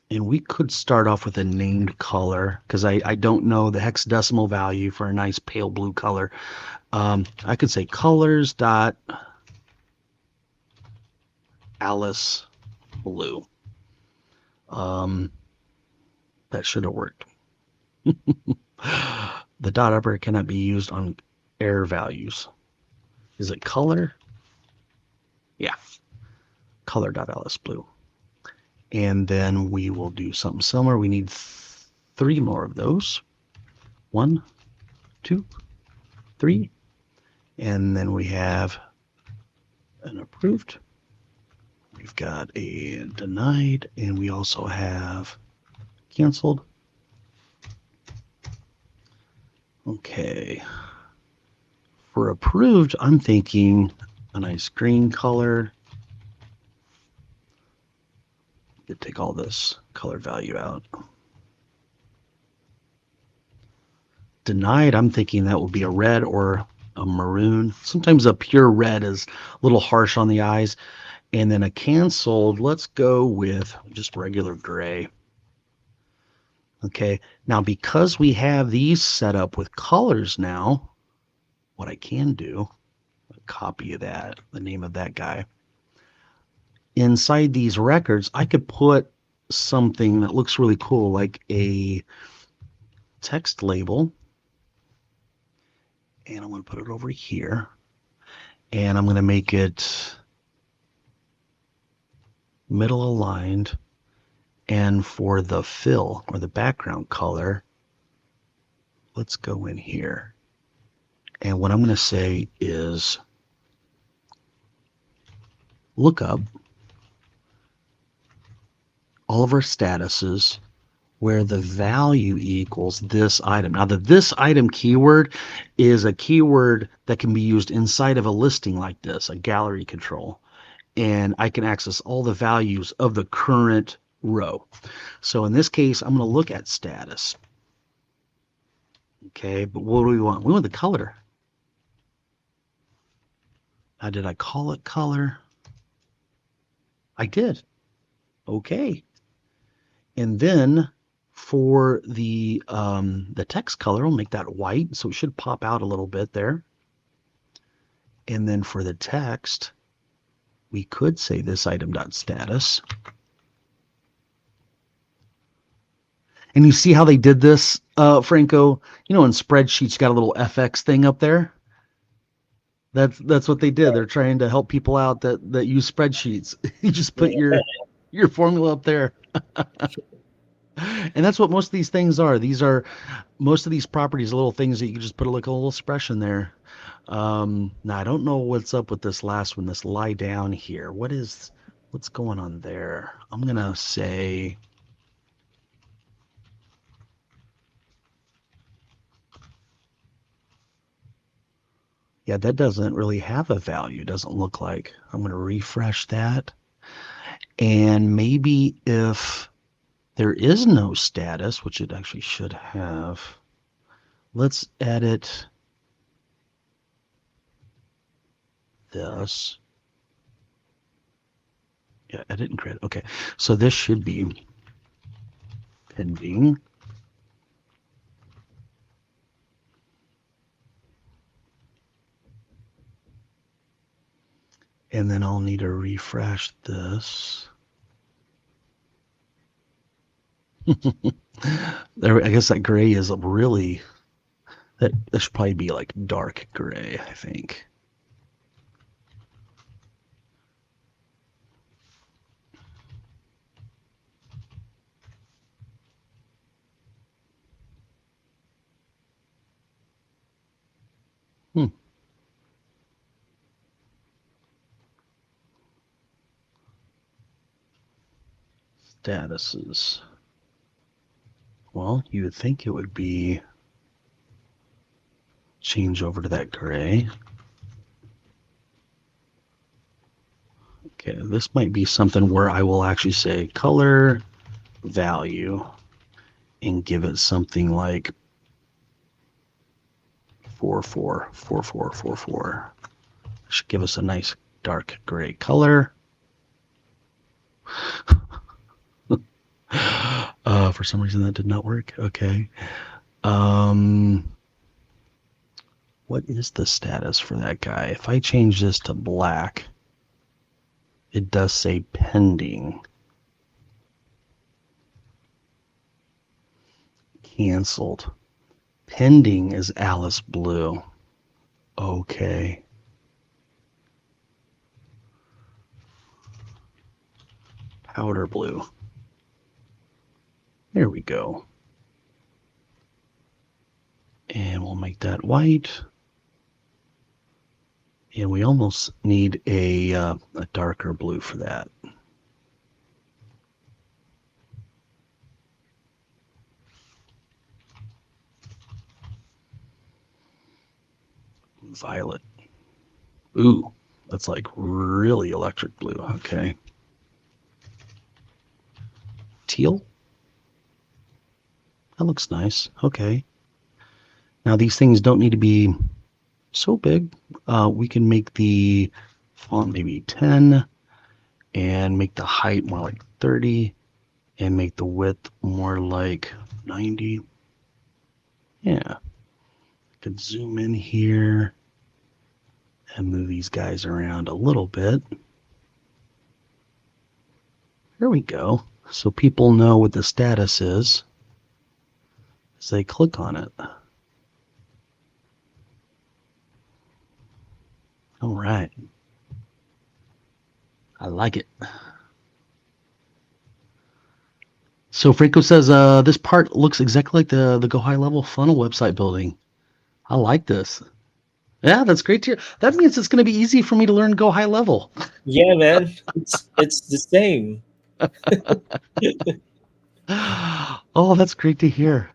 And we could start off with a named color because I don't know the hexadecimal value for a nice pale blue color. I could say colors dot Alice blue. That should have worked. The dot operator cannot be used on error values. Is it color? Yeah. Color dot Alice blue. And then we will do something similar. We need 3 more of those. 1, 2, 3. And then we have an approved. We've got a denied, and we also have canceled. Okay. For approved, I'm thinking a nice green color. Could take all this color value out. Denied, I'm thinking that will be a red or a maroon. Sometimes a pure red is a little harsh on the eyes. And then a canceled, let's go with just regular gray. Okay, now because we have these set up with colors now, what I can do, a copy of that, the name of that guy. Inside these records, I could put something that looks really cool, like a text label. And I'm going to put it over here. And I'm going to make it middle aligned. And for the fill or the background color, let's go in here. And what I'm going to say is look up all of our statuses where the value equals this item. Now, the this item keyword is a keyword that can be used inside of a listing like this, a gallery control. And I can access all the values of the current row. So in this case, I'm going to look at status. Okay, but what do we want? We want the color. Now, did I call it color? I did. Okay. And then for the text color, we'll make that white, so it should pop out a little bit there. And then for the text, we could say this item.status. And you see how they did this, Franco? You know, in spreadsheets, you got a little FX thing up there. That's what they did. They're trying to help people out that use spreadsheets. You just put your formula up there. And that's what most of these things are. Most of these properties, little things that you can just put like a little expression there. Now I don't know what's up with this last one, this lie down here. What is what's going on there? I'm going to say yeah, that doesn't really have a value. Doesn't look like. I'm going to refresh that. And maybe if there is no status, which it actually should have, let's edit this. Yeah, edit and create. Okay, so this should be pending. And then I'll need to refresh this. There, I guess that gray is really, that should probably be like dark gray, I think. Hmm. Statuses. Well, you would think it would be change over to that gray. Okay, this might be something where I will actually say color value and give it something like 444444. Should give us a nice dark gray color. For some reason that did not work. Okay. What is the status for that guy? If I change this to black, it does say pending. Canceled. Pending is Alice Blue. Okay. Powder blue. There we go. And we'll make that white. And we almost need a darker blue for that. Violet. Ooh, that's like really electric blue. Okay. Teal. That looks nice. Okay. Now these things don't need to be so big. We can make the font maybe 10 and make the height more like 30 and make the width more like 90. Yeah. I could zoom in here and move these guys around a little bit. There we go. So people know what the status is as they click on it. All right. I like it. So Franco says this part looks exactly like the Go High Level funnel website building. I like this. Yeah, that's great to hear. That means it's going to be easy for me to learn Go High Level. Yeah, man, it's the same. Oh, that's great to hear.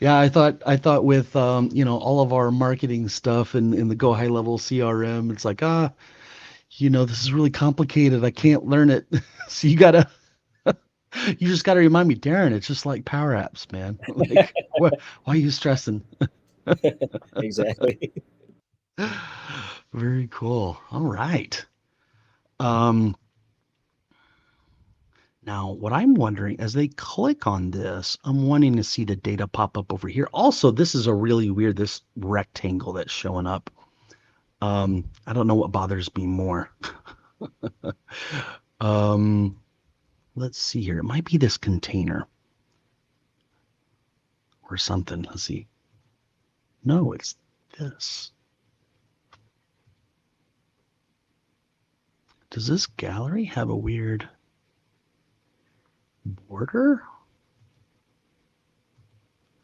Yeah, I thought with all of our marketing stuff and in the Go High Level CRM, it's like this is really complicated. I can't learn it. So you just gotta remind me, Darren, it's just like Power Apps, man. Like why are you stressing? Exactly. Very cool. All right. Um, Now, what I'm wondering as they click on this, I'm wanting to see the data pop up over here. Also, this is a really weird, this rectangle that's showing up. I don't know what bothers me more. um, let's see here. It might be this container or something. Let's see. No, it's this. Does this gallery have a weird border?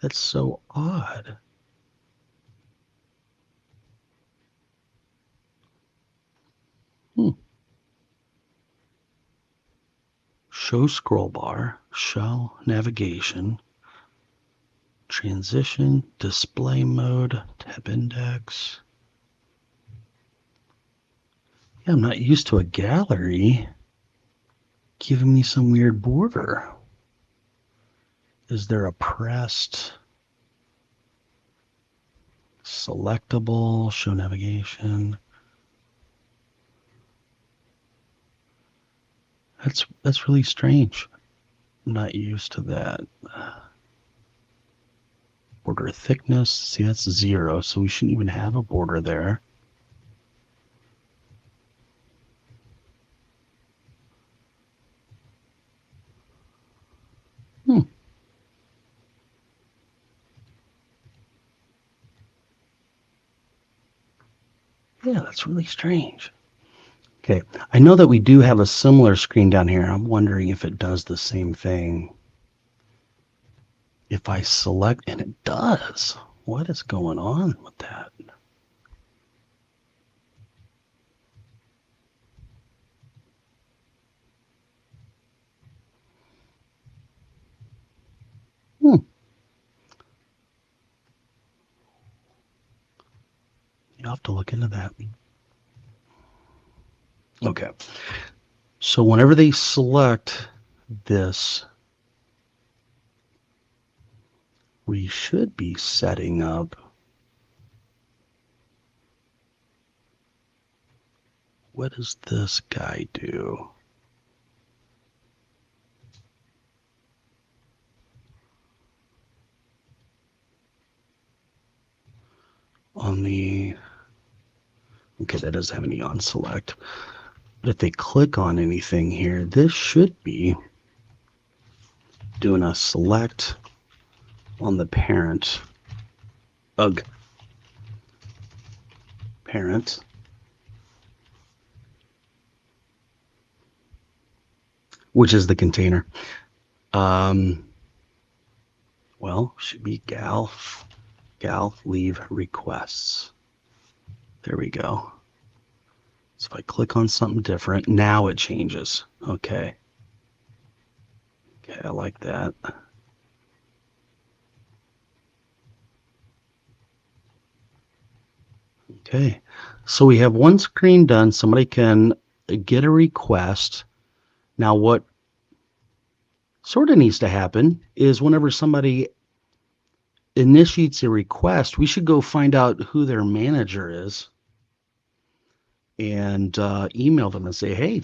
That's so odd. Hmm. show scroll bar, show navigation, transition, display mode, tab index. Yeah, I'm not used to a gallery giving me some weird border. Is there a pressed, selectable, show navigation? That's really strange. I'm not used to that. Border thickness, see that's 0, so we shouldn't even have a border there. Yeah, that's really strange. Okay, I know that we do have a similar screen down here. I'm wondering if it does the same thing. If I select, and it does. What is going on with that? You'll have to look into that. Okay. So whenever they select this, we should be setting up what does this guy do? On the, okay, that doesn't have any on select. But if they click on anything here, this should be doing a select on the parent. Ugh. Parent. Which is the container. Well, should be gal leave requests. There we go. So if I click on something different, now it changes. Okay. Okay, I like that. Okay, so we have one screen done. Somebody can get a request. Now what sort of needs to happen is whenever somebody initiates a request, we should go find out who their manager is and email them and say, hey,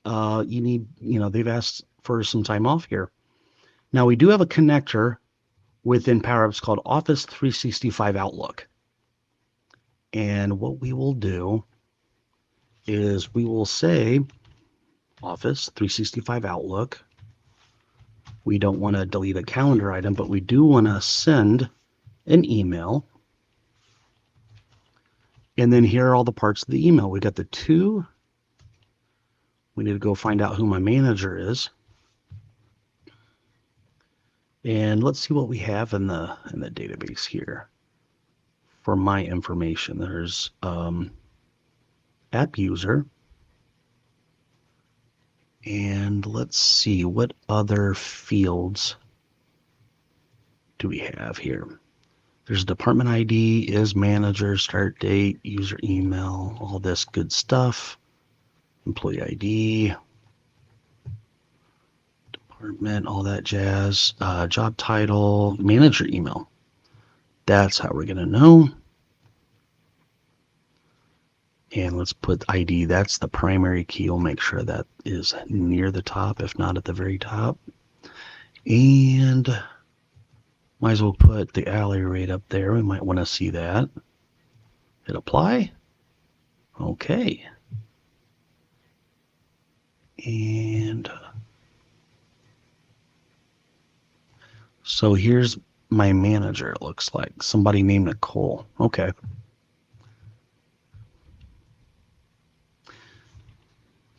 you need, they've asked for some time off here. Now we do have a connector within PowerApps called Office 365 Outlook. And what we will do is we will say Office 365 Outlook. We don't want to delete a calendar item, but we do want to send an email. And then here are all the parts of the email. We got the to. We need to go find out who my manager is. And let's see what we have in the database here. For my information, there's app user. And let's see, what other fields do we have here? There's department ID, is manager, start date, user email, all this good stuff. Employee ID, department, all that jazz. Job title, manager email. That's how we're going to know. And let's put ID. That's the primary key. We'll make sure that is near the top, if not at the very top. And might as well put the hourly rate up there. We might want to see that. Hit apply. Okay. And so here's my manager, it looks like. Somebody named Nicole. Okay.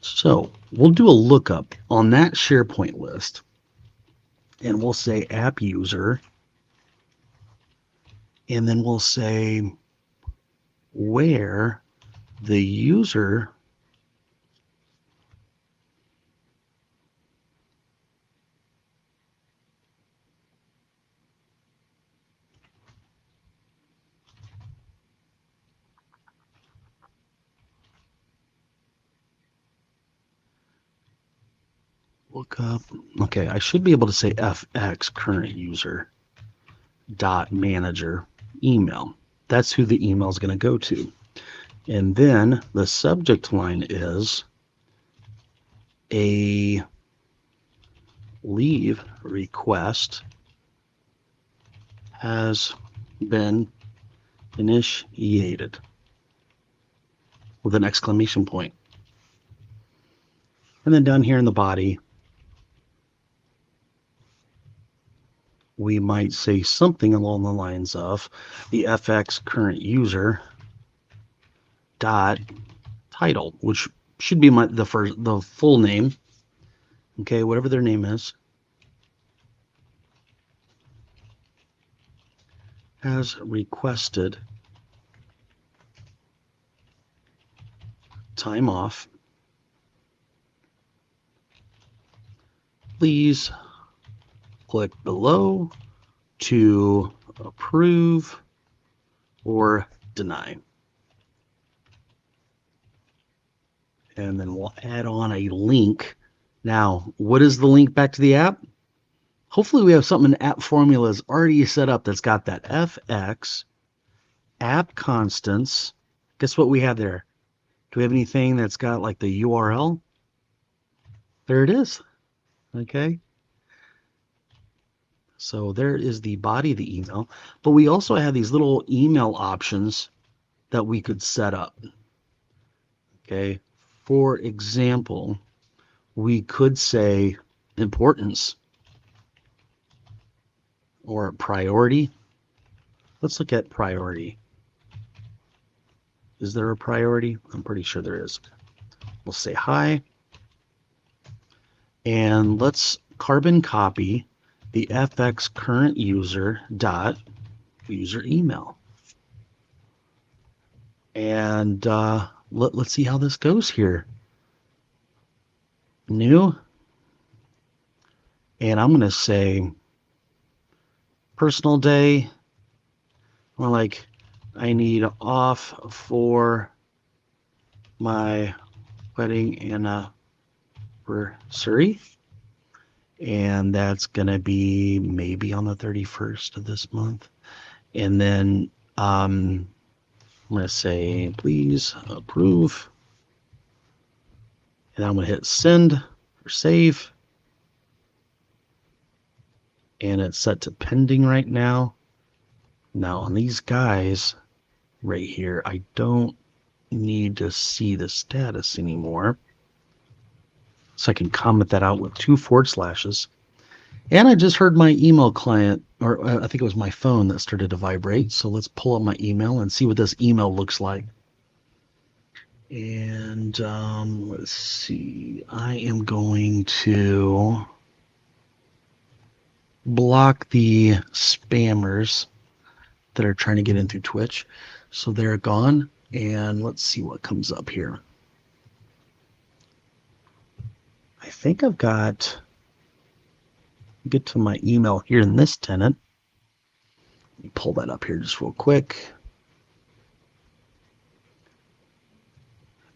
So we'll do a lookup on that SharePoint list. And we'll say app user. And then we'll say where the user look up. Okay, I should be able to say FX current user dot manager email. That's who the email is going to go to. And then the subject line is a leave request has been initiated with an exclamation point. And then down here in the body, we might say something along the lines of the FX current user dot title, which should be the full name. Okay, whatever their name is, has requested time off. Please click below to approve or deny. And then we'll add on a link. Now, what is the link back to the app? Hopefully we have something in App Formulas already set up that's got that FX app constants. Guess what we have there? Do we have anything that's got like the URL? There it is. Okay. So there is the body of the email. But we also have these little email options that we could set up. Okay. For example, we could say importance or priority. Let's look at priority. Is there a priority? I'm pretty sure there is. We'll say hi. And let's carbon copy the FX current user dot user email. And let's see how this goes here. New. And I'm going to say personal day. More like I need off for my wedding anniversary. And that's going to be maybe on the 31st of this month. And then I'm going to say, please approve. And I'm going to hit send or save. And it's set to pending right now. Now on these guys right here, I don't need to see the status anymore. So I can comment that out with 2 forward slashes. And I just heard my email client, or I think it was my phone that started to vibrate. So let's pull up my email and see what this email looks like. And let's see, I am going to block the spammers that are trying to get in through Twitch. So they're gone. And let's see what comes up here. I think I've got, get to my email here in this tenant. Let me pull that up here just real quick.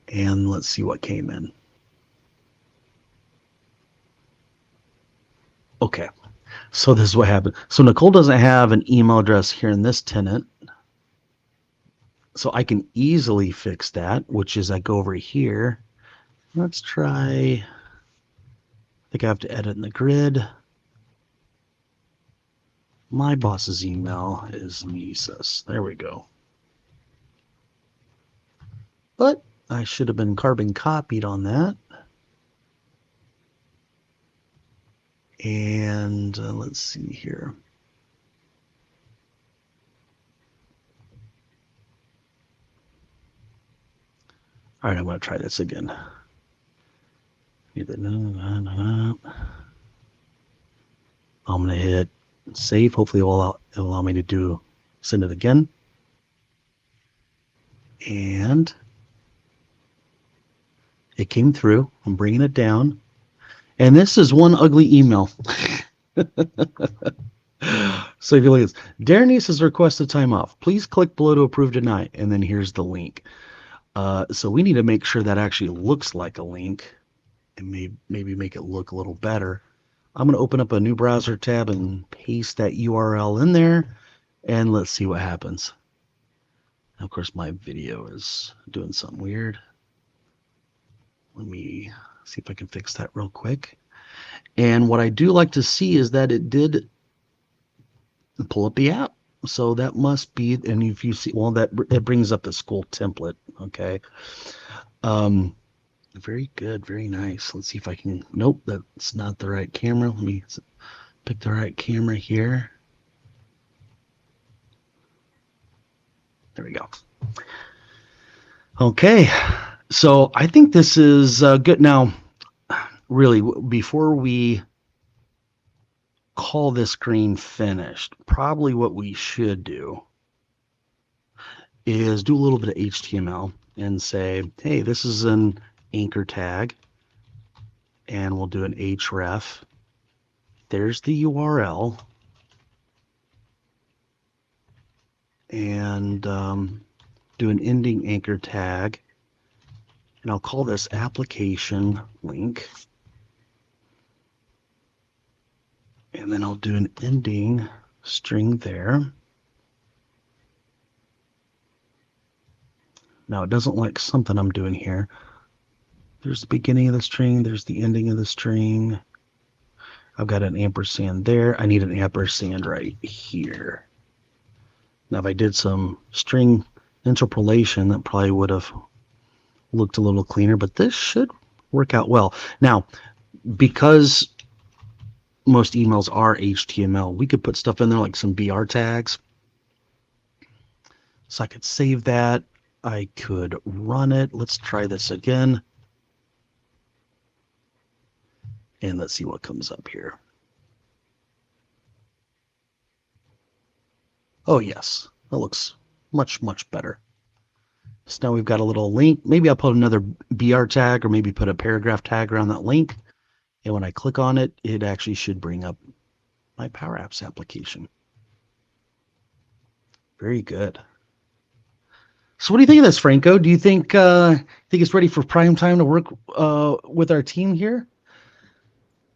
And let's see what came in. Okay, so this is what happened. So Nicole doesn't have an email address here in this tenant. So I can easily fix that, which is I go over here. Let's try, I think I have to edit in the grid. My boss's email is Mises. There we go. But I should have been carbon copied on that. And let's see here. All right, I'm going to try this again. I'm going to hit save. Hopefully it will allow me to send it again. And it came through. I'm bringing it down. And this is one ugly email. So if you look at this, Darenice has requested time off. Please click below to approve tonight. And then here's the link. So we need to make sure that actually looks like a link. and maybe make it look a little better. I'm going to open up a new browser tab and paste that URL in there, and let's see what happens. Of course, my video is doing something weird. Let me see if I can fix that real quick. And what I do like to see is that it did pull up the app. So that must be, and if you see, well, that brings up the school template. Okay. Very good. Very nice. Let's see if I can, nope, that's not the right camera. Let me pick the right camera here. There we go. Okay. So I think this is good. Now, really, before we call this screen finished, probably what we should do is do a little bit of HTML and say, hey, this is an anchor tag, and we'll do an href. There's the URL, and do an ending anchor tag, and I'll call this application link, and then I'll do an ending string there. Now it doesn't like something I'm doing here. There's the beginning of the string, there's the ending of the string. I've got an ampersand there. I need an ampersand right here. Now if I did some string interpolation, that probably would have looked a little cleaner, but this should work out well. Now, because most emails are HTML, we could put stuff in there like some BR tags. So I could save that. I could run it. Let's try this again. And let's see what comes up here. Oh, yes, that looks much, much better. So now we've got a little link. Maybe I'll put another BR tag or maybe put a paragraph tag around that link. And when I click on it, it actually should bring up my Power Apps application. Very good. So what do you think of this, Franco? Do you think it's ready for prime time to work with our team here?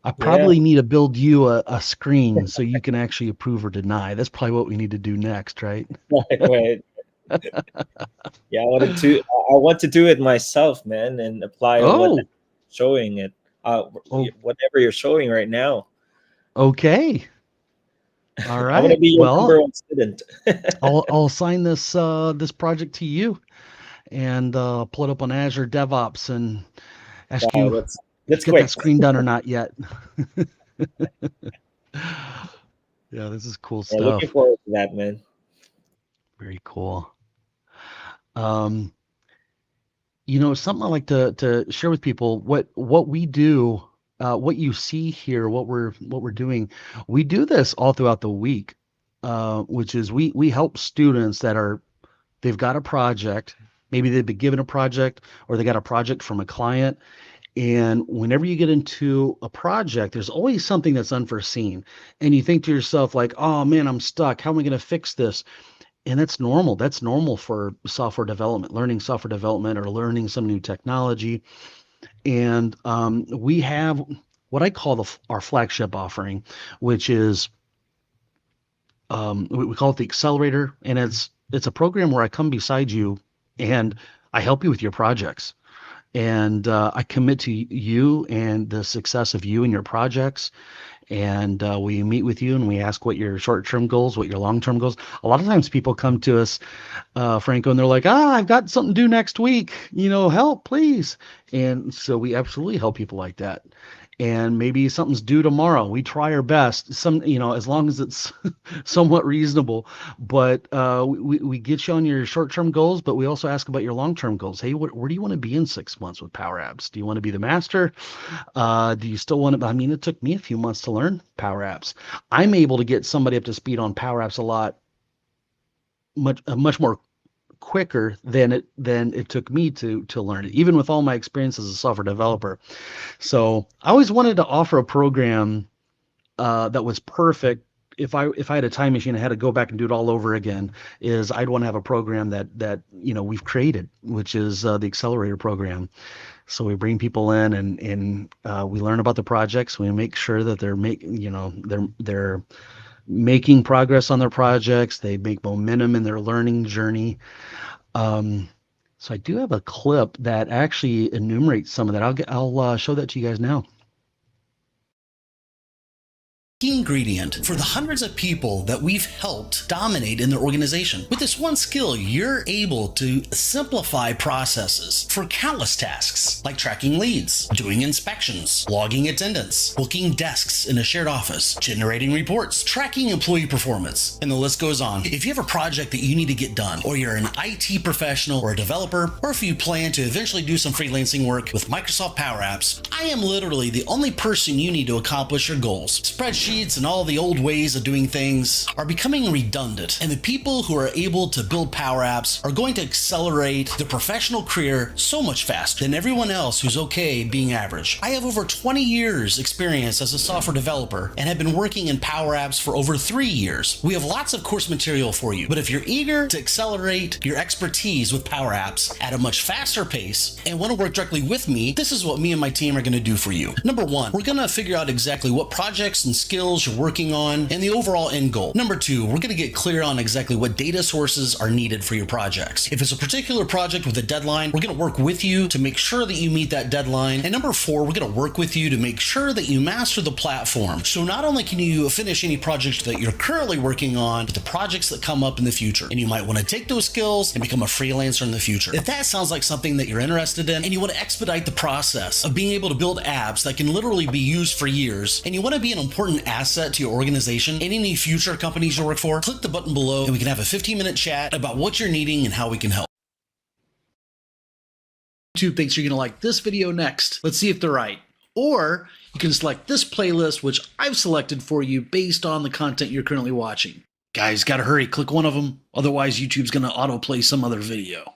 I probably need to build you a screen so you can actually approve or deny. That's probably what we need to do next, right? Right. Yeah, I want to do it myself, man, and apply what I'm showing it. Whatever you're showing right now. Okay. All right. I want to be your number one student. I'll assign this this project to you, and pull it up on Azure DevOps and ask you let's get that screen done or not yet. Yeah, this is cool stuff. Looking forward to that, man. Very cool. You know, something I like to share with people, what we do, what you see here, what we're doing, we do this all throughout the week, which is we help students that they've got a project, maybe they've been given a project or they got a project from a client. And whenever you get into a project, there's always something that's unforeseen. And you think to yourself like, oh man, I'm stuck. How am I going to fix this? And that's normal. That's normal for software development, learning software development or learning some new technology. And we have what I call our flagship offering, which is we call it the Accelerator. And it's a program where I come beside you and I help you with your projects. And I commit to you and the success of you and your projects. And we meet with you and we ask what your short-term goals, what your long-term goals. A lot of times people come to us, Franco, and they're like, I've got something due next week, help, please. And so we absolutely help people like that. And maybe something's due tomorrow. We try our best, as long as it's somewhat reasonable. But we get you on your short-term goals, but we also ask about your long-term goals. Hey, where do you want to be in 6 months with Power Apps? Do you want to be the master? Do you still want to? I mean, it took me a few months to learn Power Apps. I'm able to get somebody up to speed on Power Apps much more quicker than it took me to learn it, even with all my experience as a software developer. So I always wanted to offer a program that was perfect if I had a time machine, I had to go back and do it all over again, is I'd want to have a program that we've created, which is the accelerator program. So we bring people in and we learn about the projects. We make sure that they're making progress on their projects. They make momentum in their learning journey. So I do have a clip that actually enumerates some of that. I'll show that to you guys now. Key ingredient for the hundreds of people that we've helped dominate in their organization. With this one skill, you're able to simplify processes for countless tasks like tracking leads, doing inspections, logging attendance, booking desks in a shared office, generating reports, tracking employee performance, and the list goes on. If you have a project that you need to get done, or you're an IT professional or a developer, or if you plan to eventually do some freelancing work with Microsoft Power Apps, I am literally the only person you need to accomplish your goals. Spreadsheets and all the old ways of doing things are becoming redundant, and the people who are able to build Power Apps are going to accelerate their professional career so much faster than everyone else who's okay being average. I have over 20 years experience as a software developer and have been working in Power Apps for over 3 years. We have lots of course material for you, but if you're eager to accelerate your expertise with Power Apps at a much faster pace and want to work directly with me, this is what me and my team are going to do for you. Number one, we're going to figure out exactly what projects and skills you're working on and the overall end goal. Number two, we're going to get clear on exactly what data sources are needed for your projects. If it's a particular project with a deadline, we're going to work with you to make sure that you meet that deadline. And number four, we're going to work with you to make sure that you master the platform. So not only can you finish any projects that you're currently working on, but the projects that come up in the future. And you might want to take those skills and become a freelancer in the future. If that sounds like something that you're interested in and you want to expedite the process of being able to build apps that can literally be used for years, and you want to be an important asset to your organization and any future companies you work for, click the button below and we can have a 15-minute chat about what you're needing and how we can help. YouTube thinks you're going to like this video next. Let's see if they're right. Or you can select this playlist, which I've selected for you based on the content you're currently watching. Guys, gotta hurry, click one of them. Otherwise, YouTube's going to autoplay some other video.